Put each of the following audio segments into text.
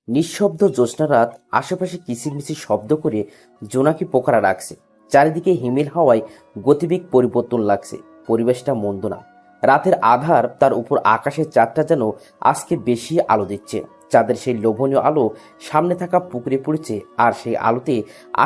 নিঃশব্দ জ্যোৎস্না রাত, আশেপাশে কিচিরমিচির শব্দ করে জোনাকি পোকারা ডাকছে। চারিদিকে হিমেল হাওয়ায় গতিবেগ পরিবর্তন লাগছে। পরিবেশটা মন্দ না। রাতের আধার, তার উপর আকাশের চাঁদটা যেন আজকে বেশি আলো দিচ্ছে। চাঁদের সেই লোভনীয় আলো সামনে থাকা পুকুরে পড়েছে, আর সেই আলোতে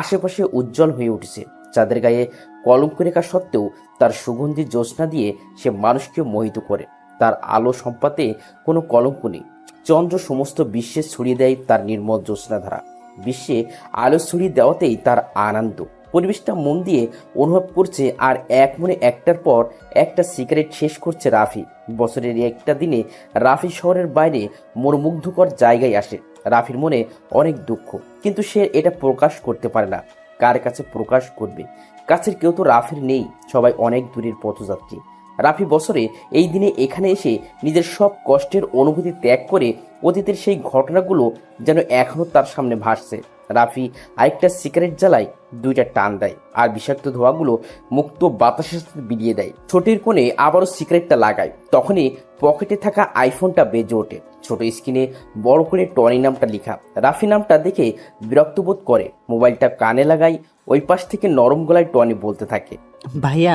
আশেপাশে উজ্জ্বল হয়ে উঠেছে। চাঁদের গায়ে কলঙ্ক রেখা সত্ত্বেও তার সুগন্ধি জ্যোৎস্না দিয়ে সে মানুষকে মোহিত করে। তার আলো সম্পাতে কোনো কলঙ্ক নেই। চন্দ্র সমস্ত বিশ্বে ছড়িয়ে দেয় তার নির্মল জ্যোৎস্নাধারা। বিশ্বে আলো ছড়িয়ে দেওয়াতেই তার আনন্দ। পরিবেশটা মন দিয়ে অনুভব করছে, আর এক মনে একটার পর একটা সিগারেট শেষ করছে রাফি। বছরের একটা দিনে রাফি শহরের বাইরে মনোমুগ্ধকর জায়গায় আসে। রাফির মনে অনেক দুঃখ, কিন্তু সে এটা প্রকাশ করতে পারে না। কার কাছে প্রকাশ করবে? কাছের কেউ তো রাফির নেই, সবাই অনেক দূরের পথযাত্রী। রাফি বছরে এই দিনে এখানে এসে নিজের সব কষ্টের অনুভূতি ত্যাগ করে অতীতের সেই ঘটনাগুলো যেন এখনো তার সামনে ভাসছে। রাফি আরেকটা সিগারেট জ্বালায়, দুইটা টান দেয়, আর বিষাক্ত ধোঁয়াগুলো মুক্ত বাতাসের সাথে বিলিয়ে দেয়। ছোটির কোণে আবারও সিগারেটটা লাগায়। তখনই পকেটে থাকা আইফোনটা বেজে ওঠে। ছোট স্ক্রিনে বড় করে টনি নামটা লেখা। রাফি নামটা দেখে বিরক্ত বোধ করে, মোবাইলটা কানে লাগায়। ওই পাশ থেকে নরম গলায় টনি বলতে থাকে, ভাইয়া,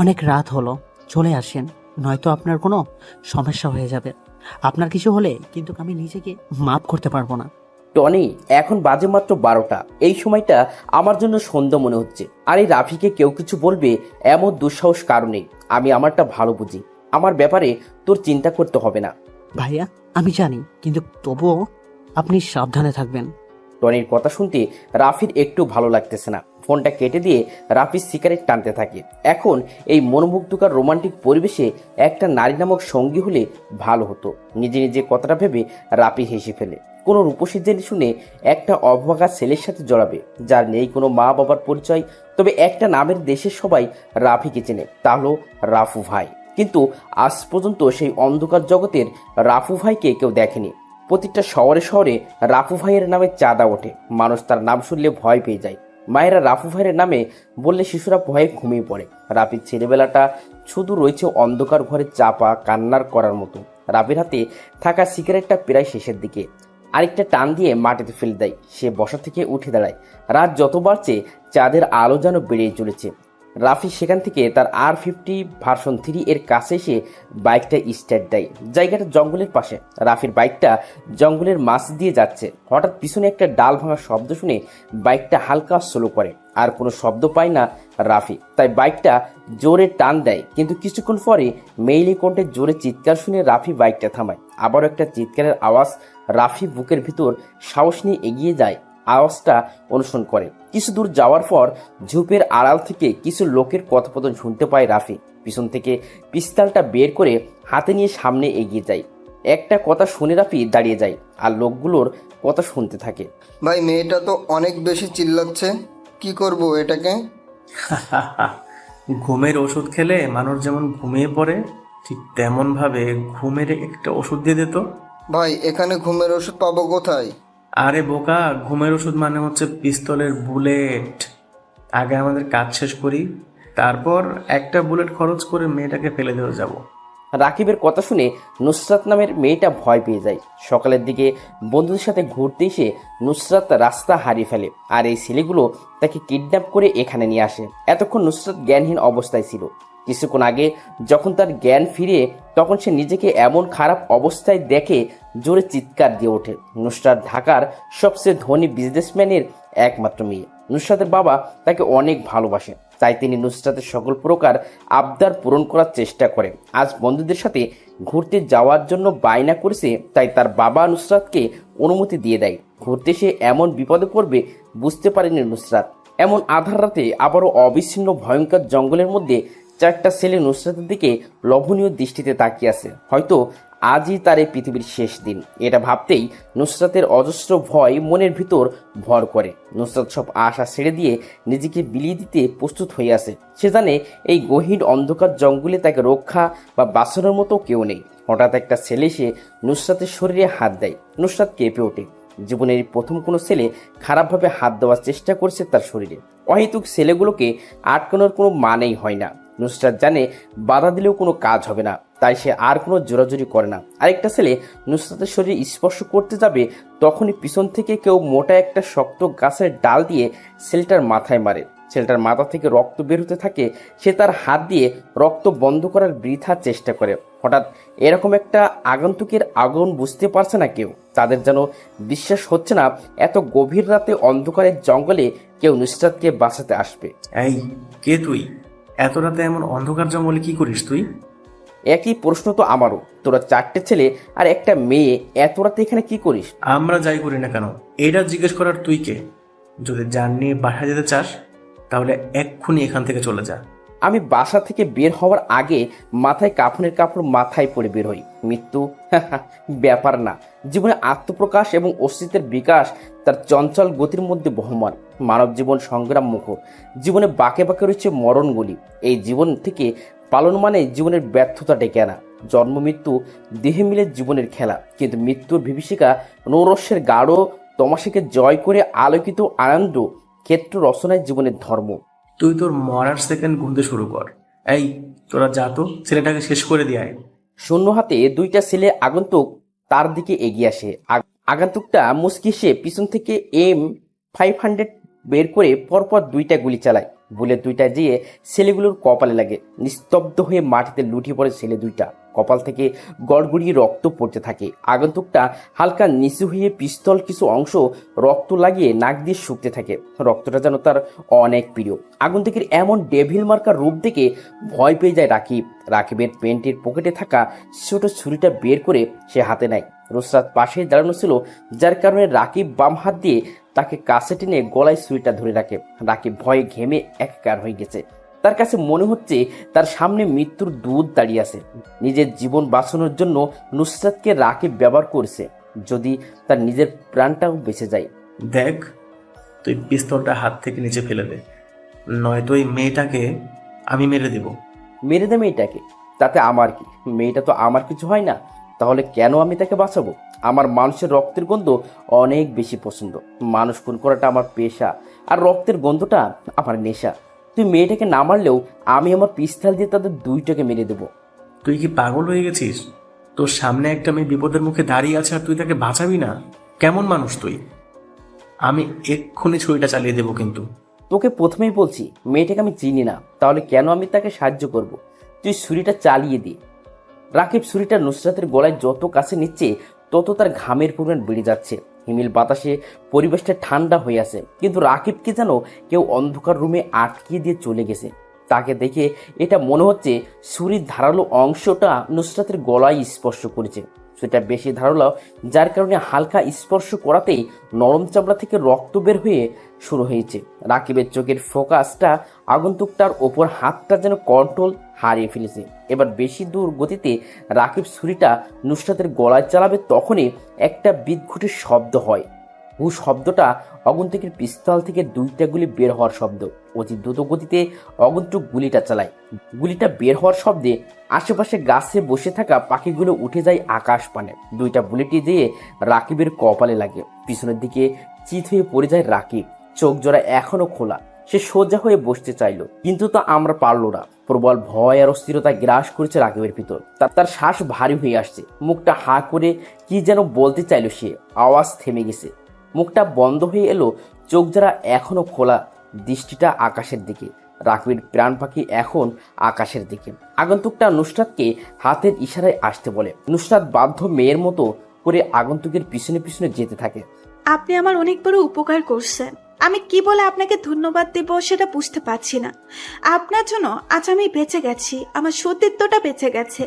অনেক রাত হলো, চলে আসেন, নয়তো আপনার কোনো সমস্যা হয়ে যাবে। আপনার কিছু হলে কিন্তু আমি নিজেকে মাফ করতে পারবো না। টনি, এখন বাজে মাত্র 12টা। এই সময়টা আমার জন্য সন্ধ্যা মনে হচ্ছে। আর এই রাফিকে কেউ কিছু বলবে এমন দুঃসাহস কারণে। আমি আমারটা ভালো বুঝি, আমার ব্যাপারে তোর চিন্তা করতে হবে না। ভাইয়া, আমি জানি, কিন্তু তবুও আপনি সাবধানে থাকবেন। টনির কথা শুনতে রাফির একটু ভালো লাগতেছে না। ফোনটা কেটে দিয়ে রাফি সিগারেট টানতে থাকে। এখন এই মনোমুগ্ধকর রোমান্টিক পরিবেশে একটা নারী নামক সঙ্গী হলে ভালো হতো। নিজে নিজে কথাটা ভেবে রাফি হেসে ফেলে। কোনো রূপসী জেনে শুনে একটা অভাগা ছেলের সাথে জড়াবে, যার নেই কোনো মা বাবার পরিচয়। তবে একটা নামের দেশের সবাই রাফিকে চেনে, তা হলো রাফু ভাই। কিন্তু আজ পর্যন্ত সেই অন্ধকার জগতের রাফু ভাইকে কেউ দেখেনি। প্রতিটা শহরে শহরে রাফু ভাইয়ের নামে চাঁদা ওঠে। মানুষ তার নাম শুনলে ভয় পেয়ে যায়। মায়েরা রাফু ভাইয়ের নামে বললে শিশুরা ভয়ে ঘুমিয়ে পড়ে। রাফির ছেলেবেলাটা শুধু রয়েছে অন্ধকার ঘরে চাপা কান্নার করার মতো। রাফির হাতে থাকা সিগারেটটা প্রায় শেষের দিকে। আরেকটা টান দিয়ে মাটিতে ফেলে দেয়। সে বসা থেকে উঠে দাঁড়ায়। রাত যত বাড়ছে চাঁদের আলো যেন বেড়েই চলেছে। রাফি সেখান থেকে তার R50 ভার্সন 3 এর কাছে এসে বাইকটা স্টার্ট দেয়। জায়গাটা জঙ্গলের পাশে। রাফির বাইকটা জঙ্গলের মাছ দিয়ে যাচ্ছে। হঠাৎ পিছনে একটা ডাল ভাঙার শব্দ শুনে বাইকটা হালকা স্লো করে। আর কোনো শব্দ পায় না রাফি, তাই বাইকটা জোরে টান দেয়। কিন্তু কিছুক্ষণ পরে মেইলি কণ্ঠে জোরে চিৎকার শুনে রাফি বাইকটা থামায়। আবারও একটা চিৎকারের আওয়াজ। রাফি বুকের ভিতর সাহস নিয়ে এগিয়ে যায়, আওয়াজটা অনুসরণ করে। কিছু দূর যাওয়ার পর ঝোপের আড়াল থেকে কিছু লোকের কথোপকথন শুনতে পায় রাফি। পিছন থেকে পিস্তলটা বের করে হাতে নিয়ে সামনে এগিয়ে যায়। একটা কথা শুনে রাফি দাঁড়িয়ে যায়, আর লোকগুলোর কথা শুনতে থাকে। ভাই, মেয়েটা তো অনেক বেশি চিল্লাচ্ছে, কি করব এটাকে? ঘুমের ওষুধ খেলে মানুষ যেমন ঘুমিয়ে পড়ে, ঠিক তেমন ভাবে ঘুমের একটা ওষুধ দিয়ে দিত। ভাই, এখানে ঘুমের ওষুধ পাবো কোথায়? আরে বোকা, ঘুমের ওষুধ মানে হচ্ছে পিস্তলের বুলেট। আগে আমাদের কাজ শেষ করি, তারপর একটা বুলেট খরচ করে মেয়েটাকে ফেলে দিয়ে যাব। রাকিবের কথা শুনে নুসরাত নামের মেয়েটা ভয় পেয়ে যায়। সকালের দিকে বন্ধুদের সাথে ঘুরতে এসে নুসরাত রাস্তা হারিয়ে ফেলে, আর এই ছেলেগুলো তাকে কিডন্যাপ করে এখানে নিয়ে আসে। এতক্ষণ নুসরাত জ্ঞানহীন অবস্থায় ছিল। কিছুক্ষণ আগে যখন তার জ্ঞান ফিরে, তখন সে নিজেকে এমন খারাপ অবস্থায় দেখে জোরে চিৎকার দিয়ে ওঠে। নুসরাত ঢাকার সবচেয়ে ধনী বিজনেসম্যানের একমাত্র মেয়ে। নুসরাতের বাবা তাকে অনেক ভালোবাসে, তাই তিনি নুসরাতের সকল প্রকার আবদার পূরণ করার চেষ্টা করে। আজ বন্ধুদের সাথে ঘুরতে যাওয়ার জন্য বায়না করেছে, তাই তার বাবা নুসরাতকে অনুমতি দিয়ে দেয়। ঘুরতে সে এমন বিপদে পড়বে বুঝতে পারেনি নুসরাত। এমন আধার রাতে আবারও অবিচ্ছিন্ন ভয়ঙ্কর জঙ্গলের মধ্যে চারটা ছেলে নুসরাতের দিকে লোভনীয় দৃষ্টিতে তাকিয়ে আছে। হয়তো আজই তার এই পৃথিবীর শেষ দিন। এটা ভাবতেই নুসরাতের অজস্র ভয় মনের ভিতর ভর করে। নুসরাত সব আশা ছেড়ে দিয়ে নিজেকে বিলিয়ে দিতে প্রস্তুত হয়ে আছে। সে জানে এই গহীন অন্ধকার জঙ্গলে তাকে রক্ষা বা বাঁচানোর মতো কেউ নেই। হঠাৎ একটা ছেলে এসে নুসরাতের শরীরে হাত দেয়। নুসরাত কেঁপে ওঠে। জীবনের প্রথম কোনো ছেলে খারাপভাবে হাত দেওয়ার চেষ্টা করছে তার শরীরে। অহেতুক ছেলেগুলোকে আটকানোর কোনো মানেই হয় না। নুসরাত জানে বাধা দিলেও কোনো কাজ হবে না। তাই সে আর কোনো জোরাজুরি করে না। আরেকটা ছেলে নুসরাতের শরীরে স্পর্শ করতে যাবে, তখনই পিছন থেকে কেউ মোটা একটা শক্ত গাছের ডাল দিয়ে ছেলেটার মাথায় মারে। ছেলেটার মাথা থেকে রক্ত বের হতে থাকে। সে তার হাত দিয়ে রক্ত বন্ধ করার বৃথা চেষ্টা করে। হঠাৎ এরকম একটা আগন্তুকের আগুন বুঝতে পারছে না কেউ। তাদের যেন বিশ্বাস হচ্ছে না এত গভীর রাতে অন্ধকারের জঙ্গলে কেউ নুসরাতকে বাঁচাতে আসবে। এই, কে তুই? এত রাতে এমন অন্ধকার জঙ্গলে কি করিস তুই? একই প্রশ্ন তো আমারও। তোরা 4টে ছেলে আর একটা মেয়ে, এত রাতে এখানে কি করিস? আমরা যাই করি না কেন, এটা জিজ্ঞেস করার তুই কে? যদি জান নিয়ে বাসা যেতে চাস তাহলে এক্ষুনি এখান থেকে চলে যা। আমি বাসা থেকে বের হওয়ার আগে মাথায় কাফনের কাপড় মাথায় পরে বের হই। মৃত্যু ব্যাপার না। জীবনে আত্মপ্রকাশ এবং অস্তিত্বের বিকাশ তার চঞ্চল গতির মধ্যে বহমান। মানব জীবন সংগ্রাম মুখর। জীবনে বাঁকে বাঁকে রয়েছে মরণগুলি। এই জীবন থেকে পালন মানে জীবনের ব্যর্থতা ডেকে আনা। জন্ম মৃত্যু দেহে মিলে জীবনের খেলা, কিন্তু মৃত্যুর বিভীষিকা নৌরস্যের গাঢ় তমাশাকে জয় করে আলোকিত আনন্দ ক্ষেত্র রচনায় জীবনের ধর্ম। তুই তোর মরার সেকেন্ড গুনতে শুরু কর। এই, তোরা যা তো, ছেলেটাকে শেষ করে দিয়ে আয়। শূন্য হাতে 2টা ছেলে আগন্তুক তার দিকে এগিয়ে আসে। আগন্তুকটা মুচকি এসে পিছন থেকে M500 বের করে পরপর 2টা গুলি চালায়। বুলেট 2টা যেয়ে ছেলেগুলোর কপালে লাগে। নিস্তব্ধ হয়ে মাটিতে লুটিয়ে পড়ে ছেলে 2টা। কপাল থেকে গড়গড়িয়ে রক্ত পড়তে থাকে। আগন্তুকটা হালকা নিচু হয়ে পিস্তল কিছু অংশ রক্ত লাগিয়ে নাক দিয়ে শুকতে থাকে। রক্তটা যেন তার অনেক প্রিয়। আগন্তুকের এমন ডেভিল মার্কার রূপ দেখে ভয় পেয়ে যায় রাকিব। রাকিবের প্যান্টের পকেটে থাকা ছোট ছুরিটা বের করে সে হাতে নেয়। নুসরাত পাশে দাঁড়ানো ছিল, যার কারণে রাকিব বাম হাত দিয়ে তাকে কাছে টেনে গলায় ছুরিটা ধরে রাখে। রাকিব ভয়ে ঘেমে একাকার হয়ে গেছে। তার কাছে মনে হচ্ছে তার সামনে মৃত্যুর দূত দাঁড়িয়ে আছে। নিজের জীবন বাঁচানোর জন্য নুসরাতকে রাকিব ব্যবহার করছে, যদি তার নিজের প্রাণটাও বেঁচে যায়। দেখ, তুই পিস্তলটা হাত থেকে নিচে ফেলে দে, নয়তো এই মেয়েটাকে আমি মেরে দেব। মেরে দে মেয়েটাকে, তাতে আমার কি? মেয়েটা তো আমার কিছু হয় না, তাহলে কেন আমি তাকে বাঁচাবো? আমার মানুষের রক্তের গন্ধ অনেক বেশি পছন্দ। মানুষ খুন করাটা আমার পেশা, আর রক্তের গন্ধটা আমার নেশা। তুই মেয়েটাকে না মারলেও আমি আমার পিস্তল দিয়ে তাদের 2টাকে মেরে দেবো। তুই কি পাগল হয়ে গেছিস? তোর সামনে একটা মেয়ে বিপদের মুখে দাঁড়িয়ে আছে আর তুই তাকে বাঁচাবি না? কেমন মানুষ তুই? আমি এক্ষুনি ছুরিটা চালিয়ে দেবো কিন্তু। তোকে প্রথমেই বলছি, মেয়েটাকে আমি চিনি না, তাহলে কেন আমি তাকে সাহায্য করব? তুই ছুরিটা চালিয়ে দে। রাকিব ছুরিটা নুসরাতের গলায় যত কাছে নিচ্ছে তত তার ঘামের পরিমাণ বেড়ে যাচ্ছে। হিমেল বাতাসে পরিবেশটা ঠান্ডা হয়ে আছে, কিন্তু রাকিবকে যেন কেউ অন্ধকার রুমে আটকিয়ে দিয়ে চলে গেছে। তাকে দেখে এটা মনে হচ্ছে ছুরির ধারালো অংশটা নুসরাতের গলায় স্পর্শ করেছে। সেটা বেশি ধারালো, যার কারণে হালকা স্পর্শ করাতেই নরম চামড়া থেকে রক্ত বের হয়ে শুরু হয়েছে। রাকিবের চোখের ফোকাসটা আগন্তুকটার ওপর, হাতটা যেন কন্ট্রোল হারিয়ে ফেলেছে। এবার বেশি দূর গতিতে রাকিব ছুরিটা নুসরাতের গলায় চালাবে, তখনই একটা বিদঘুটের শব্দ হয়। শব্দটা অগন্তুকের পিস্তল থেকে 2টা গুলি বের হওয়ার শব্দ। অতি দ্রুত গতিতে অগন্তুক গুলিটা চালায়। গুলিটা বের হওয়ার শব্দে আশেপাশে গাছে বসে থাকা পাখিগুলো উঠে যায় আকাশ পানে। 2টা বুলেটই দিয়ে রাকিবের কপালে লাগে। পিছনের দিকে চিত হয়ে পড়ে যায় রাকিব। চোখ জোড়া এখনো খোলা। সে সোজা হয়ে বসতে চাইল, কিন্তু তা আমরা পারলো না। প্রবল ভয় আর অস্থিরতা গ্রাস করেছে রাকিবের ভিতর। তার শ্বাস ভারী হয়ে আসছে। মুখটা হা করে কি যেন বলতে চাইল সে, আওয়াজ থেমে গেছে। মুখটা বন্ধ হয়ে এলো, চোখ যারা এখনো খোলা, দৃষ্টিটা আকাশের দিকে। রাকিবের প্রাণ পাখি এখন আকাশের দিকে। আগন্তুকটা নুসরাতকে হাতের ইশারায় আসতে বলে। নুসরাত বাধ্য মেয়ের মতো করে আগন্তুকের পিছনে পিছনে যেতে থাকে। আপনি আমার অনেক বড় উপকার করছেন। আমি কি বলে আপনাকে ধন্যবাদ দেব সেটা বুঝতে পারছি না। আপনার জন্য আজ আমি বেঁচে গেছি, আমার সতীত্বটা বেঁচে গেছে।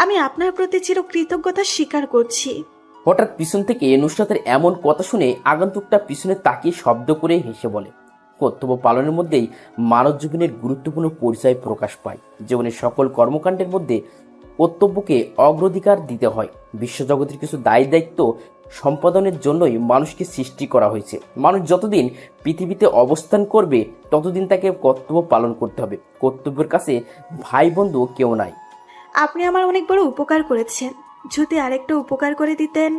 আমি আপনার প্রতি চির কৃতজ্ঞতা স্বীকার করছি। হঠাৎ পিছন থেকে নুসরাতের এমন কথা শুনে আগন্তুকটা পিছনে তাকিয়ে শব্দ করে হেসে বলে। কর্তব্য পালনের মধ্যেই মানব জীবনের গুরুত্বপূর্ণ পরিচয় প্রকাশ পায়। জীবনের সকল কর্মকাণ্ডের মধ্যে কর্তব্যকে অগ্রাধিকার দিতে হয়। বিশ্বজগতের কিছু দায় দায়িত্ব সম্পাদনের জন্যই মানুষকে সৃষ্টি করা হয়েছে। মানুষ যতদিন পৃথিবীতে অবস্থান করবে ততদিন তাকে কর্তব্য পালন করতে হবে। কর্তব্যের কাছে ভাই বন্ধু কেউ নাই। আপনি আমার অনেক বড় উপকার করেছেন, যদি আরেকটা উপকার করে দিতেন।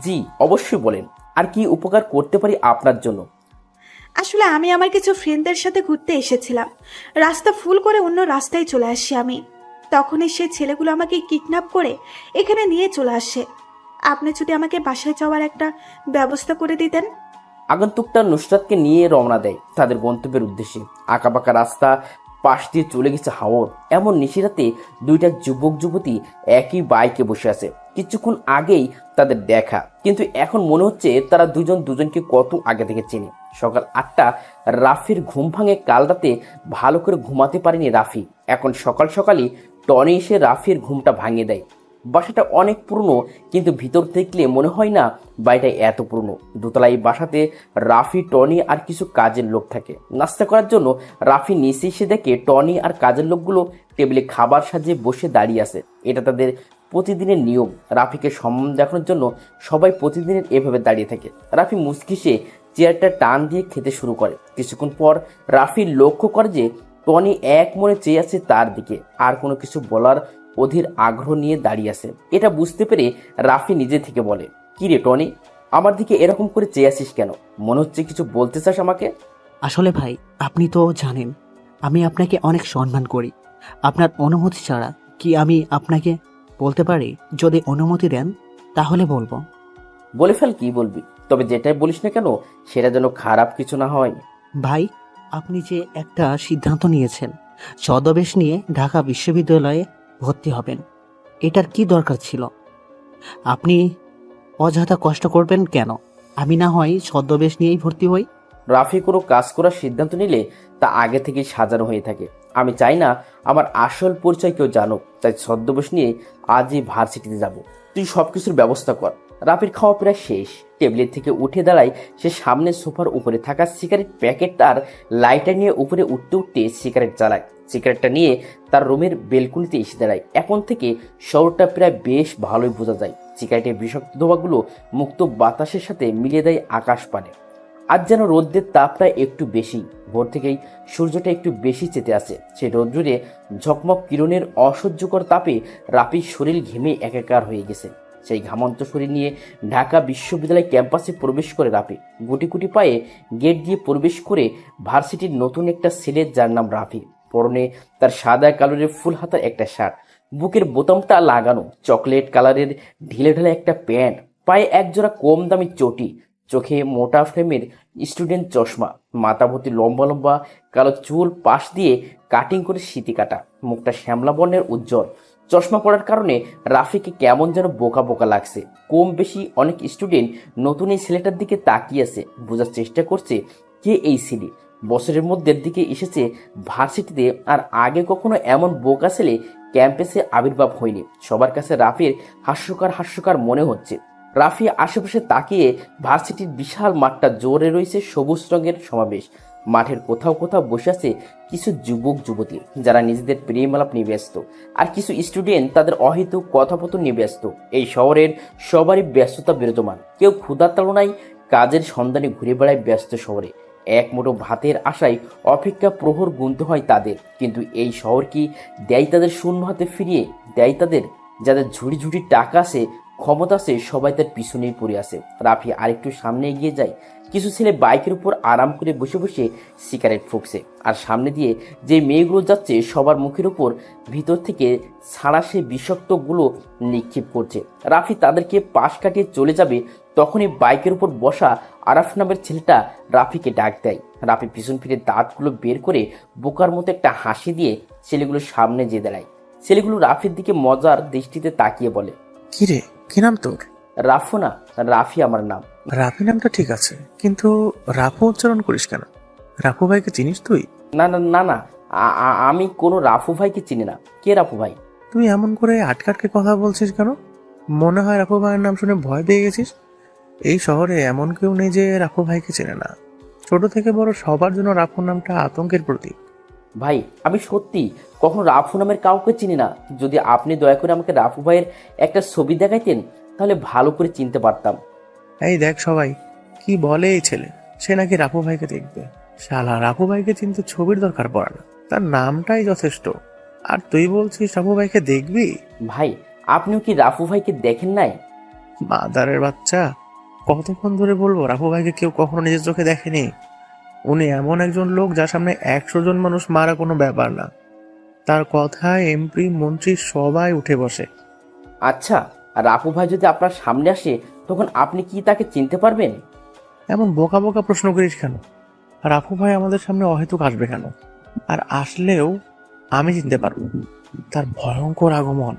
জি অবশ্যই, বলেন আর কি উপকার করতে পারি আপনার জন্য? আসলে আমি আমার কিছু ফ্রেন্ডদের সাথে ঘুরতে এসেছিলাম। রাস্তা ফুল করে অন্য রাস্তায় চলে আসি আমি। তখনই সে ছেলেগুলো আমাকে কিডন্যাপ করে এখানে নিয়ে চলে আসে। আপনি যদি আমাকে বাসায় যাওয়ার একটা ব্যবস্থা করে দিতেন। আগন্তুকটা নুসরাতকে নিয়ে রওনা দেয় তাদের গন্তব্যের উদ্দেশ্যে। আঁকাবাঁকা রাস্তা পাশ দিয়ে চলে গেছে হাওর। এমন নিশিরাতে দুইটা যুবক যুবতী একই বাইকে বসে আছে। কিছুক্ষণ আগেই তাদের দেখা, কিন্তু এখন মনে হচ্ছে তারা দুজন দুজনকে কত আগে থেকে চেনে। সকাল 8টা, রাফির ঘুম ভাঙে। কাল রাতে ভালো করে ঘুমাতে পারেনি রাফি। এখন সকাল সকালই টনি এসে রাফির ঘুমটা ভাঙিয়ে দেয়। বাসাটা অনেক পুরনো, কিন্তু ভিতর দেখলে মনে হয় না বাড়িটা এত পুরনো। দোতলায় বাসাতে রাফি, টনি আর কিছু কাজের লোক থাকে। নাস্তা করার জন্য রাফি নিচে এসে দেখে টনি আর কাজের লোকগুলো টেবিলে খাবার সাজিয়ে বসে দাঁড়িয়ে আছে। এটা তাদের প্রতিদিনের নিয়ম। রাফিকে সম্মান দেখানোর জন্য সবাই প্রতিদিনের এভাবে দাঁড়িয়ে থাকে। রাফি মুচকিসে চেয়ারটা টান দিয়ে খেতে শুরু করে। কিছুক্ষণ পর রাফি লক্ষ্য করে যে টনি এক মনে চেয়ে আছে তার দিকে, আর কোনো কিছু বলার অধীর আগ্রহ নিয়ে দাঁড়িয়ে আছে। এটা বুঝতে পেরে রাফি নিজে থেকে বলে, কি রে টনি, আমার দিকে এরকম করে চেয়ে আসিস কেন? মনে হচ্ছে কিছু বলতে চাস আমাকে। আসলে ভাই, আপনি তো জানেন আমি আপনাকে অনেক সম্মান করি। আপনার অনুমতি ছাড়া কি আমি আপনাকে বলতে পারি? যদি অনুমতি দেন তাহলে বলবো। বলে ফেল, কি বলবি, তবে যেটাই বলিস না কেন সেটা যেন খারাপ কিছু না হয়। ভাই, আপনি যে একটা সিদ্ধান্ত নিয়েছেন ছদ্মবেশ নিয়ে ঢাকা বিশ্ববিদ্যালয়ে ভর্তি হবেন, এটার কি দরকার ছিল? আপনি অযথা কষ্ট করবেন কেন? আমি না হয় ছদ্মবেশ নিয়েই ভর্তি হই। রাফি কোনো কাজ করার সিদ্ধান্ত নিলে তা আগে থেকেই সাজানো হয়ে থাকে। আমি চাই না আমার আসল পরিচয় কেউ জানুক, তাই ছদ্মবেশ নিয়ে আজই ভার্সিটিতে যাব। তুই সবকিছুর ব্যবস্থা কর। রাফির খাওয়া প্রায় শেষ। টেবিলের থেকে উঠে দাঁড়ায় সে। সামনে সোফার উপরে থাকা সিগারেট প্যাকেট আর লাইটার নিয়ে উপরে উঠতে উঠতে সিগারেট জ্বালায়। সিগারেটটা নিয়ে তার রুমের বেলকুনিতে এসে দাঁড়ায়। এখন থেকে শহরটা প্রায় বেশ ভালোই বোঝা যায়। সিগারেটের বিষাক্ত ধোঁয়াগুলো মুক্ত বাতাসের সাথে মিলিয়ে দেয় আকাশ পানে। আজ যেন রোদ্রের তাপটা একটু বেশি। ভোর থেকেই সূর্যটা একটু বেশি চেতে আসে। সেই রোদ্দুরে ঝকমক কিরণের অসহ্যকর তাপে রাফির শরীর ঘেমে একাকার হয়ে গেছে। সেই ঘামন্ত শরীর নিয়ে ঢাকা বিশ্ববিদ্যালয় ক্যাম্পাসে প্রবেশ করে রাফি। গুটি গুটি পায়ে গেট দিয়ে প্রবেশ করে ভার্সিটির নতুন একটা ছেলে, যার নাম রাফি। পরনে তার সাদা কালারের ফুল হাতার একটা শার্ট, বুকের বোতামটা লাগানো চকলেট কালারের ঢিলে ঢালে একটা প্যান্ট, পায়ে একজোড়া কম দামি চটি, চোখে মোটা ফ্রেমের স্টুডেন্ট চশমা, মাথা ভর্তি লম্বা লম্বা কালো চুল পাশ দিয়ে কাটিং করে সিটি কাটা, মুখটা শ্যামলা বর্ণের উজ্জ্বল। চশমা পড়ার কারণে রাফিকে কেমন যেন বোকা বোকা লাগছে। কম বেশি অনেক স্টুডেন্ট নতুন এই ছেলেটার দিকে তাকিয়ে আছে, বোঝার চেষ্টা করছে কে এই ছেলে। বছরের মধ্যে দিকে এসেছে ভার্সিটিতে, আর আগে কখনো এমন বোকা ছেলে ক্যাম্পাসে আবির্ভাব হয়নি। সবার কাছে রাফির হাস্যকর মনে হচ্ছে। রাফি আশেপাশে তাকিয়ে ভার্সিটির বিশাল মাঠটা জোরে রয়েছে সবুজ রঙের সমাবেশ। মাঠের কোথাও কোথাও বসে আছে কিছু যুবক যুবতী, যারা নিজেদের প্রেম আলাপ নিয়ে ব্যস্ত, আর কিছু স্টুডেন্ট তাদের অহেতুক কথোপকথন নিয়ে ব্যস্ত। এই শহরের সবারই ব্যস্ততা বিরাজমান। কেউ ক্ষুধার তাড়নায় কাজের সন্ধানে ঘুরে বেড়ায় ব্যস্ত শহরে। এক মুঠো ভাতের আশায় অপেক্ষা প্রহর গুনতে হয় তাদের। কিন্তু এই শহর কি দেয় তাদের শূন্য হাতে ফিরিয়ে? দেয় তাদের যাদের ঝুড়ি ঝুড়ি টাকা আছে, ক্ষমতা আছে, সবাই তার পিছনেই পড়ে আছে। রাফি আরেকটু সামনে এগিয়ে যায়। কিছু ছেলে বাইকের উপর আরাম করে বসে বসে সিগারেট ফুঁকছে, আর সামনে দিয়ে যে মেয়েগুলো যাচ্ছে সবার মুখের উপর ভিতর থেকে ছাড়া সে বিষাক্তগুলো নিক্ষেপ করছে। রাফি তাদেরকে পাশ কাটিয়ে চলে যাবে, তখনই বাইকের উপর বসা আরাফ নামের ছেলেটা রাফিকে ডাক দেয়। রাফি পিছন ফিরে দাঁতগুলো বের করে বোকার মতো একটা হাসি দিয়ে ছেলেগুলোর সামনে যেয়ে দাঁড়ায়। ছেলেগুলো রাফির দিকে মজার দৃষ্টিতে তাকিয়ে বলে, কি রে, কি নাম তোর? রাফু না, রাফি আমার নাম। রাফি নামটা ঠিক আছে, কিন্তু রাফু উচ্চারণ করিস কেন? রাফু ভাইকে চিনিস তুই? না না না না, আমি কোনো রাফু ভাইকে চিনি না। কে রাফু ভাই? তুই এমন করে আটকে কথা বলছিস কেন? মনে হয় রাফু ভাইয়ের নাম শুনে ভয় পেয়ে গেছিস। এই শহরে এমন কেউ নেই যে রাফু ভাইকে চেনে না। ছোট থেকে বড় সবার জন্য রাফু নামটা আতঙ্কের প্রতীক। ভাই, আমি সত্যি কখনো রাফু নামের কাউকে চিনি না। যদি আপনি দয়া করে আমাকে রাফু ভাইয়ের একটা ছবি দেখাইতেন তাহলে ভালো করে চিনতে পারতাম। এই দেখ সবাই কি বলে, এই ছেলে সে নাকি রাফু ভাইকে দেখবে। শালা, রাফু ভাইকে চিনতে ছবির দরকার পড়ে না, তার নামটাই যথেষ্ট। আর তুই বলছিস রাফু ভাইকে দেখবি? ভাই, আপনিও কি রাফু ভাইকে দেখেন নাই? মাদারের বাচ্চা, কতক্ষণ ধরে বলবো রাফু ভাইকে কেউ কখনো নিজের চোখে দেখেনি। উনি এমন একজন লোক যার সামনে 100 জন মানুষ মারা কোনো ব্যাপার না। তার কথায় এমপি মন্ত্রী সবাই উঠে বসে। আচ্ছা, আর রাফু ভাই যদি আপনার সামনে আসে তখন আপনি কি তাকে চিনতে পারবেন? এমন বোকা বোকা প্রশ্ন করিস কেন? রাফু ভাই আমাদের সামনে অহেতুক আসবে কেন? আর আসলেও আমি চিনতে পারবো। তার ভয়ঙ্কর আগমন,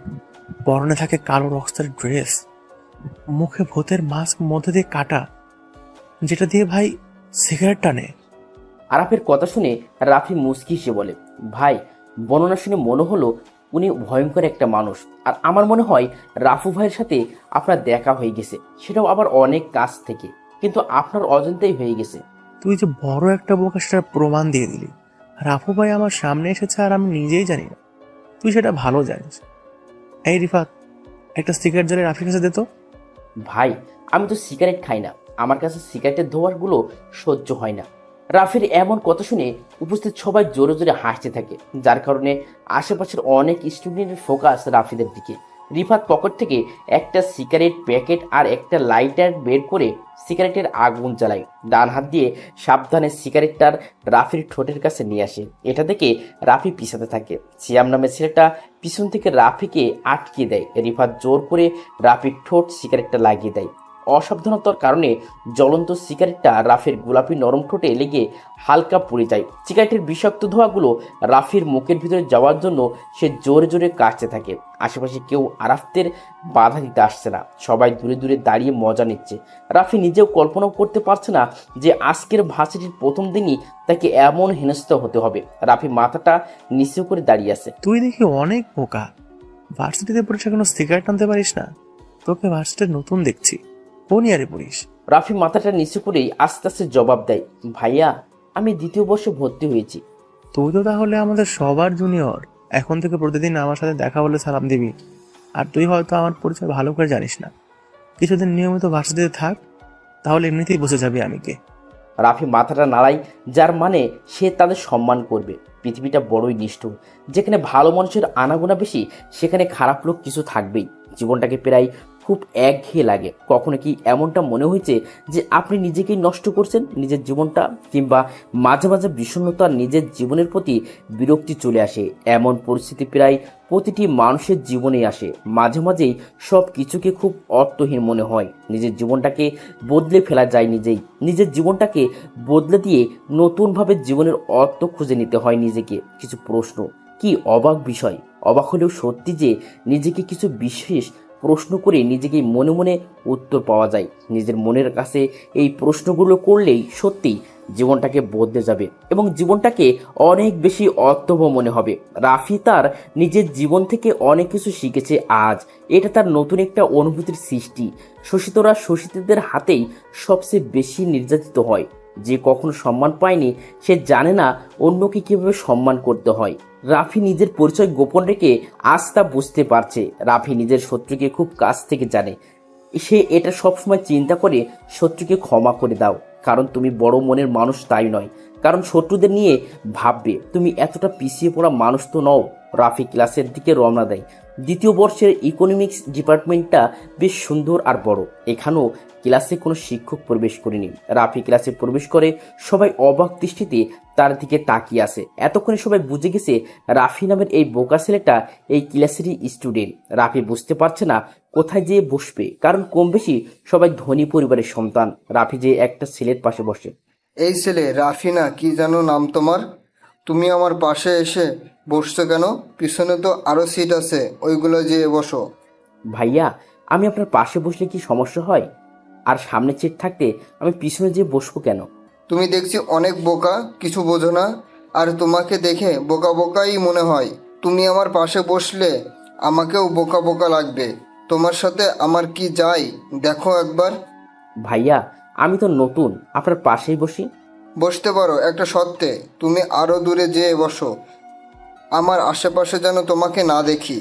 পরনে থাকে কালো রক্সের ড্রেস, মুখে ভূতের মাস্ক মধ্যে দিয়ে কাটা, যেটা দিয়ে ভাই সিগারেট টানে। আরাফের কথা শুনে রাফি মুচকি হেসে বলে, ভাই, বর্ণনা শুনে মনে হলো উনি ভয়ঙ্কর একটা মানুষ। আর আমার মনে হয় রাফু ভাইয়ের সাথে আপনার দেখা হয়ে গেছে, সেটাও আবার অনেক কাছ থেকে, কিন্তু আপনার অজান্তেই হয়ে গেছে। তুই যে বড় একটা বোকা সেটার প্রমাণ দিয়ে দিলি। রাফু ভাই আমার সামনে এসেছে আর আমি নিজেই জানি না। তুই সেটা ভালো জানিস। এই রিফাত, একটা সিগারেট জ্বালিয়ে রাফির কাছে দে তো। ভাই, আমি তো সিগারেট খাই না, আমার কাছে সিগারেটের ধোঁয়াগুলো সহ্য হয় না। রাফির এমন কথা শুনে উপস্থিত সবাই জোরে জোরে হাসতে থাকে, যার কারণে আশেপাশের অনেক স্টুডেন্টের ফোকাস রাফিদের দিকে। রিফাত পকেট থেকে একটা সিগারেট প্যাকেট আর একটা লাইটার বের করে সিগারেটের আগুন জ্বালায়। ডান হাত দিয়ে সাবধানে সিগারেটটার রাফির ঠোঁটের কাছে নিয়ে আসে। এটা দেখে রাফি পিছাতে থাকে। সিয়াম নামের ছেলেটা পিছন থেকে রাফিকে আটকে দেয়। রিফাত জোর করে রাফির ঠোঁট সিগারেটটা লাগিয়ে দেয়। অসাবধানতার কারণে জ্বলন্ত সিগারেটটা রাফির গোলাপি নরম ঠোঁটে লেগে হালকা পুড়ে যায়। সিগারেটের বিষাক্ত ধোঁয়াগুলো রাফির মুখের ভিতরে যাওয়ার জন্য সে জোরে জোরে কাশতে থাকে। আশেপাশে কেউ আরাফদের বাধা দিতে আসছে না, সবাই দূরে দূরে দাঁড়িয়ে মজা নিচ্ছে। রাফি নিজেও কল্পনাও করতে পারছে না যে আজকের ভার্সিটির প্রথম দিনই তাকে এমন হেনস্থা হতে হবে। রাফি মাথাটা নিচু করে দাঁড়িয়ে আছে। তুই দেখি অনেক বোকা, ভার্সিটিতে পড়ে কোনো সিগারেট আনতে পারিস না। তোকে ভার্সিটিতে নতুন দেখছি, কোন ইয়ারে পড়িস? রাফি মাথাটা নিচু করেই আস্তে আস্তে জবাব দেয়, ভাইয়া, আমি দ্বিতীয় বর্ষে ভর্তি হয়েছি। তুই তো তাহলে আমাদের সবার জুনিয়র। এখন থেকে প্রতিদিন আমার সাথে দেখা হলে সালাম দিবি। আর তুই হয়তো আমার পরিচয় ভালো করে জানিস না। কিছুদিন নিয়মিত ভার্সিটিতে থাক, তাহলে এমনিতেই বুঝে যাবি আমি কে। রাফি মাথাটা নাড়ায়, যার মানে সে তাদের সম্মান করবে। পৃথিবীটা বড়ই নিষ্ঠুর, যেখানে ভালো মানুষের আনাগোনা বেশি সেখানে খারাপ লোক কিছু থাকবেই। জীবনটাকে প্রায় খুব একঘেয়ে লাগে। কখনো কি এমনটা মনে হয়েছে যে আপনি নিজেকেই নষ্ট করছেন নিজের জীবনটা? কিংবা মাঝে মাঝে বিষণ্ণতা, নিজের জীবনের প্রতি বিরক্তি চলে আসে? এমন পরিস্থিতি প্রায় প্রতিটি মানুষের জীবনে আসে। মাঝে মাঝেই সব কিছুকে খুব অর্থহীন মনে হয়। নিজের জীবনটাকে বদলে ফেলা যায় নিজেই। নিজের জীবনটাকে বদলে দিয়ে নতুনভাবে জীবনের অর্থ খুঁজে নিতে হয় নিজেকে। কিছু প্রশ্ন, কি অবাক বিষয়! অবাক হলেও সত্যি যে নিজেকে কিছু বিশেষ প্রশ্ন করে নিজেকে মনে মনে উত্তর পাওয়া যায়। নিজের মনের কাছে এই প্রশ্নগুলো করলেই সত্যি জীবনটাকে বদলে যাবে এবং জীবনটাকে অনেক বেশি অর্থবহ মনে হবে। রাফি তার নিজের জীবন থেকে অনেক কিছু শিখেছে আজ। এটা তার নতুন একটা অনুভূতির সৃষ্টি। শোষিতরা শোষিতদের হাতেই সবচেয়ে বেশি নির্যাতিত হয়। যে কখনো সম্মান পায়নি সে জানে না অন্যকে কিভাবে সম্মান করতে হয়। রাফি নিজের পরিচয় গোপন রেখে আজ তা বুঝতে পারছে। রাফি নিজের শত্রুকে খুব কাছ থেকে জানে। সে এটা সবসময় চিন্তা করে শত্রুকে ক্ষমা করে দাও, কারণ তুমি বড় মনের মানুষ তাই নয়, কারণ শত্রুদের নিয়ে ভাববে। তুমি এতটা পিছিয়ে পড়া মানুষ তো নও। রাফি ক্লাসের দিকে রওনা দেয়। দ্বিতীয় বর্ষের ইকোনমিক্স ডিপার্টমেন্টটা বেশ সুন্দর আর বড়। এখানেও ক্লাসে কোনো শিক্ষক প্রবেশ করেনি। রাফি ক্লাসে প্রবেশ করে সবাই অবাক দৃষ্টিতে তার দিকে তাকিয়ে আছে। এতক্ষণে সবাই বুঝে গেছে রাফি নামের এই বোকা ছেলেটা এই ক্লাসেরই স্টুডেন্ট। রাফি বুঝতে পারছে না কোথায় যেয়ে বসবে, কারণ কম বেশি সবাই ধনী পরিবারের সন্তান। রাফি যে একটা ছেলের পাশে বসে। এই ছেলে রাফি না, কি যেন নাম তোমার? তুমি আমার পাশে এসে বসছো কেন? পিছনে তো আরও সিট আছে, ওইগুলো যেয়ে বসো। ভাইয়া, আমি আপনার পাশে বসলে কি সমস্যা হয়? আর সামনে সিট থাকতে আমি পিছনে যেয়ে বসবো কেন? তুমি দেখছি অনেক বোকা, কিছু বোঝো না। আর তোমাকে দেখে বোকা বোকাই মনে হয়। তুমি আমার পাশে বসলে আমাকেও বোকা বোকা লাগবে। তোমার সাথে আমার কি যায় দেখো একবার। ভাইয়া, আমি তো নতুন, আপনার পাশেই বসি। বসতে পারো, একটা শর্তে। তুমি আরও দূরে যেয়ে বসো, আমার আশেপাশে যেন তোমাকে না দেখি।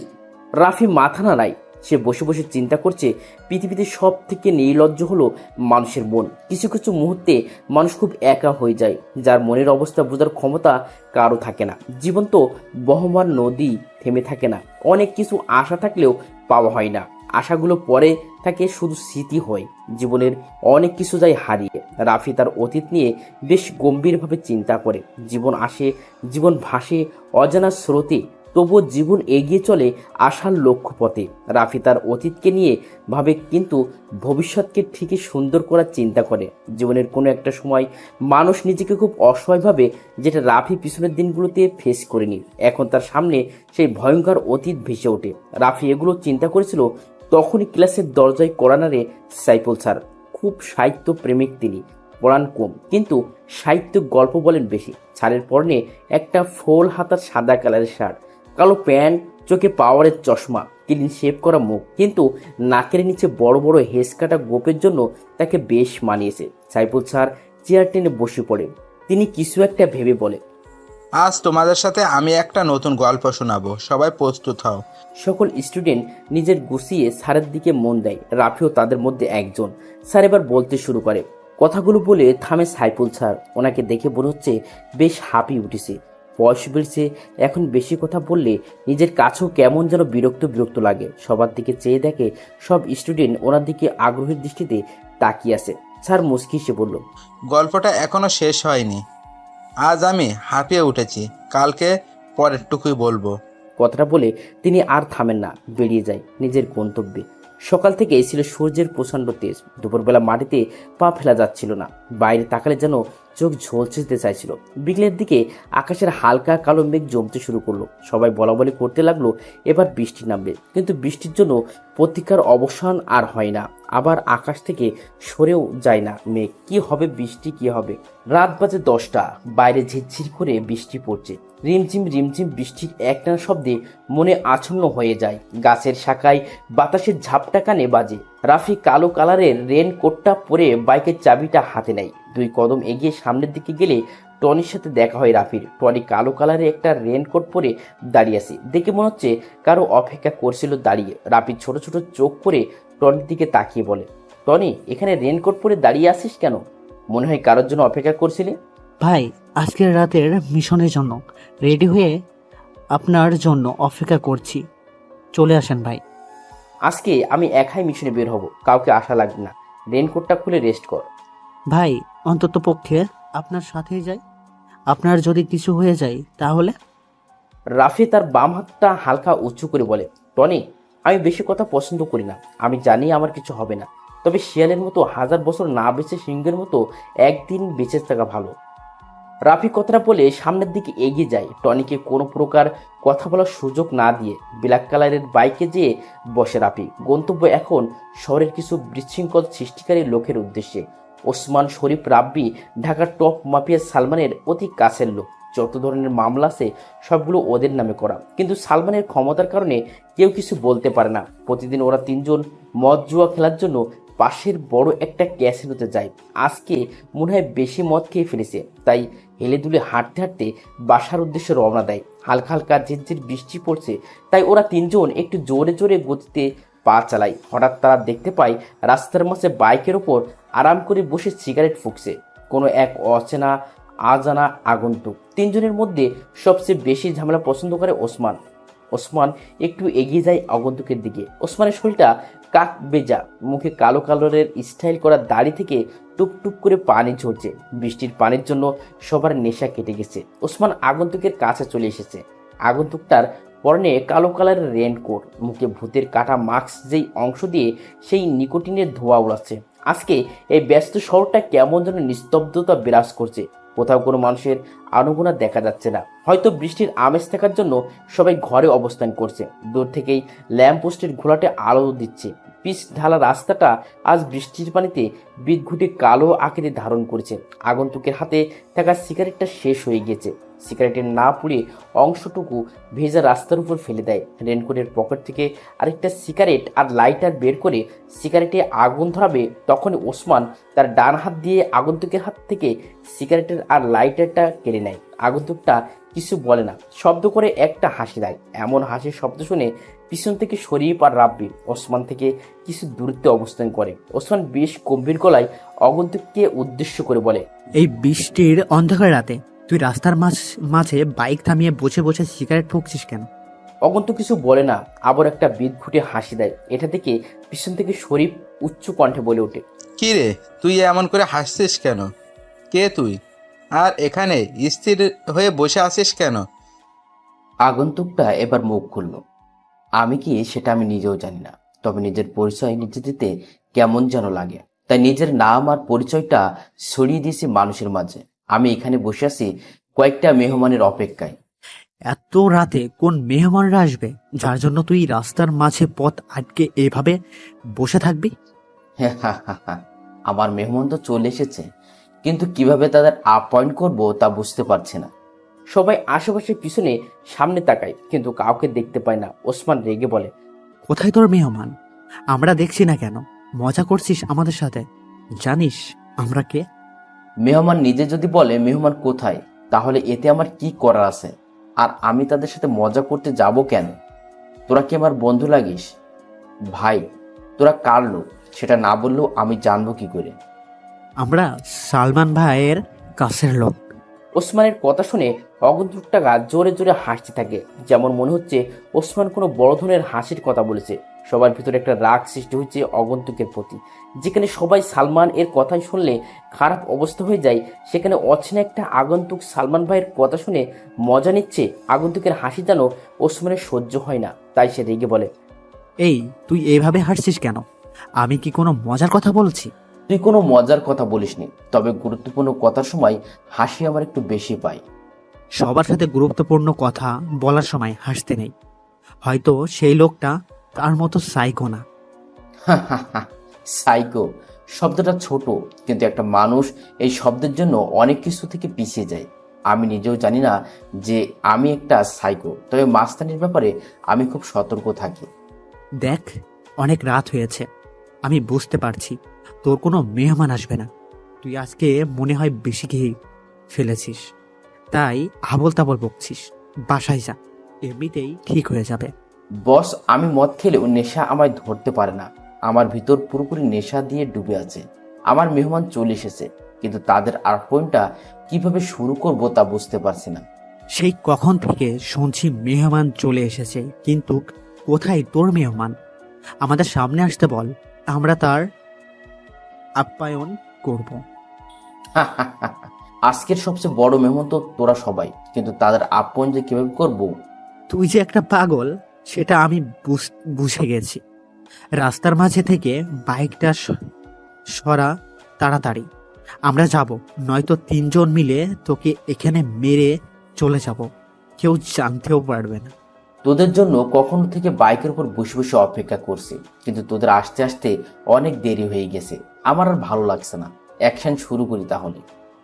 রাফি মাথা নাড়ায়। সে বসে বসে চিন্তা করছে পৃথিবীতে সব থেকে নির্লজ্জ হলো মানুষের মন। কিছু কিছু মুহূর্তে মানুষ খুব একা হয়ে যায়, যার মনের অবস্থা বোঝার ক্ষমতা কারো থাকে না। জীবন তো বহমান নদী, থেমে থাকে না। অনেক কিছু আশা থাকলেও পাওয়া হয় না। আশাগুলো পরে থাকে শুধু স্মৃতি হয়। জীবনের অনেক কিছু যায় হারিয়ে। রাফি তার অতীত নিয়ে বেশ গম্ভীরভাবে চিন্তা করে। জীবন আসে, জীবন ভাসে অজানা স্রোতে। তবুও জীবন এগিয়ে চলে আশার লক্ষ্যপথে। রাফি তার অতীতকে নিয়ে ভাবে, কিন্তু ভবিষ্যৎকে ঠিকই সুন্দর করার চিন্তা করে। জীবনের কোনো একটা সময় মানুষ নিজেকে খুব অসহায় ভাবে, যেটা রাফি পিছনের দিনগুলোতে ফেস করেনি। এখন তার সামনে সেই ভয়ঙ্কর অতীত ভেসে ওঠে। রাফি এগুলো চিন্তা করেছিল তখনই ক্লাসের দরজায় কড়া নাড়ে সাইফুল স্যার। খুব সাহিত্য প্রেমিক তিনি, পড়ান কম, কিন্তু সাহিত্য গল্প বলেন বেশি। ছাড়ের পরনে একটা ফোল হাতার সাদা কালারের শার্ট, কালো প্যান্ট, চোখে পাওয়ারের চশমা, ক্লিন শেভ করা মুখ, কিন্তু নাকের নিচে বড় বড় হেস কাটা গোপের জন্য তাকে বেশ মানিয়েছে। সাইফুল স্যার চেয়ার টেনে বসে পড়ে। তিনি কিছু একটা ভেবে বলে, আজ তোমাদের সাথে আমি একটা নতুন গল্প শোনাবো, সবাই প্রস্তুত হও। সকল স্টুডেন্ট নিজের গুছিয়ে স্যারের দিকে মন দেয়। রাফিও তাদের মধ্যে একজন। স্যার এবার বলতে শুরু করে। কথাগুলো বলে থামে সাইফুল স্যার। ওনাকে দেখে মনে হচ্ছে বেশ হাঁপিয়ে উঠেছে। বয়স বেড়েছে, এখন বেশি কথা বললে নিজের কাছেও কেমন যেন বিরক্ত বিরক্ত লাগে। সবার দিকে চেয়ে দেখে সব স্টুডেন্ট ওনার দিকে আগ্রহের দৃষ্টিতে তাকিয়ে আছে। স্যার মুচকি এসে বলল, গল্পটা এখনো শেষ হয়নি। আজ আমি হাঁপিয়ে উঠেছি, কালকে পরেরটুকুই বলবো। কথাটা বলে তিনি আর থামেন না, বেরিয়ে যায় নিজের গন্তব্যে। সকাল থেকে ছিল সূর্যের প্রচণ্ড তেজ। দুপুরবেলা মাটিতে পা ফেলা যাচ্ছিল না। বাইরে তাকালে যেন চোখ ঝলসে যেতে চাইছিল। বিকেলের দিকে আকাশের হালকা কালো মেঘ জমতে শুরু করলো। সবাই বলা বলি করতে লাগলো এবার বৃষ্টি নামবে, কিন্তু বৃষ্টির জন্য প্রতীক্ষার অবসান আর হয় না। আবার আকাশ থেকে সরেও যায় না মেঘ। কি হবে বৃষ্টি, কি হবে? রাত বাজে 10টা। বাইরে ঝিরঝির করে বৃষ্টি পড়ছে। রিমঝিম রিমঝিম বৃষ্টির একটানা শব্দে মনে আচ্ছন্ন হয়ে যায়। গাছের শাখায় বাতাসের ঝাপটা কানে বাজে। রাফি কালো কালারের রেনকোটটা পরে বাইকের চাবিটা হাতে নেয়। 2 কদম এগিয়ে সামনের দিকে গেলে টনির সাথে দেখা হয় রাফির। টনি কালো কালারের একটা রেনকোট পরে দাঁড়িয়ে আছে। দেখে মনে হচ্ছে কারো অপেক্ষা করছিল দাঁড়িয়ে। রাফি ছোট ছোট চোখ করে টনির দিকে তাকিয়ে বলে, টনি, এখানে রেনকোট পরে দাঁড়িয়ে আসিস কেন? মনে হয় কারোর জন্য অপেক্ষা করছিলি। ভাই, আজকের রাতের মিশনের জন্য রেডি হয়ে আপনার জন্য অপেক্ষা করছি, চলে আসেন ভাই। আজকে আমি একাই মিশনে বের হব, কাউকে আশা লাগবে না। রেনকোটটা খুলে রেস্ট কর। ভাই, অন্তত পক্ষে আপনার সাথেই যাই। আপনার যদি কিছু হয়ে যায় তাহলে? রাফি তার বাম হাতটা হালকা উঁচু করে বলে, টনি, আমি বেশি কথা পছন্দ করি না। আমি জানি আমার কিছু হবে না, তবে শিয়ালের মতো 1000 বছর না বেঁচে সিংহের মতো একদিন বেঁচে থাকা ভালো। রাফি কথাটা বলে সামনের দিকে এগিয়ে যায়। টনিকে কোনো প্রকার কথা বলার সুযোগ না দিয়ে ব্ল্যাক কালারের বাইকে যেয়ে বসে রাফি। গন্তব্য এখন শহরের কিছু বিশৃঙ্খল সৃষ্টিকারী লোকের উদ্দেশ্যে। ওসমান শরীফ রাব্বি ঢাকার টপ মাফিয়া সালমানের অতি কাছের লোক। যত ধরনের মামলা আছে সবগুলো ওদের নামে করা, কিন্তু সালমানের ক্ষমতার কারণে কেউ কিছু বলতে পারে না। প্রতিদিন ওরা 3 জন মদ জুয়া খেলার জন্য পাশের বড় একটা ক্যাসিনোতে যায়। আজকে মনে হয় বেশি মদ খেয়ে ফেলেছে, তাই হেলে দুলে হাঁটতে হাঁটতে বাসার উদ্দেশ্যে রওনা দেয়। হালকা হালকা ঝিরঝির বৃষ্টি পড়ছে, তাই ওরা 3 জন একটু জোরে জোরে গতিতে পা চালায়। হঠাৎ তারা দেখতে পায় রাস্তার মাঝে বাইকের ওপর আরাম করে বসে সিগারেট ফুঁকছে কোনো এক অচেনা আজানা আগন্তুক। 3 জনের মধ্যে সবচেয়ে বেশি ঝামেলা পছন্দ করে ওসমান। ওসমান একটু এগিয়ে যায় আগন্তুকের দিকে। ওসমানের শরীরটা কাক বেজা, মুখে কালো কালারের স্টাইল করা দাড়ি থেকে টুপটুপ করে পানি ঝরছে। বৃষ্টির পানির জন্য সবার নেশা কেটে গেছে। ওসমান আগন্তুকের কাছে চলে এসেছে। আগন্তুকটার পরনে কালো কালারের রেনকোট, মুখে ভূতের কাটা মাস্ক, যেই অংশ দিয়ে সেই নিকোটিনের ধোঁয়া উড়াচ্ছে। আজকে এই ব্যস্ত শহরটা কেমন যেন নিস্তব্ধতা বিরাজ করছে। কোথাও কোনো মানুষের আনাগোনা দেখা যাচ্ছে না। হয়তো বৃষ্টির আমেজ থাকার জন্য সবাই ঘরে অবস্থান করছে। দূর থেকেই ল্যাম্পপোস্টের ঘোলাটে আলো দিচ্ছে। পিচ ঢালা রাস্তাটা আজ বৃষ্টির পানিতে বিদঘুটে কালো আকৃতি ধারণ করেছে। আগন্তুকের হাতে থাকা সিগারেটটা শেষ হয়ে গেছে। সিগারেটের না পুড়িয়ে অংশটুকু ভেজা রাস্তার উপর ফেলে দেয়। রেনকোটের পকেট থেকে আরেকটা সিগারেট আর লাইটার বের করে সিগারেটে আগুন ধরাবে, তখনই ওসমান তার ডান হাত দিয়ে আগন্তুকের হাত থেকে সিগারেটের আর লাইটারটা কেড়ে নেয়। আগন্তুকটা কিছু বলে না, শব্দ করে একটা হাসি দেয়। এমন হাসির শব্দ শুনে পিছন থেকে শরীফ আর রাব্বি ওসমান থেকে কিছু দূরত্বে অবস্থান করে। ওসমান বেশ গম্ভীর গলায় আগন্তুককে উদ্দেশ্য করে বলে, এই বৃষ্টির অন্ধকার রাতে তুই রাস্তার মাঝে বাইক থামিয়ে বসে বসে সিগারেট ফুঁকছিস কেন? আগন্তুক কিছু বলে না, আবার একটা বিদঘুটে হাসি দেয়। এটা থেকে পিছন থেকে শরীফ উচ্চ কণ্ঠে বলে ওঠে, কি রে, তুই এমন করে হাসছিস কেন? কে তুই? আর এখানে স্থির হয়ে বসে আছিস কেন? আগন্তুকটা এবার মুখ খুলল। আমি কি সেটা আমি নিজেও জানি না, তবে নিজের পরিচয় নিজে দিতে কেমন যেন লাগে, তাই নিজের নাম আর পরিচয়টা ছড়িয়ে দিয়েছি মানুষের মাঝে। আমি এখানে বসে আছি কয়েকটা মেহমানের অপেক্ষায়। এত রাতে কোন মেহমানরা আসবে যার জন্য তুই রাস্তার মাঝে পথ আটকে এভাবে বসে থাকবি? আমার মেহমান তো চলে এসেছে, কিন্তু কিভাবে তাদের আপ্যায়ন করব তা বুঝতে পারছি না। সবাই আশেপাশে পিছনে সামনে তাকায়, কিন্তু কাউকে দেখতে পায় না। ওসমান রেগে বলে, কোথায় তোর মেহমান? আমরা দেখছি না কেন? মজা করছিস আমাদের সাথে? জানিস আমরা কে? মেহমান নিজে যদি বলে মেহমান কোথায়, তাহলে এতে আমার কি করার আছে? আর আমি তাদের সাথে মজা করতে যাব কেন? তোরা কি আমার বন্ধু লাগিস? ভাই, তোরা কার লোক সেটা না বললেও আমি জানবো কি করে? আমরা সালমান ভাইয়ের কাছের লোক। ওসমানের কথা শুনে অগন্তুকটা গা জোরে জোরে হাসতে থাকে, যেমন মনে হচ্ছে ওসমান কোনো বড় ধরনের হাসির কথা বলেছে। সবার ভিতরে একটা রাগ সৃষ্টি হচ্ছে অগন্তুকের প্রতি। যেখানে সবাই সালমান এর কথাই শুনলে খারাপ অবস্থা হয়ে যায়, সেখানে অচেনা একটা আগন্তুক সালমান ভাইয়ের কথা শুনে মজা নিচ্ছে। আগন্তুকের হাসি যেন ওসমানের সহ্য হয় না, তাই সে রেগে বলে, এই তুই এইভাবে হাসছিস কেন? আমি কি কোনো মজার কথা বলছি? তুই কোনো মজার কথা বলিসনি, তবে গুরুত্বপূর্ণ কথার সময় হাসি আমার একটু বেশি পায়। সবার সাথে গুরুত্বপূর্ণ কথা বলার সময় হাসতে নেই। হয়তো সেই লোকটা তার মতো সাইকো না। সাইকো শব্দটা ছোট, কিন্তু একটা মানুষ এই শব্দের জন্য অনেক কিছু থেকে পিছিয়ে যায়। আমি নিজেও জানি না যে আমি একটা সাইকো, তবে মাস্তানির ব্যাপারে আমি খুব সতর্ক থাকি। দেখ, অনেক রাত হয়েছে। আমি বুঝতে পারছি তোর কোনো মেহমান আসবে না। তুই আজকে মনে হয় বেশি খেয়ে ফেলেছিস, তাই আবল তাবল বকছিস। বাসায় যা, এমনিতেই ঠিক হয়ে যাবে। বস, আমি মদ খেলেও নেশা আমায় ধরতে পারে না। আমার ভিতর পুরোপুরি নেশা দিয়ে ডুবে আছে। আমার মেহমান চলে এসেছে, কিন্তু তাদের আপ্যায়নটা কিভাবে শুরু করব তা বুঝতে পারছি না। সেই কখন থেকে শুনছি মেহমান চলে এসেছে, কিন্তু কোথায় তোর মেহমান? আমাদের সামনে আসতে বল, আমরা তার আপ্যায়ন করব। আজকের সবচেয়ে বড় মেহমান তো তোরা সবাই, কিন্তু তাদের আপ্যায়ন যে কিভাবে করব? তুই যে একটা পাগল সেটা আমি বুঝে গেছি। রাস্তার মাঝে থেকে বাইকটা সরা তাড়াতাড়ি। আমরা যাব, নয়তো তিনজন মিলে তোকে এখানে মেরে চলে যাব। কেউ জানতেও পারবে না। তোদের জন্য কখনো থেকে বাইকের উপর বসে বসে অপেক্ষা করছি, কিন্তু তোদের আসতে আসতে অনেক দেরি হয়ে গেছে। আমার আর ভালো লাগছে না। অ্যাকশন শুরু করি তাহলে।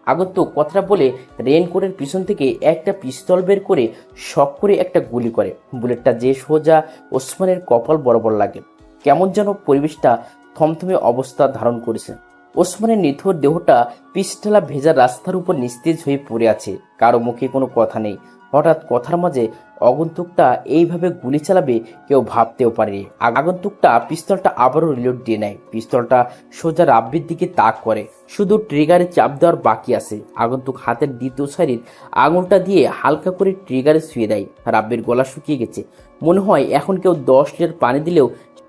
আগন্তুক কথাটা বলে রেইনকোটের পিছন থেকে একটা পিস্তল বের করে শক করে একটা গুলি করে। বুলেটটা যে সোজা ওসমানের কপাল বরাবর লাগে। কেমন যেন পরিবেশটা থমথমে অবস্থা ধারণ করেছে। ওসমানের নিথর দেহটা পিছটালা ভেজা রাস্তার উপর নিস্তেজ হয়ে পড়ে আছে। কারো মুখে কোনো কথা নেই। হঠাৎ কথার মাঝে আগন্তুকটা এইভাবে গুলি চালাবে কেউ ভাবতেও পারেনি। আগন্তুকটা পিস্তলটা আবারও রিলোড দিয়ে নেয়। পিস্তলটা সোজা রাব্বির দিকে তাক করে। শুধু ট্রিগারে চাপ দেওয়ার বাকি আছে। আগন্তুক হাতের দ্বিতীয় সারির আঙুলটা দিয়ে হালকা করে ট্রিগারে শুয়ে দেয়। রাব্বির গলা শুকিয়ে গেছে। মনে হয় এখন কেউ 10 লিটার পানি দিলেও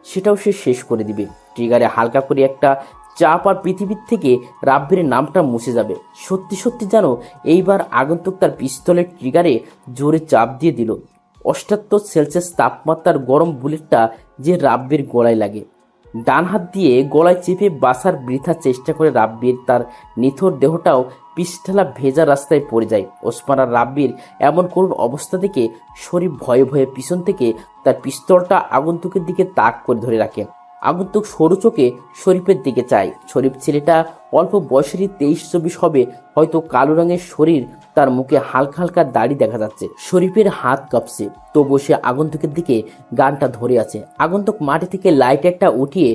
সেটাও সে শেষ করে দিবে। ট্রিগারে হালকা করে একটা চাপ আর পৃথিবীর থেকে রাব্বির নামটা মুছে যাবে। সত্যি সত্যি যেন এইবার আগন্তুক তার পিস্তলের ট্রিগারে জোরে চাপ দিয়ে দিল। 78 সেলসিয়াস তাপমাত্রার গরম বুলেটটা যে রাব্বির গলায় লাগে। ডান হাত দিয়ে গলায় চেপে বাসার বৃথা চেষ্টা করে রাব্বির তার নিথর দেহটাও পিছঠালা ভেজা রাস্তায় পড়ে যায়। ওসমান আর রাব্বির এমন করুণ অবস্থা দেখে শরীফ ভয়ে ভয়ে পিছন থেকে তার পিস্তলটা আগন্তুকের দিকে তাক করে ধরে রাখে। আগন্তুক সরু চোখে শরীফের দিকে চায়। শরীফ ছেলেটা অল্প বয়সেরই 23-24 হবে হয়তো। কালো রঙের শরীর, তার মুখে হালকা হালকা দাড়ি দেখা যাচ্ছে। শরীফের হাত কাঁপছে, তবুও সে আগন্তুকের দিকে গানটা ধরে আছে। আগন্তুক মাটি থেকে লাইট একটা উঠিয়ে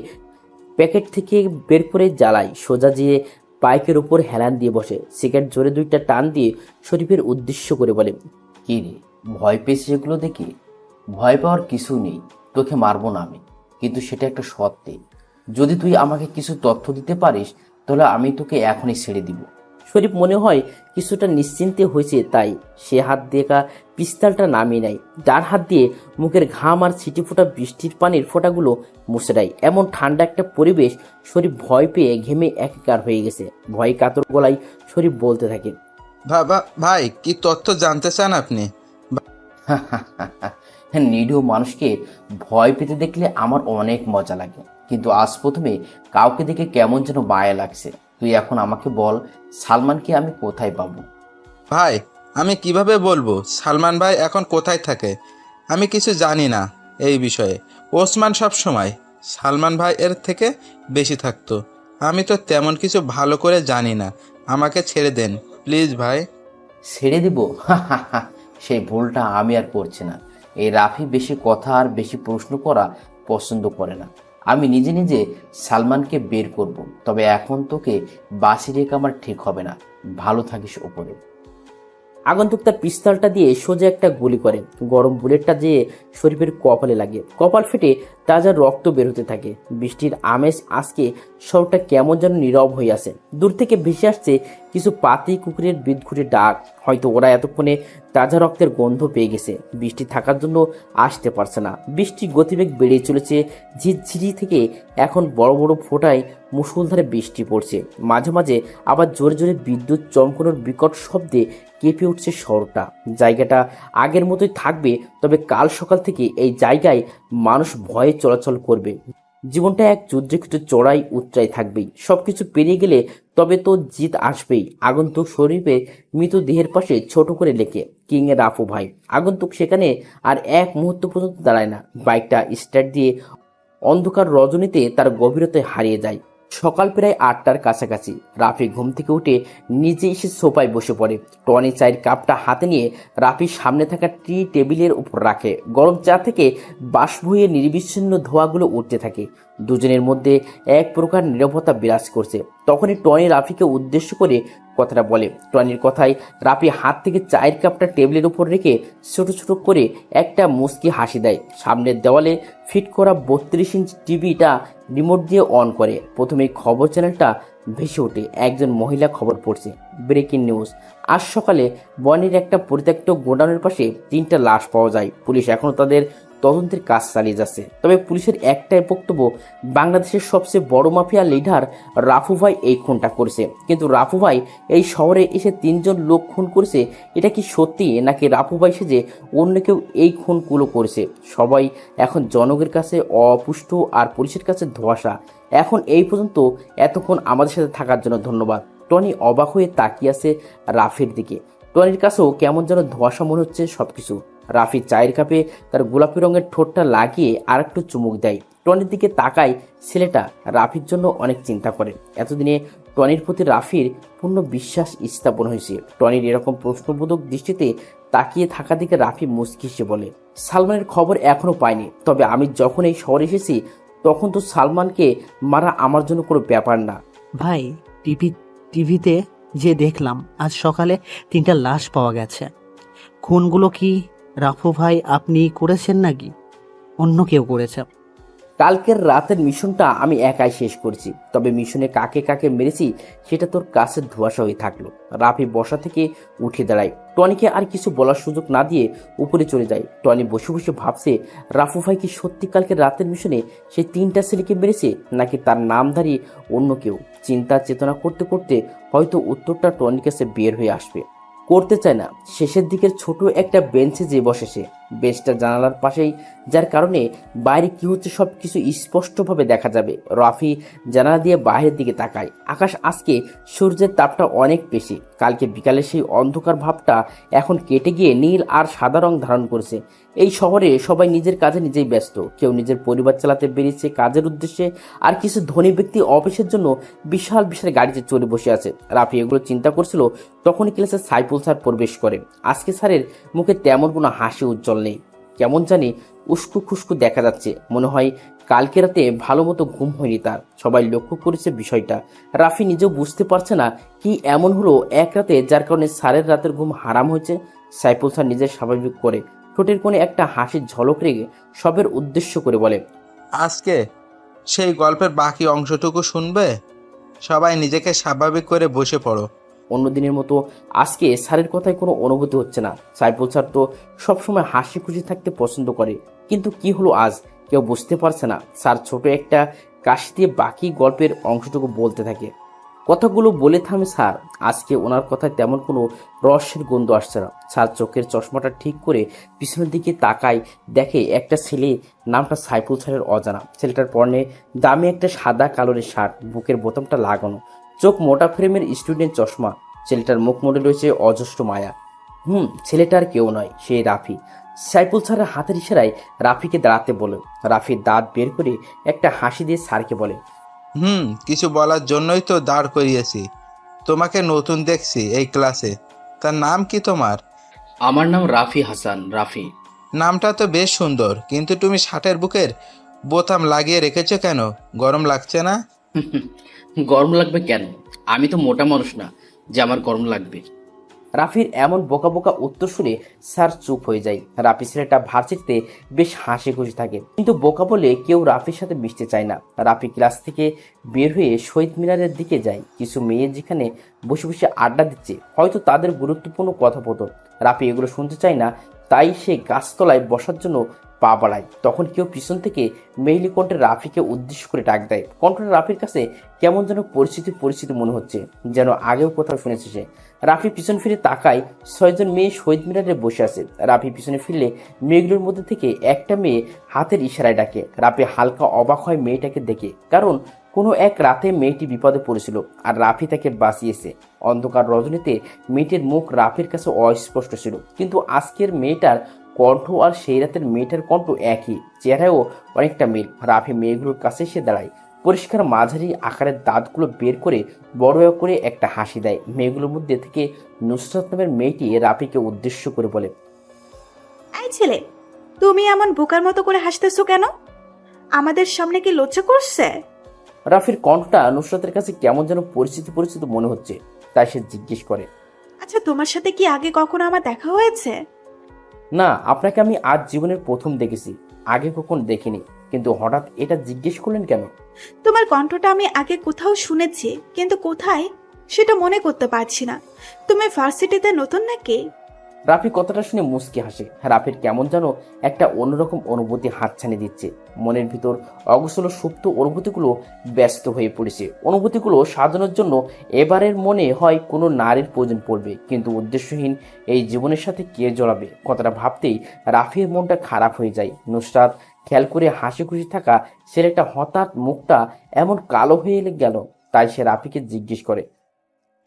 প্যাকেট থেকে বের করে জ্বালায়। সোজা যেয়ে বাইকের উপর হেলান দিয়ে বসে। সিগারেট জোরে 2টা টান দিয়ে শরীফের উদ্দেশ্য করে বলে, কি রে, ভয় পেয়েছিস এগুলো দেখি? ভয় পাওয়ার কিছু নেই, তোকে মারবো না আমি, কিন্তু সেটা একটা শর্তে। যদি তুই আমাকে কিছু তথ্য দিতে পারিস তাহলে আমি তোকে এখনই ছেড়ে দিব। শরীফ মনে হয় কিছুটা নিশ্চিন্তে হয়েছে, তাই সে হাত দিয়ে পিস্তলটা নামিয়ে নেয়। ডান হাত দিয়ে মুখের ঘাম আর ছিটি ফোটা বৃষ্টির পানির ফোঁটাগুলো মুছে দেয়। এমন ঠান্ডা একটা পরিবেশ, শরীফ ভয় পেয়ে ঘেমে একাকার হয়ে গেছে। ভয় কাতর গলায় শরীফ বলতে থাকে, ভাই, কি তথ্য জানতে চান আপনি? নিরীহ মানুষকে ভয় পেতে দেখলে আমার অনেক মজা লাগে, কিন্তু আজ প্রথমে কাউকে দেখে কেমন যেন মায়া লাগছে। তুই এখন আমাকে বল, সালমানকে আমি কোথায় পাবো? ভাই, আমি কিভাবে বলবো সালমান ভাই এখন কোথায় থাকে? আমি কিছু জানি না এই বিষয়ে। ওসমান সব সময় সালমান ভাই এর থেকে বেশি থাকতো। আমি তো তেমন কিছু ভালো করে জানি না, আমাকে ছেড়ে দেন প্লিজ ভাই। ছেড়ে দিব? সেই ভুলটা আমি আর করছি না। এই রাফি বেশি কথা আর বেশি প্রশ্ন করা পছন্দ করে না। আমি নিজে নিজে সালমানকে বের করব, তবে এখন তোকে বাসি রেখে আমার ঠিক হবে না। ভালো থাকিস ওপরে। আগন্তুক তার পিস্তলটা দিয়ে সোজা একটা গুলি করে। গরম বুলেটটা যেয়ে শরীফের কপালে লাগে, কপাল ফেটে তাজা রক্ত বের হতে থাকে। বৃষ্টির আমেজ আজকে শহরটা কেমন যেন নীরব হয়ে আসে। দূর থেকে ভেসে আসছে কিছু পাতি কুকুরের বিদঘুটে ডাক। হয়তো ওরা এতক্ষণে তাজা রক্তের গন্ধ পেয়ে গেছে, বৃষ্টি থাকার জন্য আসতে পারছে না। বৃষ্টির গতিবেগ বেড়ে চলেছে, ঝিরঝিরি থেকে এখন বড় বড় ফোঁটায় মুষলধারে বৃষ্টি পড়ছে। মাঝে মাঝে আবার জোরে জোরে বিদ্যুৎ চমকানোর বিকট শব্দে কেঁপে উঠছে শহরটা। জায়গাটা আগের মতোই থাকবে, তবে কাল সকাল থেকে এই জায়গায় মানুষ ভয়ে চলাচল করবে। জীবনটা এক যুদ্ধক্ষেত্রে চড়াই উচ্চাই থাকবেই। সবকিছু পেরিয়ে গেলে তবে তো জিত আসবেই। আগন্তুক শরীফে মৃতদেহের পাশে ছোট করে লেখে কিং এর রাফু ভাই। আগন্তুক সেখানে আর এক মুহূর্ত পর্যন্ত দাঁড়ায় না। বাইকটা স্টার্ট দিয়ে অন্ধকার রজনীতে তার গভীরতায় হারিয়ে যায়। সকাল প্রায় 8টার কাছাকাছি। রাফি ঘুম থেকে উঠে নিজে এসে সোফায় বসে পড়ে। টনি চায়ের কাপটা হাতে নিয়ে রাফির সামনে থাকা টি টেবিলের উপর রাখে। গরম চা থেকে বাষ্প হয়ে নির্বিচ্ছিন্ন ধোঁয়াগুলো উঠতে থাকে। দুজনের মধ্যে এক প্রকার নীরবতা বিরাজ করছে। তখনই টনি রাফিকে উদ্দেশ্য করে কথাটা বলে। টনির কথায় রাফি হাত থেকে চায়ের কাপটা টেবিলের উপর রেখে ছোট ছোট করে একটা মুচকি হাসি দেয়। সামনের দেওয়ালে ফিট করা 32 ইঞ্চি টিভিটা রিমোট দিয়ে অন করে। প্রথমেই খবর চ্যানেলটা ভেসে ওঠে। একজন মহিলা খবর পড়ছে। ব্রেকিং নিউজ, আজ সকালে বনের একটা পরিত্যক্ত গোডাউনের পাশে 3টা লাশ পাওয়া যায়। পুলিশ এখনো তাদের তদন্তের কাজ চালিয়ে যাচ্ছে। তবে পুলিশের একটাই বক্তব্য, বাংলাদেশের সবচেয়ে বড় মাফিয়া লিডার রাফু ভাই এই খুনটা করেছে। কিন্তু রাফু ভাই এই শহরে এসে 3জন লোক খুন করেছে, এটা কি সত্যি নাকি রাফু ভাই সেজে অন্য কেউ এই খুনগুলো করেছে? সবাই এখন জনগণের কাছে অপুষ্ট আর পুলিশের কাছে ধোঁয়াশা। এখন এই পর্যন্ত এতক্ষণ আমাদের সাথে থাকার জন্য ধন্যবাদ। টনি অবাক হয়ে তাকিয়ে আছে রাফির দিকে। টনির কাছেও কেমন যেন ধোঁয়াশা মনে হচ্ছে সবকিছু। রাফি চায়ের কাপে তার গোলাপি রঙের ঠোঁটটা লাগিয়ে আর একটু চুমুক দেয়। টনির দিকে তাকায়। ছেলেটা রাফির জন্য অনেক চিন্তা করে। এতদিনে টনির প্রতি রাফির পূর্ণ বিশ্বাস স্থাপন হয়েছে। টনির এরকম প্রশ্নবোধক দৃষ্টিতে তাকিয়ে থাকা দিকে রাফি মুচকি হেসে বলে, সালমানের খবর এখনো পাইনি, তবে আমি যখন এই শহরে এসেছি তখন তো সালমানকে মারা আমার জন্য কোনো ব্যাপার না। ভাই, টিভিতে যে দেখলাম আজ সকালে 3টা লাশ পাওয়া গেছে। খুনগুলো কি রাফু ভাই আপনি করেছেন নাকি অন্য কেউ করেছে? কালকের রাতের মিশনটা আমি একাই শেষ করছি, তবে মিশনে কাকে কাকে মেরেছি সেটা তোর কাছে ধোঁয়াশা হয়ে থাকলো। রাফি বসা থেকে উঠে দাঁড়ায়। টনিকে আর কিছু বলার সুযোগ না দিয়ে উপরে চলে যায়। টনি বসে বসে ভাবছে, রাফু ভাই কি সত্যি কালকে রাতের মিশনে সেই 3টা ছেলেকে মেরেছে নাকি তার নামধারী অন্য কেউ? চিন্তা চেতনা করতে করতে হয়তো উত্তরটা টনির কাছে বের হয়ে আসবে। করতে চায় না। শেষের দিকের ছোট একটা বেঞ্চে যে বসে সে। বেঞ্চটা জানালার পাশেই, যার কারণে বাইরে কি হচ্ছে সব কিছু স্পষ্টভাবে দেখা যাবে। রাফি জানালা দিয়ে বাইরের দিকে তাকায়। আকাশ আজকে সূর্যের তাপটা অনেক বেশি। কালকে বিকালে সেই অন্ধকার ভাবটা এখন কেটে গিয়ে নীল আর সাদা রং ধারণ করেছে। এই শহরে সবাই নিজের কাজে নিজেই ব্যস্ত। কেউ নিজের পরিবার চালাতে বেরিয়েছে কাজের উদ্দেশ্যে, আর কিছু ধনী ব্যক্তি অফিসের জন্য বিশাল বিশাল গাড়িতে চড়ে বসে আছে। রাফি এগুলো চিন্তা করছিল, তখনই ক্লাসে সাইফুল স্যার প্রবেশ করে। আজকে স্যারের মুখে তেমন কোনো হাসি উজ্জ্বল নেই। কেমন জানি উস্কু খুস্কু দেখা যাচ্ছে। মনে হয় কালকে রাতে ভালো মতো ঘুম হয়নি তার। সবাই লক্ষ্য করেছে বিষয়টা। রাফি নিজেও বুঝতে পারছে না কি এমন হলো এক রাতে যার কারণে স্যারের রাতের ঘুম হারাম হয়েছে। সাইফুল স্যার নিজের স্বাভাবিক করে ঠোঁটের কোণে একটা হাসির ঝলক রেখে সবের উদ্দেশ্য করে বলে, আজকে সেই গল্পের বাকি অংশটুকু শুনবে? সবাই নিজেকে স্বাভাবিক করে বসে পড়ো। অন্যদিনের মতো আজকে স্যারের কথায় কোনো অনুভূতি হচ্ছে না। সাইফুল স্যার তো সবসময় হাসি খুশি থাকতে পছন্দ করে, কিন্তু কি হলো আজ কেউ বুঝতে পারছে না। স্যার ছোট একটা কাশি দিয়ে বাকি গল্পের অংশটুকু বলতে থাকে। কথাগুলো বলে থামে স্যার। আজকে ওনার কথায় তেমন কোনো রসের গন্ধ আসছে না। স্যার চোখের চশমাটা ঠিক করে পিছনের দিকে তাকায়, দেখে একটা ছেলে, নামটা সাইফুল স্যারের অজানা। ছেলেটার পরনে দামি একটা সাদা কালোরের শার্ট, বুকের বোতামটা লাগানো, চোখ মোটা ফ্রেমের স্টুডেন্ট চশমা। ছেলেটার মুখ মনে রয়েছে অজস্র মায়া। ছেলেটার কেউ নয়, সে রাফি। সাইফুল স্যারের হাতের ইশারায় রাফিকে দাঁড়াতে বলে। রাফির দাঁত বের করে একটা হাসি দিয়ে স্যারকে বলে, কিছু বলার জন্যই তো দাঁড় করিয়েছি। তোমাকে নতুন দেখছি এই ক্লাসে। তার নাম কি তোমার? আমার নাম রাফি হাসান। রাফি। নামটা তো বেশ সুন্দর, কিন্তু তুমি শার্টের বুকের বোতাম লাগিয়ে রেখেছো কেন? গরম লাগছে না? গরম লাগবে কেন? আমি তো মোটা মানুষ না যে আমার গরম লাগবে। রাফির এমন বোকা বোকা উত্তর শুনে স্যার চুপ হয়ে যায়। রাফি ছেলেটা ভার্সিটিতে বেশ হাসি খুশি থাকে, কিন্তু বোকা বলে কেউ রাফির সাথে মিশতে চায় না। রাফি ক্লাস থেকে বের হয়ে শহীদ মিনারের দিকে যায়। কিছু মেয়ে যেখানে বসে বসে আড্ডা দিচ্ছে, হয়তো তাদের গুরুত্বপূর্ণ কথোপকথন। রাফি এগুলো শুনতে চায় না, তাই সে গাছতলায় বসার জন্য পা বাড়ায়। তখন কেউ পিছন থেকে মেইলি কণ্ঠে রাফিকে উদ্দেশ্য করে ডাক দেয়। কণ্ঠটা রাফির কাছে কেমন যেন পরিচিত মনে হচ্ছে, যেন আগেও কোথাও শুনেছে সে। রাফি পিছন ফিরে তাকায়, 6 জন মেয়ে শহীদ মিনারে বসে আছে। রাফি পিছনে ফিরলে মেয়েগুলোর মধ্যে থেকে একটা মেয়ে হাতের ইশারায় ডাকে। রাফি হালকা অবাক হয় মেয়েটাকে দেখে, কারণ কোনো এক রাতে মেয়েটি বিপদে পড়েছিল আর রাফি তাকে বাঁচিয়েছে। অন্ধকার রজনীতে মেয়েটির মুখ রাফির কাছে অস্পষ্ট ছিল, কিন্তু আজকের মেয়েটার কণ্ঠ আর সেই রাতের মেয়েটার কণ্ঠ একই, চেহারায়ও অনেকটা মিল। রাফি মেয়েগুলোর কাছে এসে দাঁড়ায়, পরিষ্কার মাঝারি আকারের দাঁতগুলো বের করে বড় করে একটা হাসি দেয়। মেয়েগুলোর মধ্যে থেকে নুসরাত নামের মেয়েটি রাফিকে উদ্দেশ্য করে বলে, এই ছেলে, তুমি এমন বোকার মতো করে হাসতেছো কেন? আমাদের সামনে কি লজ্জা করছে? রাফির কণ্ঠটা নুসরাতের কাছে কেমন যেন পরিচিত মনে হচ্ছে, তাই সে জিজ্ঞেস করে, আচ্ছা, তোমার সাথে কি আগে কখনো আমার দেখা হয়েছে? না, আপনাকে আমি আজ জীবনের প্রথম দেখেছি, আগে কখন দেখিনি। কিন্তু হঠাৎ এটা জিজ্ঞেস করলেন কেন? তোমার কণ্ঠটা আমি আগে কোথাও শুনেছি, কিন্তু কোথায় সেটা মনে করতে পারছি না। তুমি ভার্সিটিতে নতুন নাকি? রাফি কথাটা শুনে মুচকি হাসে। রাফির কেমন যেন একটা অন্যরকম অনুভূতি হাতছানি দিচ্ছে। মনের ভিতর অগোছলো সুপ্ত অনুভূতিগুলো ব্যস্ত হয়ে পড়েছে। অনুভূতিগুলো সাজানোর জন্য এবারের মনে হয় কোনো নারীর প্রয়োজন পড়বে, কিন্তু উদ্দেশ্যহীন এই জীবনের সাথে কে জড়াবে? কথাটা ভাবতেই রাফির মনটা খারাপ হয়ে যায়। নুসরাত খেয়াল করে হাসি খুশি থাকা ছেলেটা হঠাৎ মুখটা এমন কালো হয়ে গেল, তাই সে রাফিকে জিজ্ঞেস করে,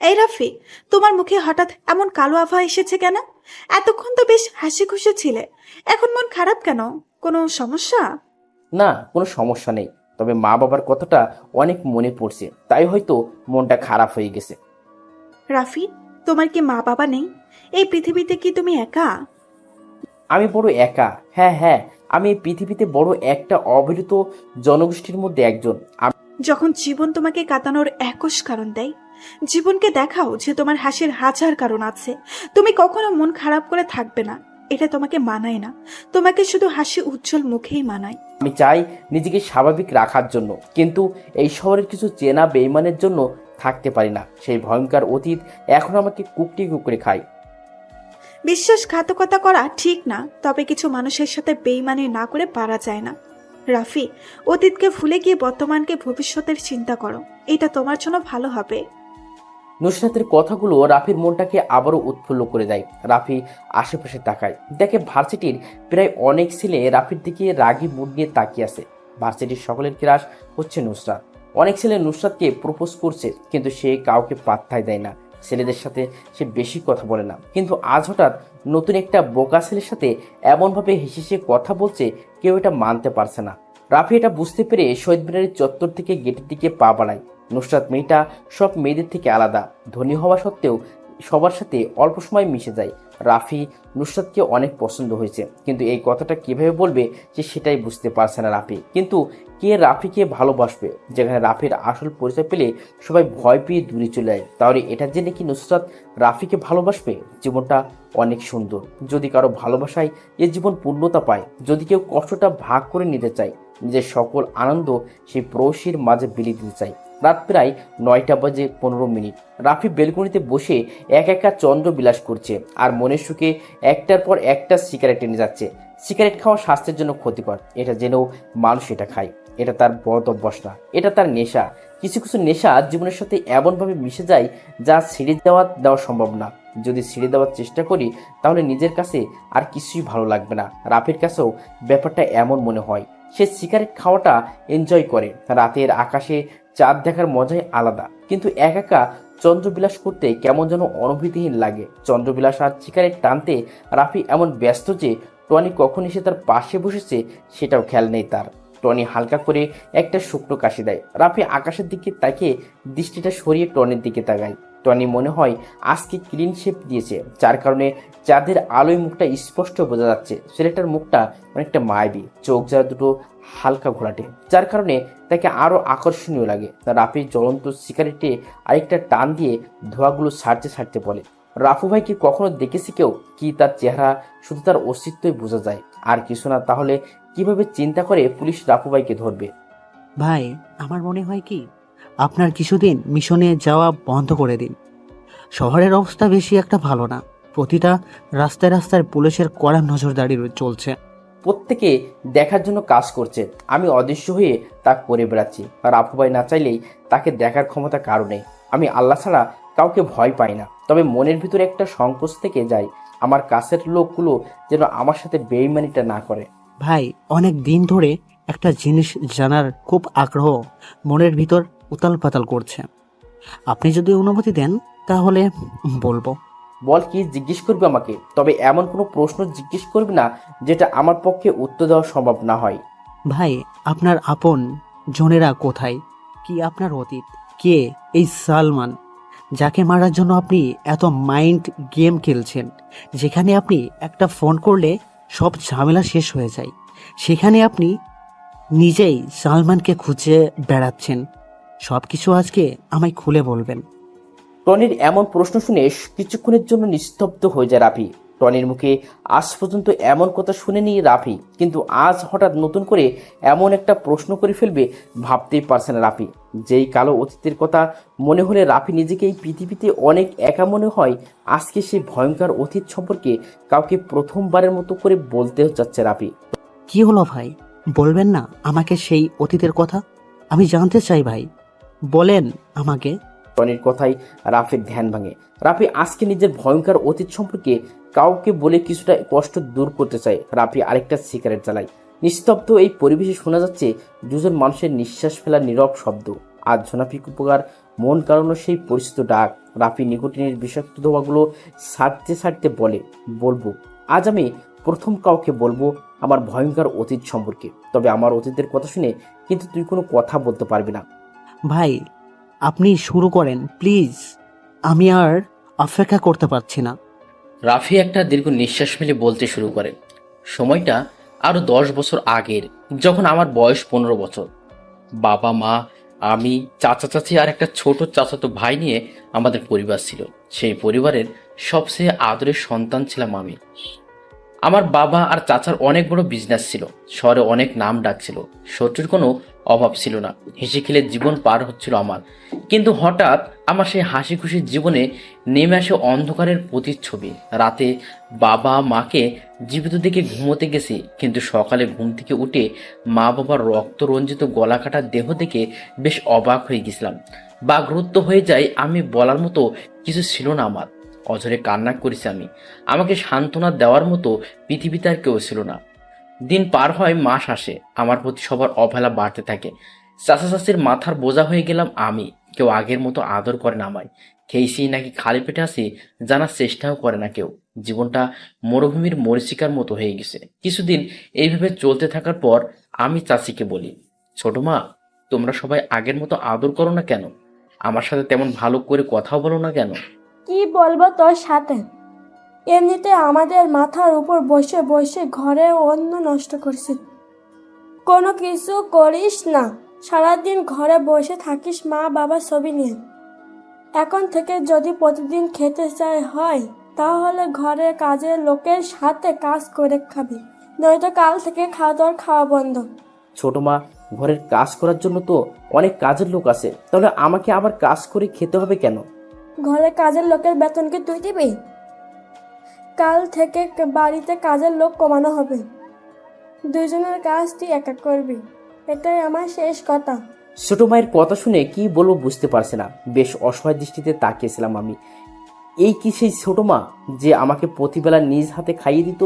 এই রাফি, তোমার মুখে হঠাৎ এমন কালো আভা এসেছে কেন? এতক্ষণ তো বেশ হাসি খুশি ছিলে, এখন মন খারাপ কেন? কোনো সমস্যা? না, কোনো সমস্যা নেই, তবে মা বাবার কথাটা অনেক মনে পড়ছে, তাই হয়তো মনটা খারাপ হয়ে গেছে। রাফি, তোমার কি মা বাবা নেই? এই পৃথিবীতে কি তুমি একা? আমি বড় একা। হ্যাঁ, আমি এই পৃথিবীতে বড় একটা অবহেলিত জনগোষ্ঠীর মধ্যে একজন। যখন জীবন তোমাকে কাঁদানোর একশ কারণ দেয়, জীবনকে দেখাও যে তোমার হাসির হাজার কারণ আছে। তুমি কখনো মন খারাপ করে থাকবে না, এটা তোমাকে মানায় না। তোমাকে শুধু হাসি উজ্জ্বল মুখেই মানায়। আমি চাই নিজেকে স্বাভাবিক রাখার জন্য, কিন্তু এই শহরের কিছু চেনা বেইমানের জন্য থাকতে পারি না। সেই ভয়ঙ্কর অতীত এখন আমাকে কুকড়ে খায়। বিশ্বাসঘাতকতা করা ঠিক না, তবে কিছু মানুষের সাথে বেইমানি না করে পারা যায় না। রাফি, অতীতকে ভুলে গিয়ে বর্তমানকে ভবিষ্যতের চিন্তা করো, এটা তোমার জন্য ভালো হবে। নুসরাতের কথাগুলো রাফির মনটাকে আবারও উৎফুল্ল করে দেয়। রাফি আশেপাশে তাকায়, দেখে ভার্সিটির প্রায় অনেক ছেলে রাফির দিকে রাগী মুড নিয়ে তাকিয়ে আছে। ভার্সিটির সকলের ক্রাশ হচ্ছে নুসরাত। অনেক ছেলে নুসরাতকে প্রপোজ করছে, কিন্তু সে কাউকে পাত্তাই দেয় না। ছেলেদের সাথে সে বেশি কথা বলে না, কিন্তু আজ হঠাৎ নতুন একটা বোকা ছেলের সাথে এমনভাবে হেসে কথা বলছে, কেউ এটা মানতে পারছে না। রাফি এটা বুঝতে পেরে শহীদ মিনারের চত্বর থেকে গেটের দিকে পা বাড়ায়। নুসরাত মেয়েটা সব মেয়েদের থেকে আলাদা, ধনী হওয়া সত্ত্বেও সবার সাথে অল্প সময় মিশে যায়। রাফি নুসরাতকে অনেক পছন্দ হয়েছে, কিন্তু এই কথাটা কিভাবে বলবে যে সেটাই বুঝতে পারছে না রাফি। কিন্তু কে রাফিকে ভালোবাসবে? যেখানে রাফির আসল পরিচয় পেলে সবাই ভয় পেয়ে দূরে চলে যায়, তাহলে এটা জেনে কি নুসরাত রাফিকে ভালোবাসবে? জীবনটা অনেক সুন্দর যদি কারো ভালোবাসায় এ জীবন পূর্ণতা পায়। যদি কেউ কষ্টটা ভাগ করে নিতে চায়, নিজের সকল আনন্দ সেই প্রবাসীর মাঝে বিলিয়ে দিতে চায়। রাত প্রায় 9:15। রাফি বেলকনিতে বসে একা চন্দ্র বিলাস করছে আর মনের সুখে একটার পর একটা সিগারেট টেনে যাচ্ছে। সিগারেট খাওয়া স্বাস্থ্যের জন্য ক্ষতিকর, এটা জেনেও মানুষ এটা খায়। এটা তার বদ অভ্যাস না, এটা তার নেশা। কিছু কিছু নেশা জীবনের সাথে এমনভাবে মিশে যায় যা ছেড়ে দেওয়া সম্ভব না। যদি ছেড়ে দেওয়ার চেষ্টা করি তাহলে নিজের কাছে আর কিছুই ভালো লাগবে না। রাফির কাছেও ব্যাপারটা এমন মনে হয়। সে সিগারেট খাওয়াটা এনজয় করে, রাতের আকাশে চাঁদ দেখার মজাই আলাদা, কিন্তু একা একা চন্দ্রবিলাস করতে কেমন যেন অনুভূতিহীন লাগে। চন্দ্রবিলাস আর সিগারেট টানতে রাফি এমন ব্যস্ত যে টনি কখন এসে তার পাশে বসেছে সেটাও খেয়াল নেই তার। টনি হালকা করে একটা শুকনো কাশি দেয়। রাফি আকাশের দিকে তাকিয়ে দৃষ্টিটা সরিয়ে টনির দিকে তাকায়। টনি মনে হয় আজকে ক্লিন শেপ দিয়েছে, যার কারণে চাঁদের আলোয় মুখটা স্পষ্ট বোঝা যাচ্ছে। ছেলেটার মুখটা অনেকটা মায়াবী, চোখ যা দুটো হালকা ঘোলাটে, যার কারণে তাকে আরো আকর্ষণীয় লাগে। রাফির জ্বলন্ত সিগারেটে আরেকটা টান দিয়ে ধোঁয়াগুলো ছাড়তে ছাড়তে বলে, রাফু ভাই কি কখনো দেখেছি কেউ? কি তার চেহারা শুধু তার অস্তিত্বই বোঝা যায়, আর কিছু না। তাহলে কিভাবে চিন্তা করে পুলিশ রাফু ভাইকে ধরবে? ভাই, আমার মনে হয় কি, আপনার কিছুদিন মিশনে যাওয়া বন্ধ করে দিন। শহরের অবস্থা বেশি একটা ভালো না। প্রতিটা রাস্তায় রাস্তায় পুলিশের কড়া নজরদারি চলছে। প্রত্যেকে দেখার জন্য কাজ করছে, আমি অদৃশ্য হয়ে তা করে বেড়াচ্ছি। রাফু ভাই না চাইলেই তাকে দেখার ক্ষমতা কারো নেই। আমি আল্লাহ ছাড়া কাউকে ভয় পাই না, তবে মনের ভিতরে একটা সংকোচ থেকে যায় আমার কাছের লোকগুলো যেন আমার সাথে বেইমানিটা না করে। ভাই, অনেক দিন ধরে একটা জিনিস জানার খুব আগ্রহ মনের ভিতর উতাল পাতাল করছে। আপনি যদি অনুমতি দেন তাহলে বলবো। বল, কি জিজ্ঞেস করবি আমাকে? তবে এমন কোনো প্রশ্ন জিজ্ঞেস করবি না যেটা আমার পক্ষে উত্তর দেওয়া সম্ভব না হয়। ভাই, আপনার আপন জনেরা কোথায়? কি আপনার অতীত? কে এই সালমান, যাকে মারার জন্য আপনি এত মাইন্ড গেম খেলছেন? যেখানে আপনি একটা ফোন করলে সব ঝামেলা শেষ হয়ে যায়, সেখানে আপনি নিজেই সালমানকে খুঁজে বেড়াচ্ছেন। সব কিছু আজকে আমায় খুলে বলবেন। টনির এমন প্রশ্ন শুনে কিছুক্ষণের জন্য নিস্তব্ধ হয়ে যায় রাফি। টনির মুখে আজ পর্যন্ত এমন কথা শুনেনি রাফি, কিন্তু আজ হঠাৎ নতুন করে এমন একটা প্রশ্ন করে ফেলবে ভাবতেই পারছে না রাফি। যেই কালো অতীতের কথা মনে হলে রাফি নিজেকে এই পৃথিবীতে অনেক একা মনে হয়, আজকে সেই ভয়ঙ্কর অতীত সম্পর্কে কাউকে প্রথমবারের মতো করে বলতে যাচ্ছে রাফি। কি হলো ভাই, বলবেন না আমাকে সেই অতীতের কথা? আমি জানতে চাই ভাই, বলেন আমাকে। টনির কথাই রাফির ধ্যান ভাঙে। রাফি আজকে নিজের ভয়ঙ্কর অতীত সম্পর্কে কাউকে বলে কিছুটা কষ্ট দূর করতে চায়। রাফি আরেকটা সিগারেট জ্বালায়। নিস্তব্ধ এই পরিবেশে শোনা যাচ্ছে দুজন মানুষের নিঃশ্বাস ফেলার নীরব শব্দ। আজ ঝোনাফিক উপকার মন কারণে সেই পরিচিত ডাক। রাফি নিকোটিনের বিষাক্ত ধোঁয়াগুলো ছাড়তে ছাড়তে বলে, বলবো আজ আমি প্রথম কাউকে বলবো আমার ভয়ঙ্কর অতীত সম্পর্কে। তবে আমার অতীতের কথা শুনে কিন্তু তুই কোনো কথা বলতে পারবি না। ভাই, আপনি শুরু করেন প্লিজ, আমি আর অপেক্ষা করতে পারছি না। রাফি একটা দীর্ঘ নিঃশ্বাস ফেলে বলতে শুরু করে, সময়টা আরো 10 বছর আগের, যখন আমার বয়স 15 বছর। বাবা মা, আমি, চাচা চাচি আর একটা ছোট চাচাতো ভাই নিয়ে আমাদের পরিবার ছিল। সেই পরিবারের সবচেয়ে আদরের সন্তান ছিলাম আমি। আমার বাবা আর চাচার অনেক বড় বিজনেস ছিল, শহরে অনেক নাম ডাক ছিল, শত্রুর কোনো অভাব ছিল না, হেসে খেলে জীবন পার হচ্ছিল আমার। কিন্তু হঠাৎ আমার সেই হাসি খুশির জীবনে নেমে আসে অন্ধকারের প্রতিচ্ছবি। রাতে বাবা মাকে জীবিত দেখে ঘুমোতে গেছি, কিন্তু সকালে ঘুম থেকে উঠে মা বাবার রক্ত রঞ্জিত গলা কাটা দেহ দেখে বেশ অবাক হয়ে গেছিলাম। বাকরুদ্ধ হয়ে যাই আমি, বলার মতো কিছু ছিল না আমার। অঝরে কান্না করেছি আমি। আমাকে সান্ত্বনা দেওয়ার মতো পৃথিবীতে আর কেউ ছিল না। দিন পার হয়, মাস আসে, আমার প্রতি সবার অবহেলা বাড়তে থাকে। চাচা চাচির মাথার বোঝা হয়ে গেলাম আমি। কেউ আগের মতো আদর করে না আমায়। খেয়েছি নাকি খালি পেটে আসি জানার চেষ্টাও করে না কেউ। জীবনটা মরুভূমির মরীচিকার মতো হয়ে গেছে। কিছুদিন এইভাবে চলতে থাকার পর আমি চাচিকে বলি, ছোট মা, তোমরা সবাই আগের মতো আদর করো না কেন? আমার সাথে তেমন ভালো করে কথাও বলো না কেন? কি বলবো তোর সাথে? এমনিতে আমাদের মাথার উপর বসে বসে ঘরে অন্ন নষ্ট করছিস, কোনো কিছু করিস না, সারাদিন ঘরে বসে থাকিস মা বাবা ছবি নিয়ে। এখন থেকে যদি প্রতিদিন খেতে চাই হয় তাহলে ঘরে কাজের লোকের সাথে কাজ করে খাবি, নয়তো কাল থেকে খাওয়া বন্ধ। ছোট মা, ঘরের কাজ করার জন্য তো অনেক কাজের লোক আছে, তাহলে আমাকে আবার কাজ করে খেতে হবে কেন? ঘরে কাজের লোকের বেতন কি তুই দিবি? কাল থেকে বাড়িতে কাজের লোক কমানো হবে, দুইজনের কাজ তুই একা করবি। এটাই আমার শেষ কথা। ছোট মায়ের কথা শুনে কি বলবো বুঝতে পারছে না। বেশ অসহায় দৃষ্টিতে তাকিয়েছিলাম আমি। এই কি সেই ছোট মা যে আমাকে প্রতিবেলা নিজ হাতে খাইয়ে দিত?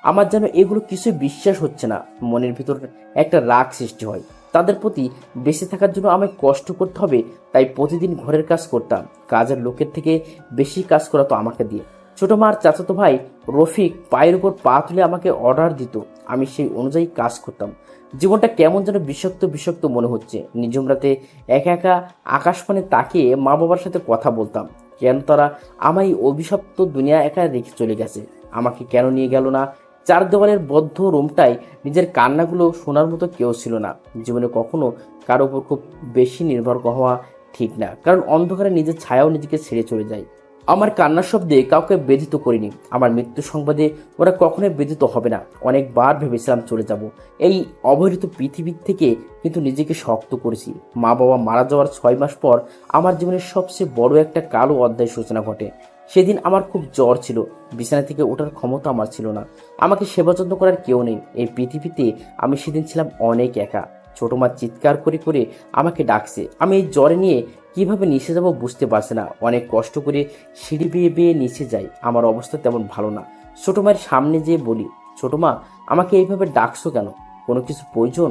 আমার যেন এগুলো কিছুই বিশ্বাস হচ্ছে না। মনের ভিতর একটা রাগ সৃষ্টি হয়। তাদের প্রতি বেঁচে থাকার জন্য আমায় কষ্ট করতে হবে, তাই প্রতিদিন ঘরের কাজ করতাম। কাজের লোকের থেকে বেশি কাজ করাতো আমাকে দিয়ে। ছোট মার চাচাতো ভাই রফিক পায়ের উপর পা তুলে আমাকে অর্ডার দিত, আমি সেই অনুযায়ী কাজ করতাম। জীবনটা কেমন যেন বিষাক্ত বিষাক্ত মনে হচ্ছে। নিঝুম রাতে একা একা আকাশপানে তাকিয়ে মা বাবার সাথে কথা বলতাম। কেন তারা আমার এই অভিশপ্ত দুনিয়া একা রেখে চলে গেছে? আমাকে কেন নিয়ে গেল না? চার দেওয়ালের বদ্ধ রুমটায় নিজের কান্নাগুলো শোনার মতো কেউ ছিল না। জীবনে কখনো কারো উপর খুব বেশি নির্ভর হওয়া ঠিক না, কারণ অন্ধকারে নিজের ছায়াও নিজেকে ছেড়ে চলে যায়। আমার কান্নার শব্দে কাউকে ব্যথিত করিনি। আমার মৃত্যু সংবাদে ওরা কখনোই ব্যথিত হবে না। অনেকবার ভেবেছিলাম চলে যাব এই অবহেলিত পৃথিবী থেকে, কিন্তু নিজেকে শক্ত করেছি। মা বাবা মারা যাওয়ার 6 মাস পর আমার জীবনের সবচেয়ে বড় একটা কালো অধ্যায়ের সূচনা ঘটে। সেদিন আমার খুব জ্বর ছিল, বিছানা থেকে ওঠার ক্ষমতা আমার ছিল না। আমাকে সেবা যত্ন করার কেউ নেই। এই পৃথিবীতে আমি সেদিন ছিলাম অনেক একা। ছোট মা চিৎকার করে করে আমাকে ডাকছে। আমি এই জ্বরে নিয়ে কিভাবে নিচে যাব বুঝতে পারছি না। অনেক কষ্ট করে সিঁড়ি বেয়ে বেয়ে নিচে যাই। আমার অবস্থা তেমন ভালো না। ছোট মায়ের সামনে যেয়ে বলি, ছোট মা আমাকে এইভাবে ডাকছো কেন? কোনো কিছু প্রয়োজন?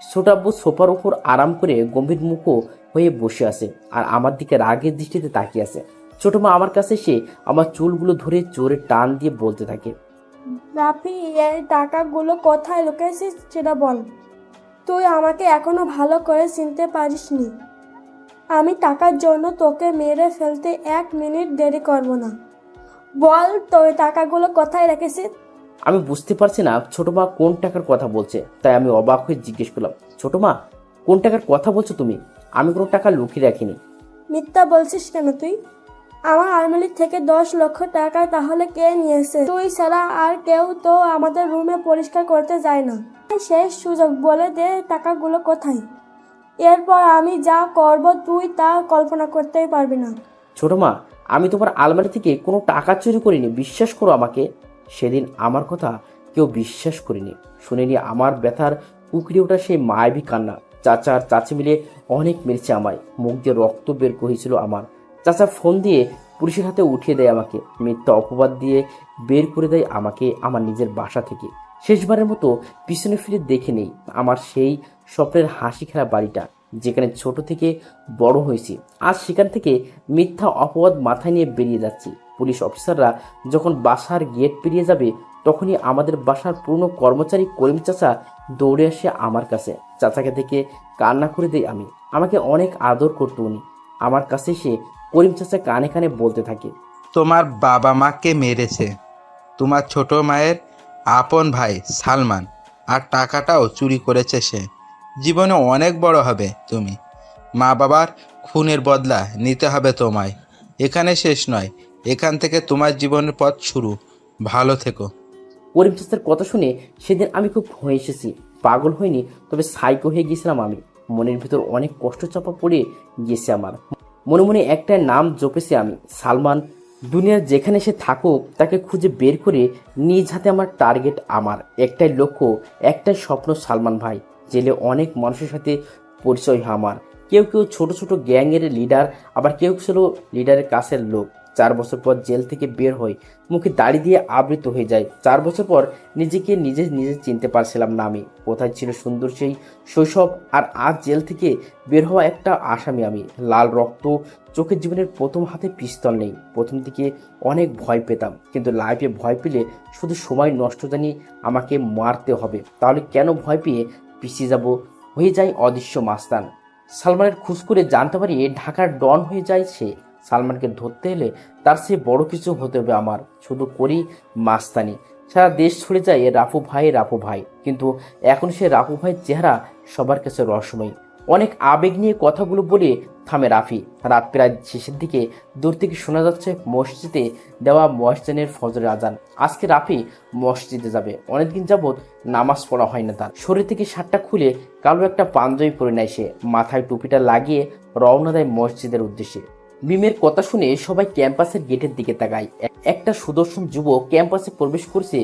ছোট আব্বু সোফার উপর আরাম করে গম্ভীর মুখো হয়ে বসে আছে আর আমার দিকে রাগের দৃষ্টিতে তাকিয়ে আছে। ছোট মা আমার কাছে এসে আমার চুলগুলো ধরে জোরে টান দিয়ে বলতে থাকে, রাফি, এই টাকাগুলো কোথায় লুকিয়েছিস সেটা বল। তুই আমাকে এখনো ভালো করে চিনতে পারিসনি। আমি টাকার জন্য তোকে মেরে ফেলতে 1 মিনিট দেরি করব না। বল তুই টাকাগুলো কোথায় রেখেছিস? আমি বুঝতে পারছি না ছোট মা কোন টাকার কথা বলছে। তাই আমি অবাক হয়ে জিজ্ঞেস করলাম, ছোট মা কোন টাকার কথা বলছো তুমি? আমি কোনো টাকা লুকিয়ে রাখিনি। মিথ্যা বলছিস কেন তুই? আমার আলমারি থেকে 10 লক্ষ টাকা তাহলে কে নিয়েছে? তুই ছাড়া আর কেউ তো আমাদের রুমে পরিষ্কার করতে যায় না। শেষ সুযোগ, বলে দে টাকাগুলো কোথায়। এরপর আমি যা করব তুই তা কল্পনা করতেই পারবি না। ছোট মা আমি তোমার আলমারি থেকে কোনো টাকা চুরি করিনি, বিশ্বাস করো আমাকে। সেদিন আমার কথা কেউ বিশ্বাস করিনি, শুনিনি আমার ব্যথার কুকড়ে ওঠা সেই মায়াবী কান্না। চাচা আর চাচি মিলে অনেক মেরেছে আমায়, মুখ দিয়ে রক্ত বের হয়েছিল আমার। চাচা ফোন দিয়ে পুলিশের হাতে উঠিয়ে দেয় আমাকে, মিথ্যা অপবাদ দিয়ে বের করে দেয় আমাকে আমার নিজের বাসা থেকে। শেষবারের মতো পিছনে ফিরে দেখে নেই আমার সেই স্বপ্নের হাসি খেলা বাড়িটা, যেখানে ছোট থেকে বড় হয়েছি। আজ সেখান থেকে মিথ্যা অপবাদ মাথায় নিয়ে বেরিয়ে যাচ্ছি। পুলিশ অফিসাররা যখন বাসার গেট পেরিয়ে যাবে, তখনই আমাদের বাসার পুরনো কর্মচারী করিম চাচা দৌড়ে আসে আমার কাছে। চাচাকে দেখে কান্না করে দেই আমি। আমাকে অনেক আদর করতো উনি। আমার কাছে এসে করিম চাচা কানে কানে বলতে থাকে, তোমার বাবা মাকে মেরেছে তোমার ছোট মায়ের আপন ভাই সালমান, আর টাকাটাও চুরি করেছে সে। জীবনে অনেক বড় হবে তুমি। মা বাবার খুনের বদলা নিতে হবে তোমায়। এখানে শেষ নয়, এখান থেকে তোমার জীবনের পথ শুরু। ভালো থেকো। করিম চাচার কথা শুনে সেদিন আমি খুব হয়ে এসেছি। পাগল হয়নি, তবে সাইকো হয়ে গিয়েছিলাম আমি। মনের ভিতর অনেক কষ্ট চাপা পড়ে গিয়েছে আমার। মনে মনে একটা নাম জপেছি আমি, সালমান। দুনিয়ার যেখানে সে থাকুক তাকে খুঁজে বের করে নিজ হাতে আমার টার্গেট। আমার একটাই লক্ষ্য, একটাই স্বপ্ন, সালমান ভাই। জেলে অনেক মানুষের সাথে পরিচয় হয় আমার। কেউ কেউ ছোট ছোট গ্যাংয়ের লিডার, আবার কেউ ছিল লিডারের কাছের লোক। 4 বছর পর জেল থেকে বের হই, মুখে দাড়ি দিয়ে আবৃত হয়ে যায়। 4 বছর পর নিজেকে নিজে নিজে চিনতে পারছিলাম না আমি। কোথায় ছিল সুন্দর সেই শৈশব, আর আজ জেল থেকে বের হওয়া একটা আসামি আমি। লাল রক্ত চোখের, জীবনের প্রথম হাতে পিস্তল নেই। প্রথম দিকে অনেক ভয় পেতাম, কিন্তু লাইফে ভয় পেলে শুধু সময় নষ্ট, জানি আমাকে মারতে হবে। তাহলে কেন ভয় পেয়ে পিছিয়ে যাব, হয়ে যায় অদৃশ্য মাস্তান। সালমানের খোঁজ করে জানতে পারি ঢাকার ডন হয়ে যায় সে। সালমানকে ধরতে হলে তার সে বড় কিছু হতে হবে আমার। শুধু করি মাস্তানি, সারা দেশ ছড়ে যায় রাফু ভাই রাফু ভাই। কিন্তু এখন সে রাফু ভাইয়ের চেহারা সবার কাছে রহস্যময়। অনেক আবেগ নিয়ে কথাগুলো বলে থামে রাফি। রাত প্রায় শেষের দিকে দূর থেকে শোনা যাচ্ছে মসজিদে দেওয়া মসজিদের ফজরের আজান। আজকে রাফি মসজিদে যাবে। অনেকদিন যাবৎ নামাজ পড়া হয় না তার। শরীর থেকে শার্টটা খুলে কালো একটা পাঞ্জাবি পরে নেয় সে। মাথায় টুপিটা লাগিয়ে রওনা দেয় মসজিদের উদ্দেশ্যে। মিমের কথা শুনে সবাই ক্যাম্পাসের গেটের দিকে তাকায়। একটা সুদর্শন যুবক ক্যাম্পাসে প্রবেশ করছে।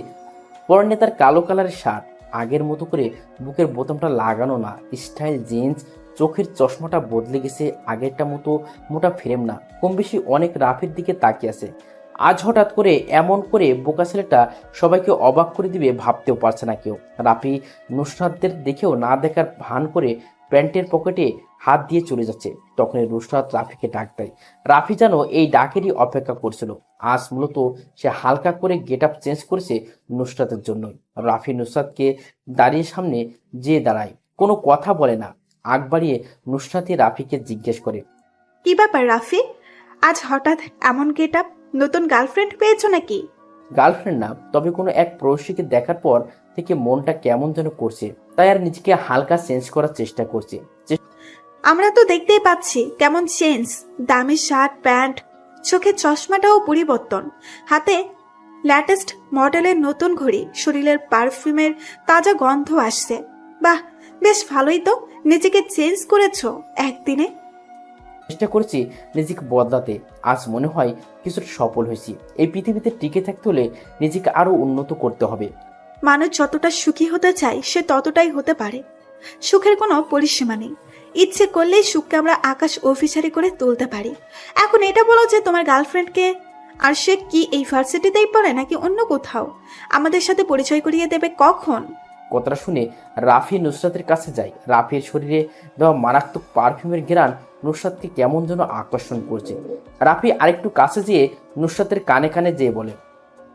পরনে তার কালো কালারের শার্ট আগের মতো করে বুকের বোতামটা লাগানো না, স্টাইল জিন্স, চোখের চশমাটা বদলে গেছে, আগেরটা মতো মোটা ফ্রেম না, কম বেশি অনেক রাফির দিকে তাকিয়ে আছে। আজ হঠাৎ করে এমন করে বোকা ছেলেটা সবাইকে অবাক করে দিবে ভাবতেও পারছে না কেউ। রাফি নুসরাতদের দেখেও না দেখার ভান করে প্যান্টের পকেটে হাত দিয়ে চলে যাচ্ছে। তখনই নুসরাত রাফিকে ডাক দেয়। রাফি যেন এই ডাকেরই অপেক্ষা করছিল। আজ মূলত সে হালকা করে গেট আপ চেঞ্জ করেছে নুসরাতের জন্যই। রাফি নুসরাতকে দাঁড়িয়ে সামনে যেয়ে দাঁড়ায়, কোনো কথা বলে না। আগ বাড়িয়ে নুসরাতই রাফিকে জিজ্ঞেস করে, কি ব্যাপার রাফি, আজ হঠাৎ এমন গেট আপ? নতুন গার্লফ্রেন্ড পেয়েছো নাকি? গার্লফ্রেন্ড না, তবে কোনো এক প্রবাসীকে দেখার পর থেকে মনটা কেমন যেন করছে, তাই আর নিজেকে হালকা চেঞ্জ করার চেষ্টা করছে। আমরা তো দেখতেই পাচ্ছি কেমন চেঞ্জ, দামি শার্ট প্যান্ট, চোখের চশমাটাও পরিবর্তন, হাতে লেটেস্ট মডেলের নতুন ঘড়ি, শরীরের পারফিউমের তাজা গন্ধ আসছে। বাহ, বেশ ভালোই তো, নিজেকে চেঞ্জ করেছো একদিনে। চেষ্টা করছি নিজেকে বদলাতে, আজ মনে হয় কিছুটা সফল হয়েছি। এই পৃথিবীতে টিকে থাকতে হলে নিজেকে আরো উন্নত করতে হবে। মানুষ যতটা সুখী হতে চায় সে ততটাই হতে পারে। সুখের কোনো পরিসীমা নেই, ইচ্ছে করলেই সুখকে আমরা আকাশ অফিসারি করে তুলতে পারি। এখন এটা বলো যে তোমার গার্লফ্রেন্ডকে, আর সে কি এই ভার্সিটিতেই পড়ে নাকি অন্য কোথাও? আমাদের সাথে পরিচয় করিয়ে দেবে কখন? কথাটা শুনে রাফি নুসরাতের কাছে যায়। রাফির শরীরে দেওয়া মারাত্মক পারফিউমের ঘ্রাণ নুসরাতকে কেমন যেন আকর্ষণ করছে। রাফি আরেকটু কাছে যেয়ে নুসরাতের কানে কানে যেয়ে বলে,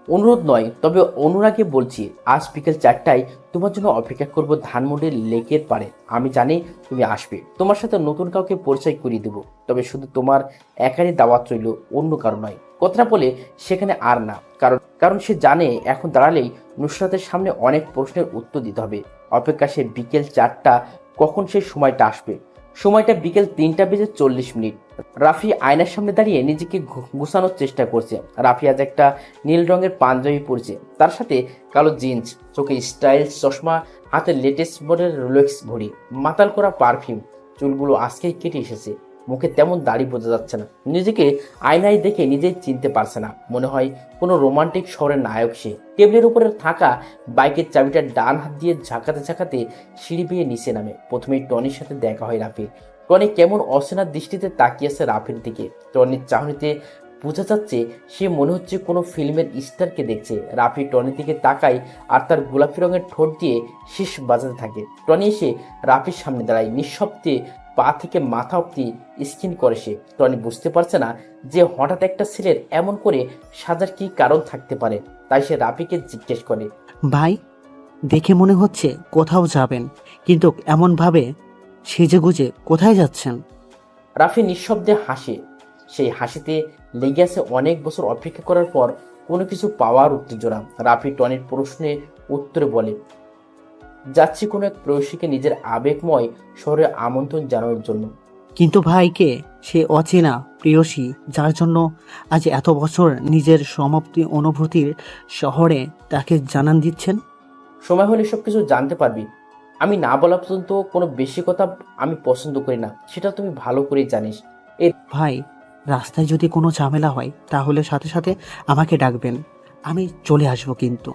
অনুরোধ নয়, তবে অনুরাগে বলছি, আজ বিকেল 4টায় তোমার জন্য অপেক্ষা করব ধানমন্ডির লেকের পারে। আমি জানি তুমি আসবে, তোমার সাথে নতুন কাউকে পরিচয় করিয়ে দেবো, তবে শুধু তোমার একারই দাওয়াত রইল, অন্য কারো নয়। কথাটা বলে সেখানে আর না, কারণ সে জানে এখন দাঁড়ালেই নুসরাতের সামনে অনেক প্রশ্নের উত্তর দিতে হবে। অপেক্ষা সে বিকেল 4টা, কখন সেই সময়টা আসবে? সময়টা বিকেল 3:40। রাফি আয়নার সামনে দাঁড়িয়ে নিজেকে গুছানোর চেষ্টা করছে। রাফি আজ একটা নীল রঙের পাঞ্জাবি পরেছে, তার সাথে কালো জিন্স, চোখে স্টাইল চশমা, হাতে লেটেস্ট মডেল রোলেক্স ঘড়ি, মাতাল করা পারফিউম, চুলগুলো আজকেই কেটে এসেছে, মুখে তেমন দাড়ি বোঝা যাচ্ছে না। নিজেকে আয়নায় দেখে নিজেই চিনতে পারছে না, মনে হয় কোনো রোমান্টিক শহরের নায়ক সে। টেবিলের উপরে থাকা বাইকের চাবিটা ডান হাত দিয়ে ঝাঁকাতে ঝাঁকাতে সিঁড়ি বেয়ে নিচে নামে। প্রথমেই টনির সাথে দেখা হয় রাফির। টনি কেমন অচেনা দৃষ্টিতে তাকিয়েছে রাফির দিকে। টনির চাহনিতে বোঝা যাচ্ছে সে মনে হচ্ছে কোনো ফিল্মের স্টারকে দেখছে। রাফি টনির দিকে তাকায় আর তার গোলাপি রঙের ঠোঁট দিয়ে শীষ বাজাতে থাকে। টনি এসে রাফির সামনে দাঁড়ায়, নিঃশব্দে পা থেকে মাথা অব্দি স্কিন করে সে। টনি বুঝতে পারছে না যে হঠাৎ একটা ছেলের এমন করে সাজার কি কারণ থাকতে পারে, তাই সে রাফিকে জিজ্ঞেস করে, ভাই, দেখে মনে হচ্ছে কোথাও যাবেন, কিন্তু এমনভাবে সেজেগুজে কোথায় যাচ্ছেন? রাফি নিঃশব্দে হাসে। সেই হাসিতে লেগে আছে অনেক বছর অপেক্ষা করার পর কোনো কিছু পাওয়ার উত্তেজনা। রাফি টনির প্রশ্নে উত্তরে বলে, যাচ্ছি কোনো এক প্রবাসীকে নিজের আবেগময় শহরে আমন্ত্রণ জানানোর জন্য। কিন্তু ভাইকে, সে অচেনা প্রেয়সী যার জন্য আজ এত বছর নিজের সমাপ্তি অনুভূতির শহরে তাকে জানান দিচ্ছেন। সময় হলে সবকিছু জানতে পারবি। আমি না বলা পর্যন্ত কোনো বেশি কথা আমি পছন্দ করি না, সেটা তুমি ভালো করেই জানিস। ভাই, রাস্তায় যদি কোনো ঝামেলা হয় তাহলে সাথে সাথে আমাকে ডাকবেন, আমি চলে আসবো। কিন্তু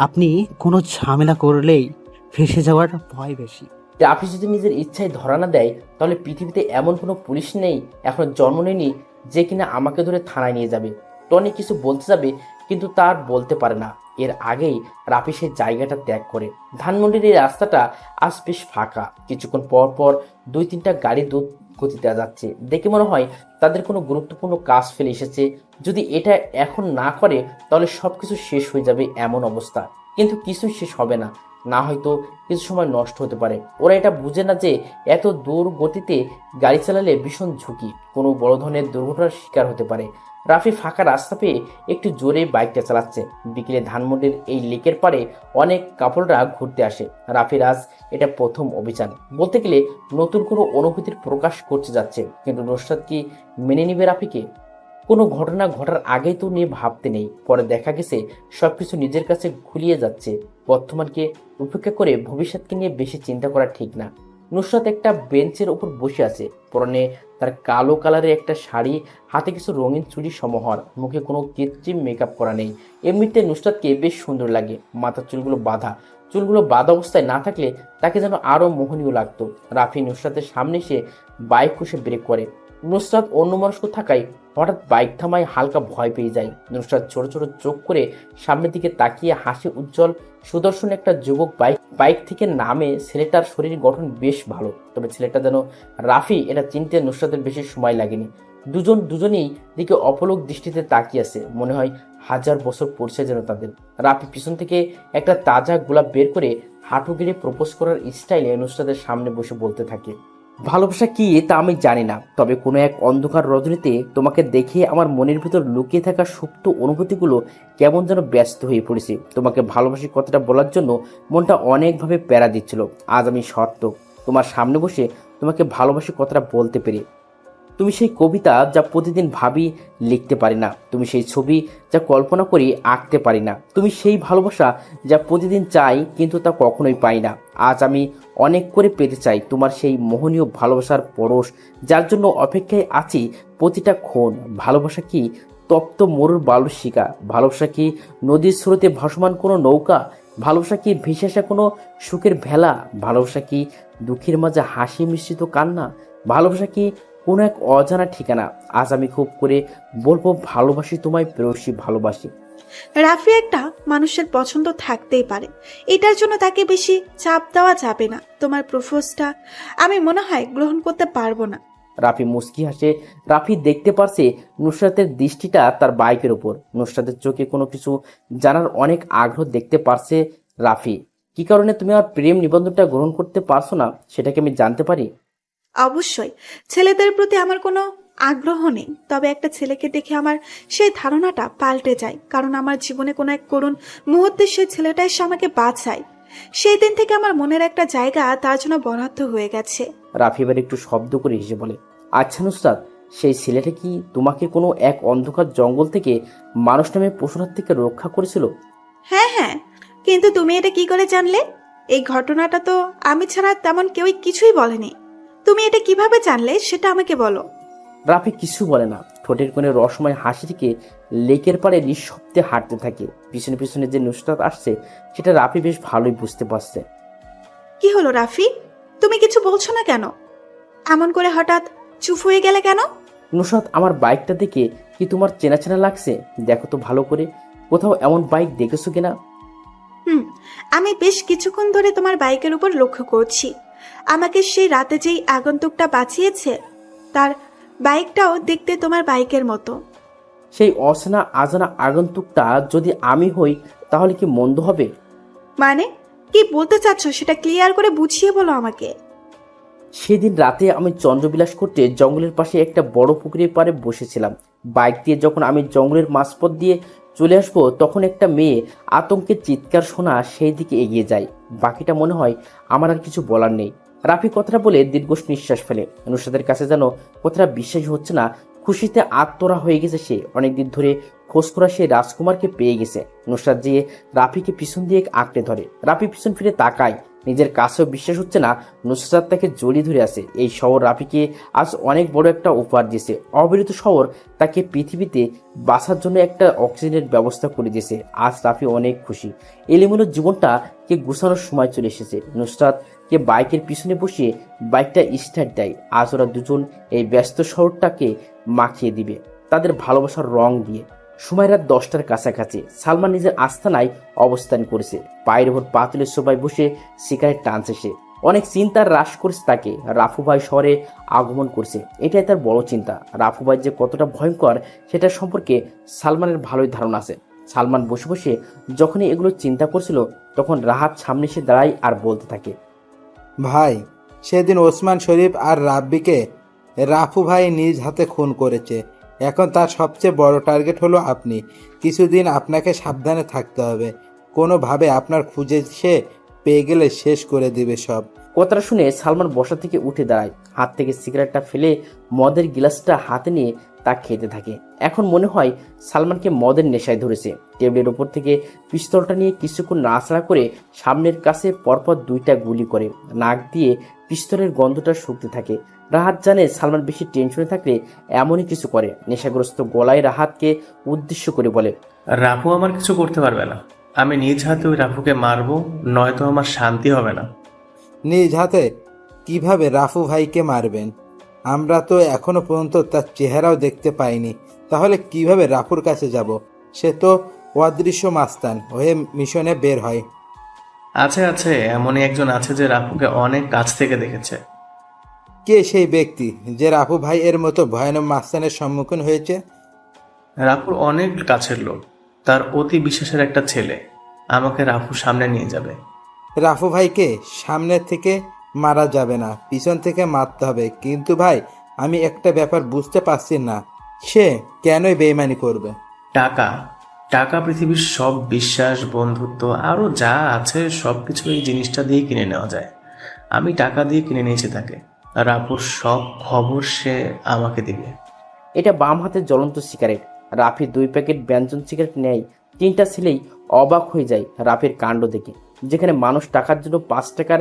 আপনি কোনো ঝামেলা করলেই ফেঁসে যাওয়ার ভয় বেশি। রাফি যদি নিজের ইচ্ছায় ধরা না দেয়, তাহলে পৃথিবীতে এমন কোনো পুলিশ নেই, এখন জন্ম নেয়নি, যে কিনা আমাকে ধরে থানায় নিয়ে যাবে। টনি কিছু বলতে যাবে, কিন্তু তার বলতে পারে না। এর আগেই রাফি সেই জায়গাটা ত্যাগ করে। ধানমন্ডির এই রাস্তাটা আজ বেশ ফাঁকা। কিছুক্ষণ পর পর 2-3টা গাড়ি দ্রুত গতিতে যাচ্ছে। দেখে মনে হয় তাদের কোনো গুরুত্বপূর্ণ কাজ ফেলে এসেছে। যদি এটা এখন না করে তাহলে সবকিছু শেষ হয়ে যাবে এমন অবস্থা। কিন্তু কিছুই শেষ হবে না, না হয়তো কিছু সময় নষ্ট হতে পারে। ওরা এটা বুঝে না যে এত দূর গতিতে গাড়ি চালালে ভীষণ ঝুঁকি, কোনো বড় ধরনের দুর্ঘটনার শিকার হতে পারে। রাফি ফাঁকা রাস্তা পেয়ে একটু জোরে বাইকটা চালাচ্ছে। বিকেলে ধানমন্ডির এই লেকের পাড়ে অনেক কাপড়রা ঘুরতে আসে। রাফির আজ এটা প্রথম অভিযান, বলতে গেলে নতুন কোনো অনুভূতির প্রকাশ করতে যাচ্ছে। কিন্তু নুসরাত কি মেনে নিবে রাফিকে? কোনো ঘটনা ঘটার আগেই তো নিয়ে ভাবতে নেই, পরে দেখা গেছে সবকিছু নিজের কাছে ঘুলিয়ে যাচ্ছে। বর্তমানকে উপেক্ষা করে ভবিষ্যৎকে নিয়ে বেশি চিন্তা করা ঠিক না। নুসরাত একটা বেঞ্চের উপর বসে আছে, পরনে তার কালো কালারের একটা শাড়ি, হাতে কিছু রঙিন চুড়ি সমাহার, মুখে কোনো কৃত্রিম মেকআপ করা নেই। এমনিতে নুসরাতকে বেশ সুন্দর লাগে। মাথার চুলগুলো বাঁধা অবস্থায় না থাকলে তাকে যেন আরও মোহনীয় লাগতো। রাফি নুসরাতের সামনে এসে বাইক কষে ব্রেক করে। নুসরাত অন্যমনস্ক থাকায় হঠাৎ বাইক থামায় হালকা ভয় পেয়ে যায়। নুসরাত ছোট ছোট চোখ করে সামনের দিকে তাকিয়ে হাসি উজ্জ্বল সুদর্শন একটা যুবক বাইক থেকে নামে। ছেলেটার শরীর গঠন বেশ ভালো, তবে ছেলেটা যেন রাফি এটা চিনতে নুসরাতের বেশি সময় লাগেনি। দুজনেই দিকে অপলক দৃষ্টিতে তাকিয়ে আছে, মনে হয় হাজার বছর পড়ছে যেন তাদের। রাফি পিছন থেকে একটা তাজা গোলাপ বের করে হাঁটু গেড়ে প্রপোজ করার স্টাইলে নুসরাতের সামনে বসে বলতে থাকে, ভালোবাসা কি তা আমি জানি না, তবে কোনো এক অন্ধকার রজনীতে তোমাকে দেখে আমার মনের ভিতর লুকিয়ে থাকা সুপ্ত অনুভূতিগুলো কেমন যেন ব্যস্ত হয়ে পড়েছে। তোমাকে ভালোবাসি কথাটা বলার জন্য মনটা অনেকভাবে প্যারা দিচ্ছিল। আজ আমি সার্থক, তোমার সামনে বসে তোমাকে ভালোবাসি কথাটা বলতে পেরে। তুমি সেই কবিতা যা প্রতিদিন ভাবি লিখতে পারি না, তুমি সেই ছবি যা কল্পনা করি আঁকতে পারি না, তুমি সেই ভালোবাসা যা প্রতিদিন চাই কিন্তু তা কখনোই পাই না। আজ আমি অনেক করে পেতে চাই তোমার সেই মোহনীয় ভালোবাসার পরশ, যার জন্য অপেক্ষায় আছি প্রতিটা ক্ষণ। ভালোবাসা কি তপ্ত মরুর বালুর শিকা? ভালোবাসা কি নদীর স্রোতে ভাসমান কোনো নৌকা? ভালোবাসা কি ভেসে আসা কোনো সুখের ভেলা? ভালোবাসা কি দুঃখের মাঝে হাসি মিশ্রিত কান্না? ভালোবাসা কি কোনো এক অজানা ঠিকানা? আজ আমি খুব করে বলবো ভালোবাসি তোমায় প্রেয়সী, ভালোবাসি। রাফি একটা মানুষের পছন্দ থাকতেই পারে, এটার জন্য তাকে বেশি চাপ দেওয়া যাবে না। তোমার প্রপোজটা আমি মনে হয় গ্রহণ করতে পারবো না। রাফি মুস্কি হাসে। রাফি দেখতে পারছে নুসরাতের দৃষ্টিটা তার বাইকের উপর। নুসরাতের চোখে কোনো কিছু জানার অনেক আগ্রহ দেখতে পারছে রাফি। কি কারণে তুমি আমার প্রেম নিবন্ধনটা গ্রহণ করতে পারছো না সেটা কি আমি জানতে পারি? অবশ্যই ছেলেদের প্রতি আমার কোনো আগ্রহ নেই, তবে একটা ছেলেকে দেখে আমার সেই ধারণাটা পাল্টে যায়, কারণ আমার জীবনে কোনো এক করুণ মুহূর্তে সেই ছেলেটা এসে আমাকে বাঁচায়। সেই দিন থেকে আমার মনের একটা জায়গা তার জন্য বরাদ্দ হয়ে গেছে। রাফি এবার একটু শব্দ করে হেসে বলে, আচ্ছা নুসরাত, সেই ছেলেটা কি তোমাকে কোনো এক অন্ধকার জঙ্গল থেকে মানুষ নামে পশুর হাত থেকে রক্ষা করেছিল? হ্যাঁ হ্যাঁ, কিন্তু তুমি এটা কি করে জানলে? এই ঘটনাটা তো আমি ছাড়া তেমন কেউই কিছুই বলেনি। তুমি এটা কিভাবে জানলে সেটা আমাকে বলো। রাফি কিছু বলে না, ঠোঁটের কোণে রসময় হাসি থেকে লেকের পাড়ে নিঃশব্দে হাঁটতে থাকে। পিছনে পিছনে যে নুসরাত আসছে সেটা রাফি বেশ ভালোই বুঝতে পারছে। কি হলো রাফি, তুমি কিছু বলছো না কেন? এমন করে হঠাৎ চুপ হয়ে গেলে কেন? নুসরাত, আমার বাইকটা দেখে কি তোমার চেনা চেনা লাগছে? দেখো তো ভালো করে, কোথাও এমন বাইক দেখেছো কিনা? আমি বেশ কিছুক্ষণ ধরে তোমার বাইকের উপর লক্ষ্য করছি। আমাকে সেই রাতে যেই আগন্তুকটা বাঁচিয়েছে তার বাইকটাও দেখতে তোমার বাইকের মতো। সেই অচেনা আজানা আগন্তুকটা যদি আমি হই তাহলে কি মন্দ হবে? মানে কি বলতে চাচ্ছ সেটা ক্লিয়ার করে বুঝিয়ে বলো আমাকে। সেদিন রাতে আমি চন্দ্রবিলাস করতে জঙ্গলের পাশে একটা বড় পুকুরের পাড়ে বসেছিলাম। বাইক দিয়ে যখন আমি জঙ্গলের মাঝপথ দিয়ে চলে আসবো তখন একটা মেয়ে আতঙ্কের চিৎকার শোনা সেই দিকে এগিয়ে যায়। বাকিটা মনে হয় আমার আর কিছু বলার নেই। রাফি কথাটা বলে দীর্ঘ নিঃশ্বাস ফেলে। নুসরাতের কাছে যেন কথাটা বিশ্বাস হচ্ছে না। খুশিতে আত্মরা হয়ে গেছে সে। অনেকদিন ধরে খোঁজ করা সে রাজকুমারকে পেয়ে গেছে। নুসরাত যেয়ে রাফিকে পিছন দিয়ে আঁকড়ে ধরে। রাফি পিছন ফিরে তাকায়, নিজের কাছেও বিশ্বাস হচ্ছে না নুসরাত তাকে জড়িয়ে ধরে আছে। এই শহর রাফিকে আজ অনেক বড় একটা উপহার দিয়েছে। অবিরত শহর তাকে পৃথিবীতে বাঁচার জন্য একটা অক্সিজেনের ব্যবস্থা করে দিয়েছে। আজ রাফি অনেক খুশি। এলোমেলো জীবনটা কে গুছানোর সময় চলে এসেছে। নুসরাত কে বাইকের পিছনে বসিয়ে বাইকটা স্টার্ট দেয়। আজ ওরা দুজন এই ব্যস্ত শহরটাকে মাখিয়ে দিবে তাদের ভালোবাসার রং দিয়ে। সময় রাত 10টার কাছাকাছি। সালমান নিজের আস্তানায় অবস্থান করেছে। পায়ের ওপর পাতুলের সোফায় বসে সিগারেট টানছে সে। অনেক চিন্তার হ্রাস করেছে তাকে। রাফু ভাই শহরে আগমন করছে, এটাই তার বড় চিন্তা। রাফু ভাই যে কতটা ভয়ঙ্কর সেটা সম্পর্কে সালমানের ভালোই ধারণা আছে। সালমান বসে বসে যখনই এগুলো চিন্তা করছিল তখন রাহাত সামনে এসে দাঁড়ায় আর বলতে থাকে, ভাই, সেদিন ওসমান শরীফ আর রাব্বিকে রাফু ভাই নিজ হাতে খুন করেছে। এখন তার সবচেয়ে বড় টার্গেট হলো আপনি। কিছুদিন আপনাকে সাবধানে থাকতে হবে। কোনোভাবে আপনার খুঁজে সে পেয়ে গেলে শেষ করে দিবে সব। কথাটা শুনে সালমান বসা থেকে উঠে দাঁড়ায়, হাত থেকে সিগারেটটা ফেলে মদের গিলাসটা হাতে নিয়ে তা খেতে থাকে। এখন মনে হয় সালমানকে মদের নেশায় ধরেছে। টেবিলের ওপর থেকে পিস্তলটা নিয়ে কিছুক্ষণ নাড়াচাড়া করে সামনের কাছে পরপর 2টা গুলি করে। নাক দিয়ে পিস্তলের গন্ধটা শুকতে থাকে। রাহাত জানে সালমান বেশি টেনশনে থাকলে এমনই কিছু করে। নেশাগ্রস্ত গলায় রাহাতকে উদ্দেশ্য করে বলে, রাফু আমার কিছু করতে পারবে না। আমি নিজ হাতে ওই রাফুকে মারবো, নয়তো আমার শান্তি হবে না। নিজ হাতে কিভাবে রাফু ভাইকে মারবেন? আমরা তো এখনো পর্যন্ত তার চেহারাও দেখতে পাইনি। তাহলে কিভাবে রাফুর কাছে যাব? সে তো অদৃশ্য মাস্তান হয়ে মিশনে বের হয়। আছে, এমনই একজন আছে যে রাফুকে অনেক কাছ থেকে দেখেছে। কে সেই ব্যক্তি যে রাফু ভাই এর মতো ভয়ানক মাস্তানের সম্মুখীন হয়েছে? রাফুর অনেক কাছের লোক, তার অতি বিশ্বাসের একটা ছেলে। আমাকে রাফুর সামনে নিয়ে যাবে। রাফু ভাইকে সামনের থেকে মারা যাবে না, পিছন থেকে মারতে হবে। কিন্তু ভাই, আমি একটা ব্যাপার বুঝতে পারছি না, সে কেনই বেইমানি করবে? টাকা টাকা পৃথিবীর সব বিশ্বাস, বন্ধুত্ব আরও যা আছে সব কিছু এই জিনিসটা দিয়ে কিনে নেওয়া যায়। আমি টাকা দিয়ে কিনে নিয়েছি তাকে। রাফুর সব খবর সে আমাকে দিবে। এটা বাম হাতের জ্বলন্ত সিগারেট। রাফি 2 প্যাকেট ব্যঞ্জন সিগারেট নেয়। 3টা ছেলেই অবাক হয়ে যায় রাফির কাণ্ড দেখে। যেখানে মানুষ টাকার জন্য 5 টাকার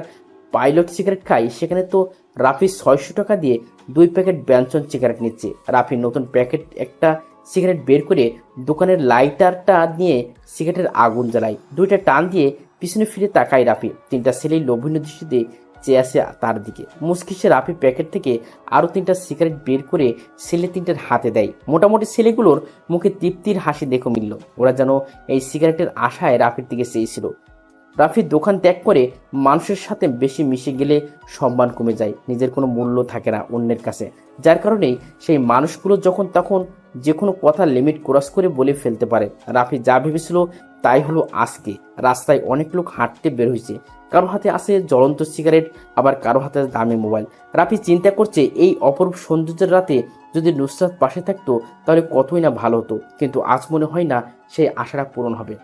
পাইলট সিগারেট খায়, সেখানে তো রাফি 600 টাকা দিয়ে 2 প্যাকেট ব্যঞ্জন সিগারেট নিচ্ছে। রাফি নতুন প্যাকেট একটা সিগারেট বের করে দোকানের লাইটারটা নিয়ে সিগারেটের আগুন জ্বালায়। 2টা টান দিয়ে পিছনে ফিরে তাকায় রাফি। 3টা ছেলেই লোভনীয় দৃষ্টিতে চেয়ে আসে তার দিকে। মুচকিসে রাফি প্যাকেট থেকে আরও 3টা সিগারেট বের করে ছেলে 3টার হাতে দেয়। মোটামুটি ছেলেগুলোর মুখে তৃপ্তির হাসি দেখে মিলল। ওরা যেন এই সিগারেটের আশায় রাফির দিকে চেয়েছিল। রাফি দোকান ত্যাগ করে মানুষের সাথে বেশি মিশে গেলে সম্মান কমে যায়, নিজের কোনো মূল্য থাকে না অন্যের কাছে। যার কারণেই সেই মানুষগুলো যখন তখন যে কোনো কথা লিমিট ক্রস করে বলে ফেলতে পারে। রাফি যা ভেবেছিল তাই হলো আজকে। রাস্তায় অনেক লোক হাঁটতে বের হয়েছে, কারো হাতে আছে জ্বলন্ত সিগারেট, আবার কারো হাতে দামি মোবাইল। রাফি চিন্তা করছে এই অপরূপ সৌন্দর্যের রাতে যদি নুসরাত পাশে থাকতো তাহলে কতই না ভালো হতো। কিন্তু আজ মনে হয় না সেই আশাটা পূরণ হবে।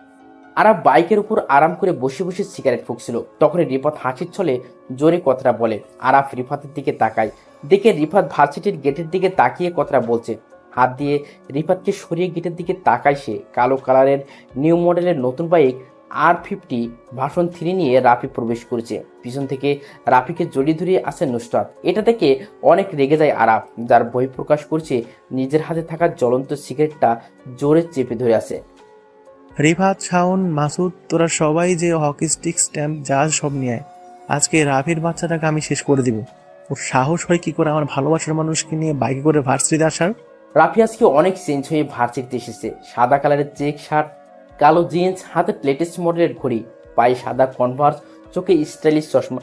আরাফ বাইকের উপর আরাম করে বসে বসে সিগারেট ফুঁকছিল। তখনই রিফাত হাসির ছলে জোরে কথাটা বলে। আরাফ রিফাতের দিকে তাকায়, দেখে রিফাত ভার্সিটির গেটের দিকে তাকিয়ে কথাটা বলছে। হাত দিয়ে রিফাতকে সরিয়ে গেটের দিকে তাকায় সে। কালো কালারের নিউ মডেলের নতুন বাইক R50 ভার্সন 3 নিয়ে রাফি প্রবেশ করেছে। পিছন থেকে রাফিকে জড়িয়ে ধরে আছে নুসরাত। এটা দেখে অনেক রেগে যায় আরাফ, যার বই প্রকাশ করছে নিজের হাতে থাকা জ্বলন্ত সিগারেটটা জোরে চেপে ধরে আছে। রিফাত, শাওন, মাসুদ, তোরা সবাই যে হকি স্টিক, স্ট্যাম্প, জাহাজ সব নিয়ে আয়। আজকে রাফির বাচ্চাটাকে আমি শেষ করে দিব। ওর সাহস হয় কি করে আমার ভালোবাসার মানুষকে নিয়ে বাইকে করে ভার্সিটিতে আসার? রাফি আজকে অনেক চেঞ্জ হয়ে ভার্সিটিতে এসেছে। সাদা কালারের চেক শার্ট, কালো জিন্স, হাতে লেটেস্ট মডেলের ঘড়ি, পায়ে সাদা কনভার্স, চোখে স্টাইলিশ চশমা।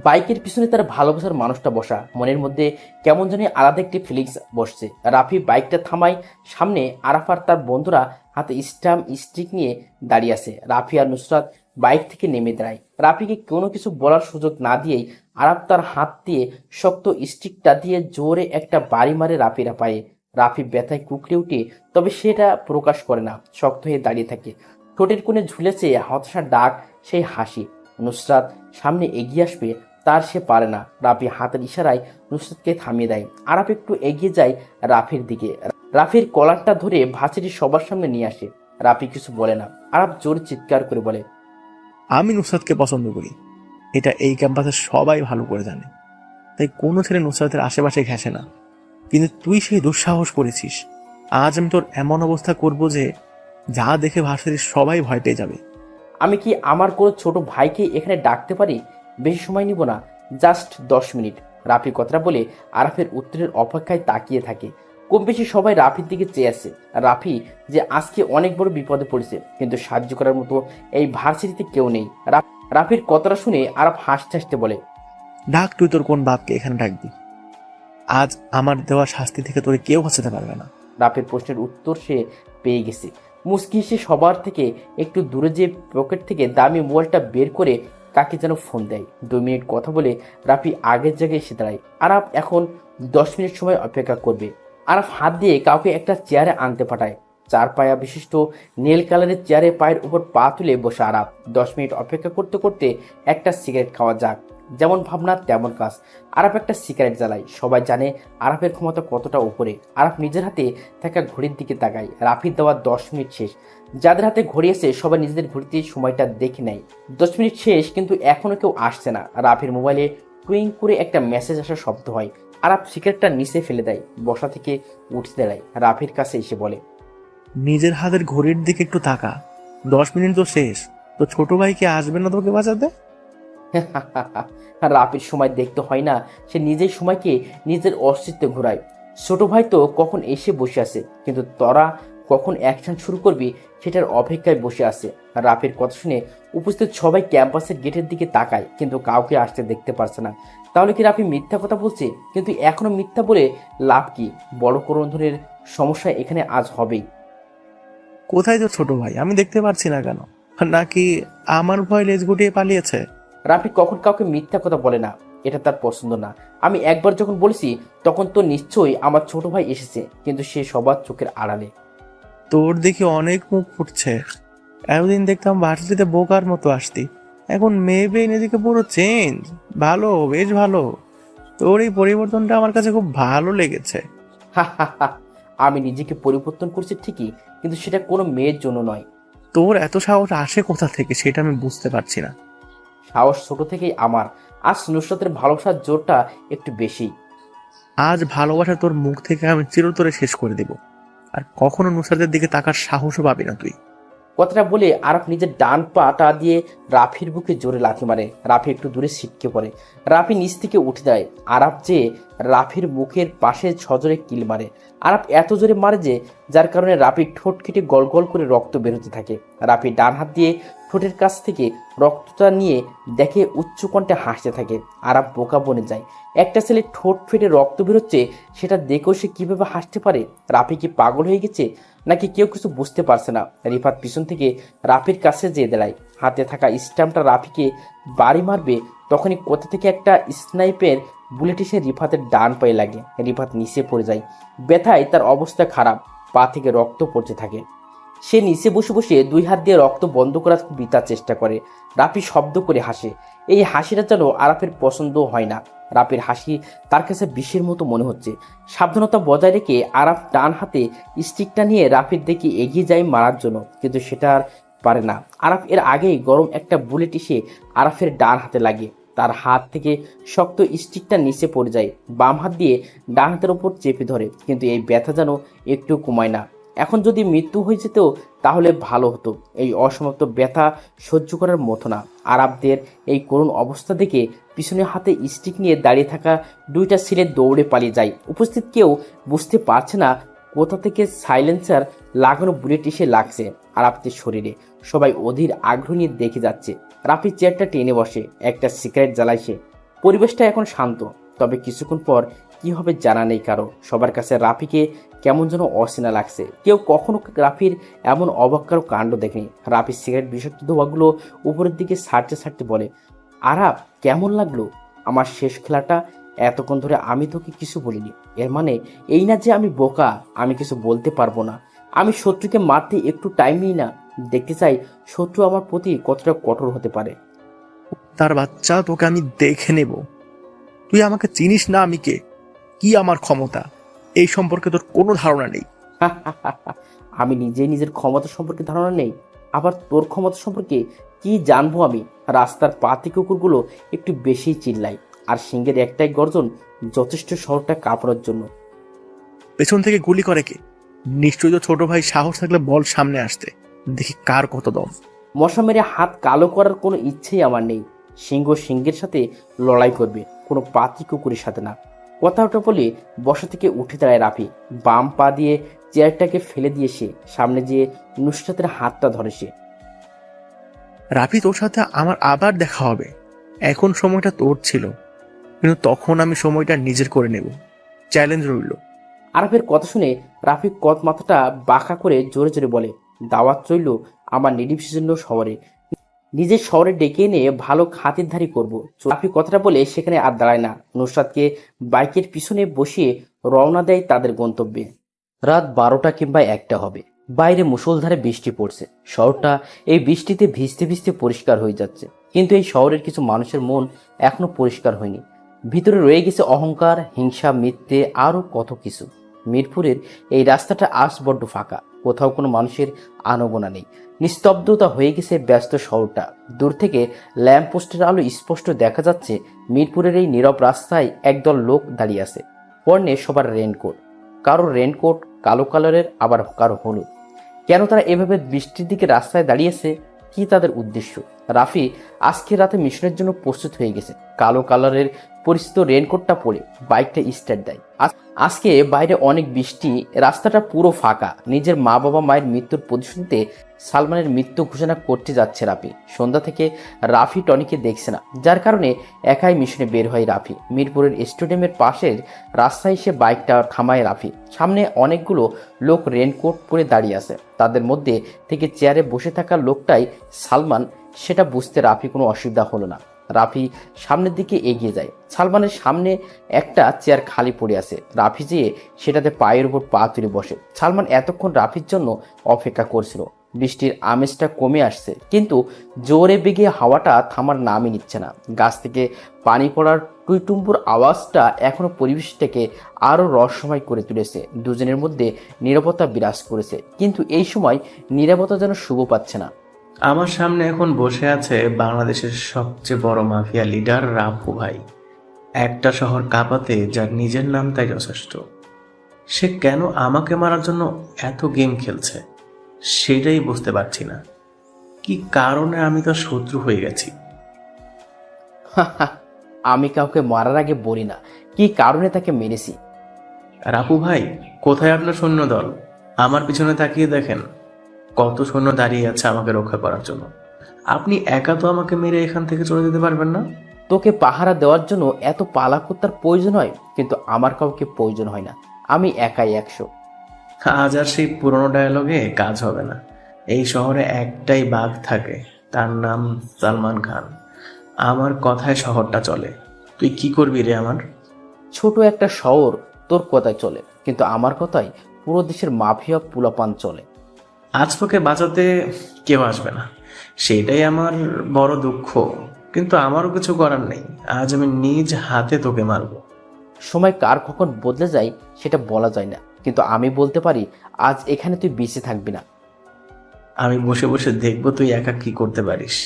বাইকের পিছনে তার ভালোবাসার মানুষটা বসা। মনের মধ্যে কেমন জানি আলাদা একটি ফিলিংস বসছে। রাফি বাইকটা থামায়। সামনে আরাফ আর তার বন্ধুরা হাতে স্ট্যাম্প স্টিক নিয়ে দাঁড়িয়ে আছে। রাফি আর নুসরাত বাইক থেকে নেমে দাঁড়ায়। রাফিকে কোনো কিছু বলার সুযোগ না দিয়েই আরাফ তার হাত দিয়ে শক্ত স্টিকটা দিয়ে জোরে একটা বাড়ি মারে রাফির পায়ে। রাফি ব্যথায় কুকড়ে উঠে, তবে সেটা প্রকাশ করে না, শক্ত হয়ে দাঁড়িয়ে থাকে। ঠোঁটের কোণে ঝুলেছে হতাশার ডাক, সেই হাসি। নুসরাত সামনে এগিয়ে আসবে, তার সে পারে না। রাফি হাতের ইশারায় নুসরাতকে থামিয়ে দেয়। আরাফ একটু এগিয়ে যায় রাফির দিকে। রাফির কলারটা ধরে ভার্সিটির সবার সামনে নিয়ে আসে। রাফি কিছু বলে না। আরাফ জোরে চিৎকার করে বলে, আমি নুসরাতকে পছন্দ করি, এটা এই ক্যাম্পাসের সবাই ভালো করে জানে। তাই কোনো ছেলে নুসরাতের আশেপাশে ঘেঁষে না। কিন্তু তুই সেই দুঃসাহস করেছিস। আজ আমি তোর এমন অবস্থা করব যে যা দেখে ভার্সিটির সবাই ভয় পেয়ে যাবে। আমি কি আমার কোনো ছোট ভাইকে এখানে ডাকতে পারি? বেশি সময় নিব না, জাস্ট 10 মিনিট। রাফি কথাটা বলে আরাফের উত্তরের অপেক্ষায় তাকিয়ে থাকে। কম বেশি সবাই রাফির দিকে চেয়ে আসে। রাফি যে আজকে অনেক বড় বিপদে পড়েছে, কিন্তু সাহায্য করার মতো এই ভার্সিটিতে কেউ নেই। রাফির কথাটা শুনে আরাফ হাসতে হাসতে বলে, ডাক, তুই তোর কোন বাপকে এখানে ডাকবি? আজ আমার দেওয়া শাস্তি থেকে তোরে কেউ বাঁচাতে পারবে না। রাফির প্রশ্নের উত্তর সে পেয়ে গেছে। মুচকি সে সবার থেকে একটু দূরে যে পকেট থেকে দামি মোবাইলটা বের করে কাকে যেন ফোন দেয়। 2 মিনিট কথা বলে রাফি আগের জায়গায় এসে দাঁড়ায়। আরাফ এখন 10 মিনিট সময় অপেক্ষা করবে। আরাফ হাত দিয়ে কাউকে একটা চেয়ারে আনতে পাঠায়। 4 পায়া বিশিষ্ট নীল কালারের চেয়ারে পায়ের উপর পা তুলে বসে আরাফ। 10 মিনিট অপেক্ষা করতে করতে একটা সিগারেট খাওয়া যাক। যেমন ভাবনা তেমন কাজ। আরাফ একটা সিগারেট জ্বালায়। সবাই জানে আরাফের ক্ষমতা কতটা উপরে। আরাফ নিজের হাতে থাকা ঘড়ির দিকে তাকায়। রাফির দেওয়া 10 মিনিট শেষ। যাদের হাতে ঘড়ি আছে সবাই নিজেদের ঘড়িতে সময়টা দেখে নেয়। 10 মিনিট শেষ, কিন্তু এখনো কেউ আসছে না। রাফির মোবাইলে টুইং করে একটা মেসেজ আসার শব্দ হয়। আরাফ সিগারেটটা নিচে ফেলে দেয়, বসা থেকে উঠে দাঁড়ায়, রাফির কাছে এসে বলে, নিজের হাতের ঘড়ির দিকে একটু তাকা, 10 মিনিট তো শেষ। তো ছোট ভাই কি আসবে না তোকে বাঁচাতে? রাফির সময় দেখতে হয় না, সে নিজের সময়কে নিজের অস্তিত্বে ঘোরায়। ছোট ভাই তো কখন এসে বসে আছে, কিন্তু তোরা কখন অ্যাকশন শুরু করবি সেটার অপেক্ষায় বসে আছে। রাফির কথা শুনে উপস্থিত সবাই ক্যাম্পাসের গেটের দিকে তাকায়, কিন্তু কাউকে আসতে দেখতে পারছে না। তাহলে কি রাফি মিথ্যা কথা বলছে? কিন্তু এখনো মিথ্যা বলে লাভ কি? বড় কোনো ধরনের সমস্যা এখানে আজ হবেই। কোথায় তো ছোট ভাই, আমি দেখতে পারছি না কেন? নাকি আমার ভয় লেজ গুটিয়ে পালিয়েছে? রাফি কখন কাউকে মিথ্যা কথা বলে না, এটা তার পছন্দ না। আমি একবার যখন বলেছি তখন তো নিশ্চয়ই আমার ছোট ভাই এসেছে, কিন্তু সে সবার চোখের আড়ালে। তোর দেখি অনেক মুখ ফুটছে। এতদিন দেখতাম ভার্সিটিতে বোকার মতো আসতি, এখন মেয়ে বেয়ে নিজেকে পুরো চেঞ্জ। ভালো, বেশ ভালো। তোর এই পরিবর্তনটা আমার কাছে খুব ভালো লেগেছে। আমি নিজেকে পরিবর্তন করছি ঠিকই, কিন্তু সেটা কোনো মেয়ের জন্য নয়। তোর এত সাহস আসে কোথা থেকে সেটা আমি বুঝতে পারছি না। সাহস ছোট থেকেই আমার। আজ নুসরাতের ভালোবাসার জোরটা একটু বেশি। আজ ভালোবাসা তোর মুখ থেকে আমি চিরতরে শেষ করে দেব, আর কখনো নুসরাতের দিকে তাকার সাহসও পাবি না তুই। কথাটা বলে আরাফ নিজের ডান পাটা দিয়ে রাফির বুকে জোরে লাথি মারে। রাফি একটু দূরে ছিটকে পড়ে। রাফি নিচ থেকে উঠে যায়। আরাফ যে রাফির মুখের পাশে সজোরে কিল মারে। আরাফ এত জোরে মারে যে যার কারণে রাফির ঠোঁট কেটে গল গল করে রক্ত বেরোতে থাকে। রাফি ডান হাত দিয়ে ঠোঁটের কাছ থেকে রক্তটা নিয়ে দেখে উচ্চ কণ্ঠে হাসতে থাকে। আরাফ বোকা বনে যায়। একটা ছেলে ঠোঁট ফেটে রক্ত বেরোচ্ছে, সেটা দেখেও সে কিভাবে হাসতে পারে? রাফি কি পাগল হয়ে গেছে, নাকি কেউ কিছু বুঝতে পারছে না? রিফাত পিছন থেকে রাফির কাছে যেয়ে দাঁড়ায়। হাতে থাকা স্ট্যাম্পটা রাফিকে বাড়ি মারবে, তখনই কোথা থেকে একটা স্নাইপের বুলেট এসে রিফাতের ডান পায়ে লাগে। রিফাত নিচে পড়ে যায়। ব্যথায় তার অবস্থা খারাপ, পা থেকে রক্ত পড়তে থাকে। সে নিচে বসে বসে 2 হাত দিয়ে রক্ত বন্ধ করার বিতার চেষ্টা করে। রাফি শব্দ করে হাসে। এই হাসিটা যেন আরাফের পছন্দ হয় না। রাফির হাসি তার কাছে বিষের মতো মনে হচ্ছে। সাবধানতা বজায় রেখে আরাফ ডান হাতে স্টিকটা নিয়ে রাফির দিকে এগিয়ে যায় মারার জন্য, কিন্তু সেটা আর পারে না। আরাফ এর আগেই গরম একটা বুলেট এসে আরাফের ডান হাতে লাগে। তার হাত থেকে শক্ত স্টিকটা নিচে পড়ে যায়। বাম হাত দিয়ে ডান হাতের ওপর চেপে ধরে, কিন্তু এই ব্যথা যেন একটু কমায় না। এখন যদি মৃত্যু হয়ে যেত তাহলে ভালো হতো। এই অসমাপ্ত ব্যথা সহ্য করার মতো না। আরাবদের এই করুণ অবস্থা দেখে পিছনে হাতে স্টিক নিয়ে দাঁড়িয়ে থাকা 2টা ছেলে দৌড়ে পালিয়ে যায়। উপস্থিত কেউ বুঝতে পারছে না কোথা থেকে সাইলেন্সার লাগানো বুলেট এসে লাগছে আরাবদের শরীরে। সবাই অধীর আগ্রহ নিয়ে দেখে যাচ্ছে। রাফি চেয়ারটা টেনে বসে, একটা সিগারেট জ্বালায় সে। পরিবেশটা এখন শান্ত, তবে কিছুক্ষণ পর কি হবে জানা নেই কারো। সবার কাছে রাফিকে কেমন যেন অচেনা লাগছে। কেউ কখনো রাফির এমন অবাক কারো কাণ্ড দেখেনি। রাফির সিগারেট বিষাক্ত ধোঁয়াগুলো উপরের দিকে ছাড়তে ছাড়তে বলে, আরাফ কেমন লাগলো আমার শেষ খেলাটা? এতক্ষণ ধরে আমি তোকে কিছু বলিনি, এর মানে এই না যে আমি বোকা, আমি কিছু বলতে পারবো না। আমি শত্রুকে মারতে একটু টাইম নিই না, দেখতে চাই শত্রু আমার প্রতি কতটা কঠোর হতে পারে। তার বাচ্চা, তোকে আমি দেখে নেব। তুই আমাকে চিনিস না, আমি কে, কি আমার ক্ষমতা, এই সম্পর্কে তোর কোনো ধারণা নেই। আমি নিজেই নিজের ক্ষমতা সম্পর্কে ধারণা নেই, আবার তোর ক্ষমতা সম্পর্কে কি জানবো আমি? রাস্তার পাতি কুকুরগুলো একটু বেশি চিল্লায়, আর সিংহের একটাই গর্জন যথেষ্ট শহরটা কাঁপানোর জন্য। পেছন থেকে গুলি করে কে? নিশ্চয়ই তো ছোট ভাই, সাহস থাকলে বল সামনে আসতে, দেখি কার কত দম। মশা মেরে হাত কালো করার কোনো ইচ্ছেই আমার নেই। সিংহ সিংহের সাথে লড়াই করবে, কোনো পাতি কুকুরের সাথে না। কথাটা বলে বসা থেকে উঠে দাঁড়ায় রাফি। বাম পা দিয়ে চেয়ারটাকে ফেলে দিয়ে সে সামনে যেয়ে নুসরাতের হাতটা ধরে সে। রাফি, তোর সাথে আমার আবার দেখা হবে। এখন সময়টা তোর ছিল, কিন্তু তখন আমি সময়টা নিজের করে নেব। চ্যালেঞ্জ রইল। আরাফের কথা শুনে রাফি মাথাটা বাঁকা করে জোরে জোরে বলে, দাওয়াত রইল আমার নির্বিচ্ছিন্ন শহরে। নিজের শহরে ডেকে এনে ভালো খাতিরদারি করব। রাফি কথাটা বলে সেখানে আর দাঁড়ায় না। নুসরাতকে বাইকের পিছনে বসিয়ে রওনা দেয় তাদের গন্তব্যে। রাত 12টা কিংবা 1টা হবে। বাইরে মুষলধারে বৃষ্টি পড়ছে। শহরটা এই বৃষ্টিতে ভিজতে ভিজতে পরিষ্কার হয়ে যাচ্ছে। কিন্তু এই শহরের কিছু মানুষের মন এখনো পরিষ্কার হয়নি। ভিতরে রয়ে গেছে অহংকার, হিংসা, মিথ্যে, আরও কত কিছু। মিরপুরের এই রাস্তাটা আজ বড্ড ফাঁকা, কোথাও কোনো মানুষের আনাগোনা নেই। নিস্তব্ধতা হয়ে গেছে ব্যস্ত শহরটা। দূর থেকে ল্যাম্পপোস্টের আলো স্পষ্ট দেখা যাচ্ছে মিরপুরের এই নীরব রাস্তায় একদল লোক দাঁড়িয়ে আছে। পরনে সবার রেনকোট, কারো রেনকোট কালো কালারের, আবার কারো হলুদ। কেন তারা এভাবে বৃষ্টির দিকে রাস্তায় দাঁড়িয়েছে? কি তাদের উদ্দেশ্য? রাফি আজকে রাতে মিশনের জন্য প্রস্তুত হয়ে গেছে। কালো কালারের পরিচিত রেনকোটটা পরে বাইকটা স্টার্ট দেয়। আজকে বাইরে অনেক বৃষ্টি, রাস্তাটা পুরো ফাঁকা। নিজের মা বাবা মায়ের মৃত্যুর প্রতিশোধে সালমানের মৃত্যু ঘোষণা করতে যাচ্ছে রাফি। সন্ধ্যা থেকে রাফি টনিকে দেখছে না, যার কারণে একাই মিশনে বের হয় রাফি। মিরপুরের স্টেডিয়ামের পাশের রাস্তায় এসে বাইকটা থামায় রাফি। সামনে অনেকগুলো লোক রেনকোট পরে দাঁড়িয়ে আছে। তাদের মধ্যে থেকে চেয়ারে বসে থাকা লোকটাই সালমান। সেটা বুঝতে রাফি কোনো অসুবিধা হলো না। রাফি সামনের দিকে এগিয়ে যায়। সালমানের সামনে একটা চেয়ার খালি পড়ে আছে। রাফি যেয়ে সেটাতে পায়ের উপর পা তুলে বসে। সালমান এতক্ষণ রাফির জন্য অপেক্ষা করছিল। বৃষ্টির আমেজটা কমে আসছে, কিন্তু জোরে বেগে হাওয়াটা থামার নামই নিচ্ছে না। গাছ থেকে পানি পড়ার টুইটুম্বুর আওয়াজটা এখনো পরিবেশটাকে আরও রহস্যময় করে তুলেছে। দুজনের মধ্যে নীরবতা বিরাজ করেছে, কিন্তু এই সময় নীরবতা যেন শুভ পাচ্ছে না। আমার সামনে এখন বসে আছে বাংলাদেশের সবচেয়ে বড় মাফিয়া লিডার রাফু ভাই। একটা শহর কাঁপাতে যার নিজের নাম তাই যথেষ্ট। সে কেন আমাকে মারার জন্য এত গেম খেলছে সেটাই বুঝতে পারছি না। কি কারণে আমি তো শত্রু হয়ে গেছি? আমি কাউকে মারার আগে বলি না কি কারণে তাকে মেরেছি। রাফু ভাই, কোথায় আপনার সৈন্যদল? আমার পিছনে তাকিয়ে দেখেন, কত সৈন্য দাঁড়িয়ে আছে আমাকে রক্ষা করার জন্য। আপনি একা তো আমাকে মেরে এখান থেকে চলে যেতে পারবেন না। তোকে পাহারা দেওয়ার জন্য এত পালাকুত্তার প্রয়োজন হয়, কিন্তু আমার কাউকে প্রয়োজন হয় না। আমি একাই 100। আজ আর সেই পুরনো ডায়লগে কাজ হবে না। এই শহরে একটাই বাঘ থাকে, তার নাম সালমান খান। আমার কথায় শহরটা চলে। তুই কি করবি রে আমার? ছোট একটা শহর তোর কথায় চলে, কিন্তু আমার কথায় পুরো দেশের মাফিয়া পুলাপান চলে। আজ তোকে বাঁচাতে কেউ আসবে না, সেটাই আমার বড় দুঃখ। কিন্তু আমারও কিছু করার নেই। আজ আমি নিজ হাতে তোকে মারবো। সময় কার কখন বদলে যায় সেটা বলা যায় না, কিন্তু আমি বলতে পারি আজ এখানে তুই বেঁচে থাকবি না। আমি বসে বসে দেখবো তুই একা কি করতে পারিস।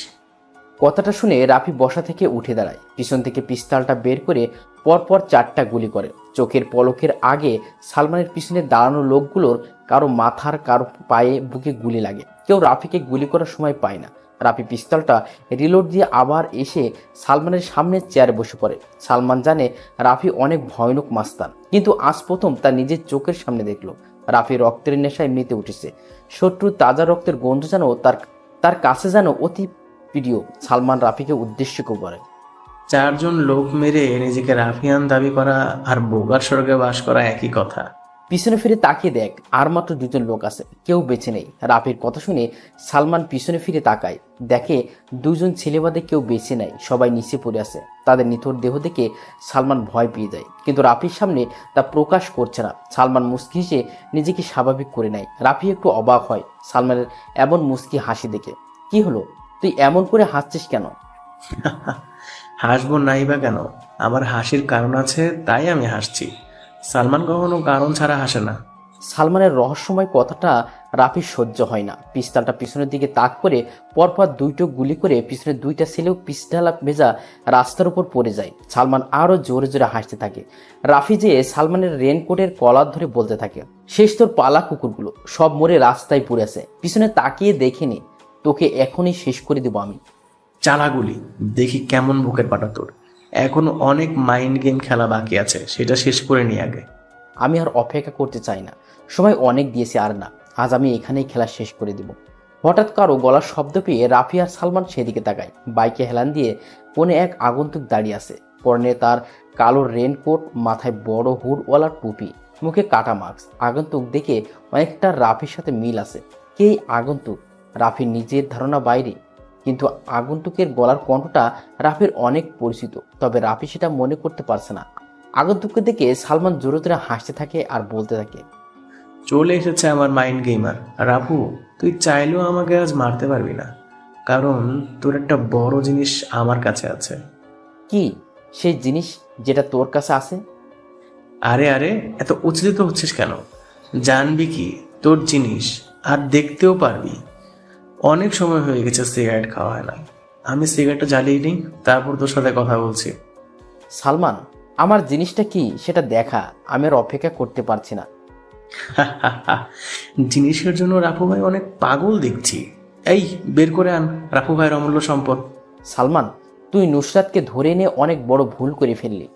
কথাটা শুনে রাফি বসা থেকে উঠে দাঁড়ায়। পিছন থেকে পিস্তলটা বের করে পরপর 4টা গুলি করে। চোখের পলকের আগে সালমানের পিছনে দাঁড়ানো লোকগুলোর কারো মাথার, কারো পায়ে, বুকে গুলি লাগে। কেউ রাফিকে গুলি করার সময় পায় না। রাফি পিস্তলটা রিলোড দিয়ে আবার এসে সালমানের সামনে চেয়ারে বসে পড়ে। সালমান জানে রাফি অনেক ভয়ানক মাস্তান, কিন্তু আজ প্রথম তার নিজের চোখের সামনে দেখলো রাফি রক্তের নেশায় মেতে উঠেছে। শত্রুর তাজা রক্তের গন্ধ যেন তার কাছে যেন অতি প্রিয়। সালমান রাফিকে উদ্দেশ্য করে, 4 জন লোক মেরে নিজেকে রাফিয়ান দাবি করা আর বোগার স্বর্গে বাস করা একই কথা। পিছনে ফিরে তাকিয়ে দেখ, আর মাত্র 2 জন লোক আছে, কেউ বেঁচে নেই। রাফির কথা শুনে সালমান পিছনে ফিরে তাকায়, দেখে 2 জন ছেলে বাদে কেউ বেঁচে নাই, সবাই নিচে পড়ে আছে। তাদের নিথর দেহ দেখে সালমান ভয় পেয়ে যায়, কিন্তু রাফির সামনে তা প্রকাশ করছে না। সালমান মুস্কি হেসে নিজেকে স্বাভাবিক করে নেয়। রাফি একটু অবাক হয় সালমানের এমন মুস্কি হাসি দেখে। কি হলো, তুই এমন করে হাসছিস কেন? হাসবো নাই বা কেন? আমার হাসির কারণ আছে, তাই আমি হাসছি। সালমান কখনো কারণ ছাড়া হাসে না। সালমানের রহস্যময় কথাটা রাফির সহ্য হয় না। পিস্তলটা পিছনের দিকে তাক করে পরপর 2টো গুলি করে পিছনে 2টা ছেলেও পিস্তলা ভেজা রাস্তার উপর পড়ে যায়। সালমান আরও জোরে জোরে হাসতে থাকে। রাফি যে সালমানের রেনকোটের কলার ধরে বলতে থাকে, শেষ তোর পালা কুকুরগুলো সব মরে রাস্তায় পড়ে আছে, পিছনে তাকিয়ে দেখে নে, তোকে এখনই শেষ করে দেবো আমি। চালাগুলি, দেখি কেমন বুকের পাটা তোর। এখনো অনেক মাইন্ড গেম খেলা বাকি আছে, সেটা শেষ করে নি আগে। আমি আর অপেক্ষা করতে চাই না, সময় অনেক দিয়েছি, আর না, আজ আমি এখানেই খেলা শেষ করে দেব। হঠাৎ কারো গলার শব্দ পেয়ে রাফি আর সালমান সেদিকে তাকায়। বাইকে হেলান দিয়ে কোণে এক আগন্তুক দাঁড়িয়ে আছে। পরনে তার কালো রেনকোট, মাথায় বড় হুডওয়ালা টুপি, মুখে কাটা মাস্ক। আগন্তুক দেখে অনেকটা রাফির সাথে মিল আছে। কে আগন্তুক? রাফির নিজের ধারণা বাইরে, কিন্তু আগন্তুকের গলার কণ্ঠটা রাফির অনেক পরিচিত, তবে রাফি সেটা মনে করতে পারছে না। আগন্তুককে দেখে সালমান জোরে জোরে হাসতে থাকে আর বলতে থাকে, চলে এসেছে আমার মাইন্ড গেমার। রাফু, তুই চাইলেও আমাকে আজ মারতে পারবি না। কারণ তোর একটা বড় জিনিস আমার কাছে আছে। কি সেই জিনিস যেটা তোর কাছে আছে? আরে আরে, এত উচ্ছ্বসিত হচ্ছিস কেন? জানবি কি তোর জিনিস, আর দেখতেও পারবি। অনেক সময় হয়ে গেছে সিগারেট খাওয়া হয় না। আমি সিগারেটটা জ্বালিয়ে নিই, তারপর তোর সাথে কথা বলছি। সালমান, আমার জিনিসটা কি সেটা দেখা, আমি আর অপেক্ষা করতে পারছি না। জিনিসের জন্য রাফু ভাই অনেক পাগল দেখছি। এই বের করে আন রাফু ভাইয়ের অমূল্য সম্পদ। সালমান, তুই নুসরাতকে ধরে এনে অনেক বড় ভুল করে ফেললি।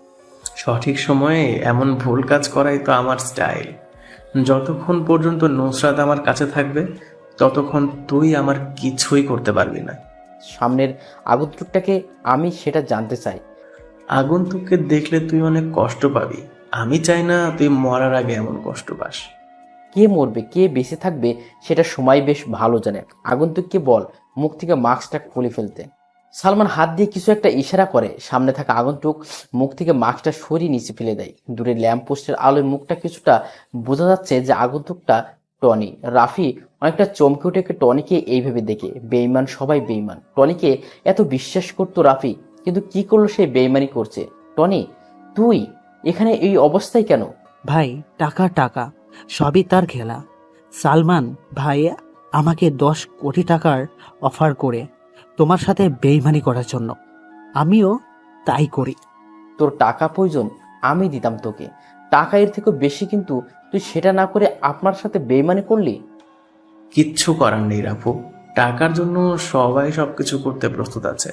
সঠিক সময়ে এমন ভুল কাজ করাই তো আমার স্টাইল। যতক্ষণ পর্যন্ত নুসরাত আমার কাছে থাকবে ততক্ষণ তুই আমার কিছুই করতে পারবি না। সামনের আগন্তুকটাকে আমি সেটা জানতে চাই। আগন্তুককে দেখলে তুই অনেক কষ্ট পাবি। আমি চাই না তুই মরার আগে এমন কষ্ট পাস। কে মরবে কে বেঁচে থাকবে সেটা সময় বেশ ভালো জানে। আগন্তুককে বল মুখ থেকে মাস্কটা খুলে ফেলতে। সালমান হাত দিয়ে কিছু একটা ইশারা করে। সামনে থাকা আগন্তুক মুখ থেকে মাস্কটা সরিয়ে নিচে ফেলে দেয়। দূরে ল্যাম্প পোস্টের আলোয় মুখটা কিছুটা বোঝা যাচ্ছে যে আগন্তুকটা টনি। রাফি অনেকটা চমকে উঠে টনিকে এইভাবে দেখে। বেইমান সবাই বেইমান। টনিকে এত বিশ্বাস করতো রাফি, কিন্তু কি করলো সে বেইমানি করছে। টনি, তুই এখানে এই অবস্থায় কেন? ভাই, টাকা টাকা সবই তার খেলা। সালমান ভাই আমাকে 10 কোটি টাকার অফার করে তোমার সাথে বেইমানি করার জন্য, আমিও তাই করি। তোর টাকা প্রয়োজন, আমি দিতাম তোকে টাকা, এর থেকেও বেশি, কিন্তু তুই সেটা না করে আপনার সাথে বেইমানি করলি। কিচ্ছু করার নেই রাফু, টাকার জন্য সবাই সবকিছু করতে প্রস্তুত আছে।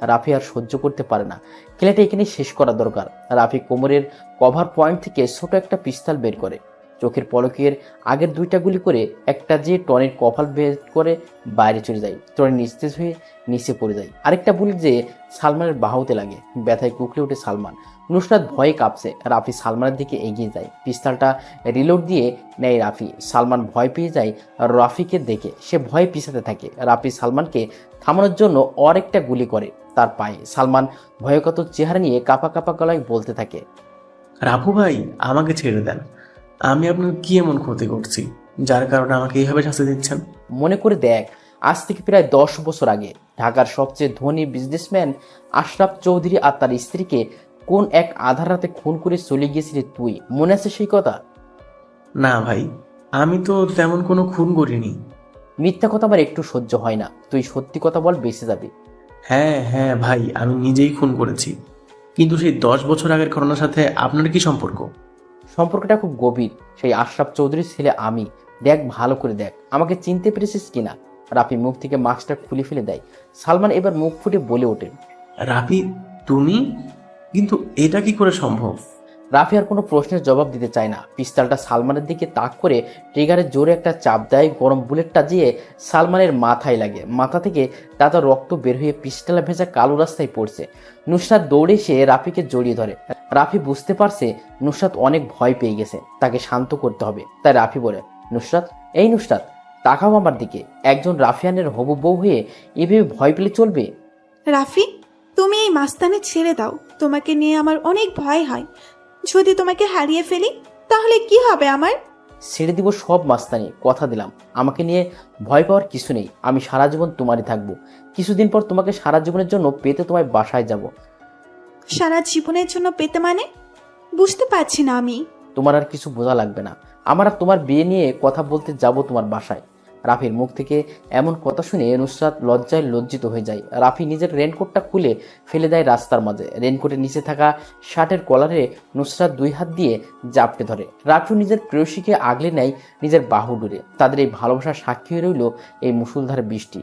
রাফি আর সহ্য করতে পারে না। খেলাটা এখানে শেষ করা দরকার। রাফি কোমরের কভার পয়েন্ট থেকে ছোট একটা পিস্তল বের করে চোখের পলকের আগের 2টা গুলি করে একটা যে টনির কপাল বের করে বাইরে চলে যায়। টনি নিস্তেজ হয়ে নিচে পড়ে যায়। আরেকটা বুলেট যে সালমানের বাহুতে লাগে। ব্যথায় কুকলে ওঠে সালমান। নুসরাত ভয়ে কাঁপছে। রাফি সালমানের দিকে এগিয়ে যায়। পিস্তলটা রিলোড দিয়ে নেয় রাফি। সালমান ভয় পেয়ে যায় রাফিকে দেখে। সে ভয়ে পিছাতে থাকে। রাফি সালমানকে থামানোর জন্য আরেকটা গুলি করে তার পায়ে। সালমান ভয়কাতর চেহারা নিয়ে কাঁপা কাঁপা গলায় বলতে থাকে, রাফু ভাই, আমাকে ছেড়ে দেন। আমি আপনার কি এমন ক্ষতি করছি যার কারণে আমাকে এইভাবে শাস্তি দিচ্ছেন? মনে করে দেখ, আজ থেকে প্রায় 10 বছর আগে ঢাকার সবচেয়ে ধনী বিজনেসম্যান আশরাফ চৌধুরী আর তার স্ত্রীকে কোন এক আধার রাতে খুন করে চলে গিয়েছিলি তুই, মনে আছে সেই কথা? না ভাই, আমি তো তেমন কোনো খুন করিনি। মিথ্যা কথা আমার একটু সহ্য হয় না। তুই সত্যি কথা বল, বেঁচে যাবি। হ্যাঁ হ্যাঁ ভাই, আমি নিজেই খুন করেছি। কিন্তু সেই 10 বছর আগের ঘটনার সাথে আপনার কি সম্পর্ক? সম্পর্কটা খুব গভীর। সেই আশরাফ চৌধুরীর ছেলে আমি। দেখ, ভালো করে দেখ, আমাকে চিনতে পেরেছিস কিনা। রাফি মুখ থেকে মাস্কটা খুলে ফেলে দেয়। সালমান এবার মুখ ফুটে বলে ওঠে, রাফি, তুমি? কিন্তু এটা কি করে সম্ভব? রাফি আর কোনো প্রশ্নের জবাব দিতে চায় না। পিস্তলটা সালমানের দিকে তাক করে ট্রিগারে জোরে একটা চাপ দেয়। গরম বুলেটটা যেয়ে সালমানের মাথায় লাগে। মাথা থেকে তাজা রক্ত বের হয়ে পিস্তলে ভেজা কালো রাস্তায় পড়ছে। নুসরাত দৌড়ে এসে রাফিকে জড়িয়ে ধরে। রাফি বুঝতে পারছে নুসরাত অনেক ভয় পেয়ে গেছে, তাকে শান্ত করতে হবে। তাই রাফি বলে, নুসরাত, এই নুসরাত, তাকাও আমার দিকে। একজন রাফিয়ানের হবু বউ হয়ে এভাবে ভয় পেলে চলবে? রাফি, তুমি এই মাস্তানে ছেড়ে দাও। তোমাকে নিয়ে আমার অনেক ভয় হয়। যদি তোমাকে হারিয়ে ফেলি তাহলে কি হবে আমার? ছেড়ে দিব সব মাস্তানি, কথা দিলাম। আমাকে নিয়ে ভয় পাওয়ার কিছু নেই। আমি সারা জীবন তোমারই থাকবো। কিছুদিন পর তোমাকে সারা জীবনের জন্য পেতে তোমার বাসায় যাব। সারা জীবনের জন্য পেতে মানে? বুঝতে পারছি না আমি। তোমার আর কিছু বোঝা লাগবে না। আমার আর তোমার বিয়ে নিয়ে কথা বলতে যাব তোমার বাসায়। রাফির মুখ থেকে এমন কথা শুনে নুসরাত লজ্জায় লজ্জিত হয়ে যায়। রাফি নিজের রেনকোটটা খুলে ফেলে দেয় রাস্তার মাঝে। রেনকোটের নিচে থাকা শার্টের কলারে নুসরাত 2 হাত দিয়ে জাপটে ধরে। রাফি নিজের প্রেয়সীকে আগলে নেয় নিজের বাহু ডুরে। তাদের এই ভালোবাসার সাক্ষী হয়ে রইল এই মুষলধারে বৃষ্টি।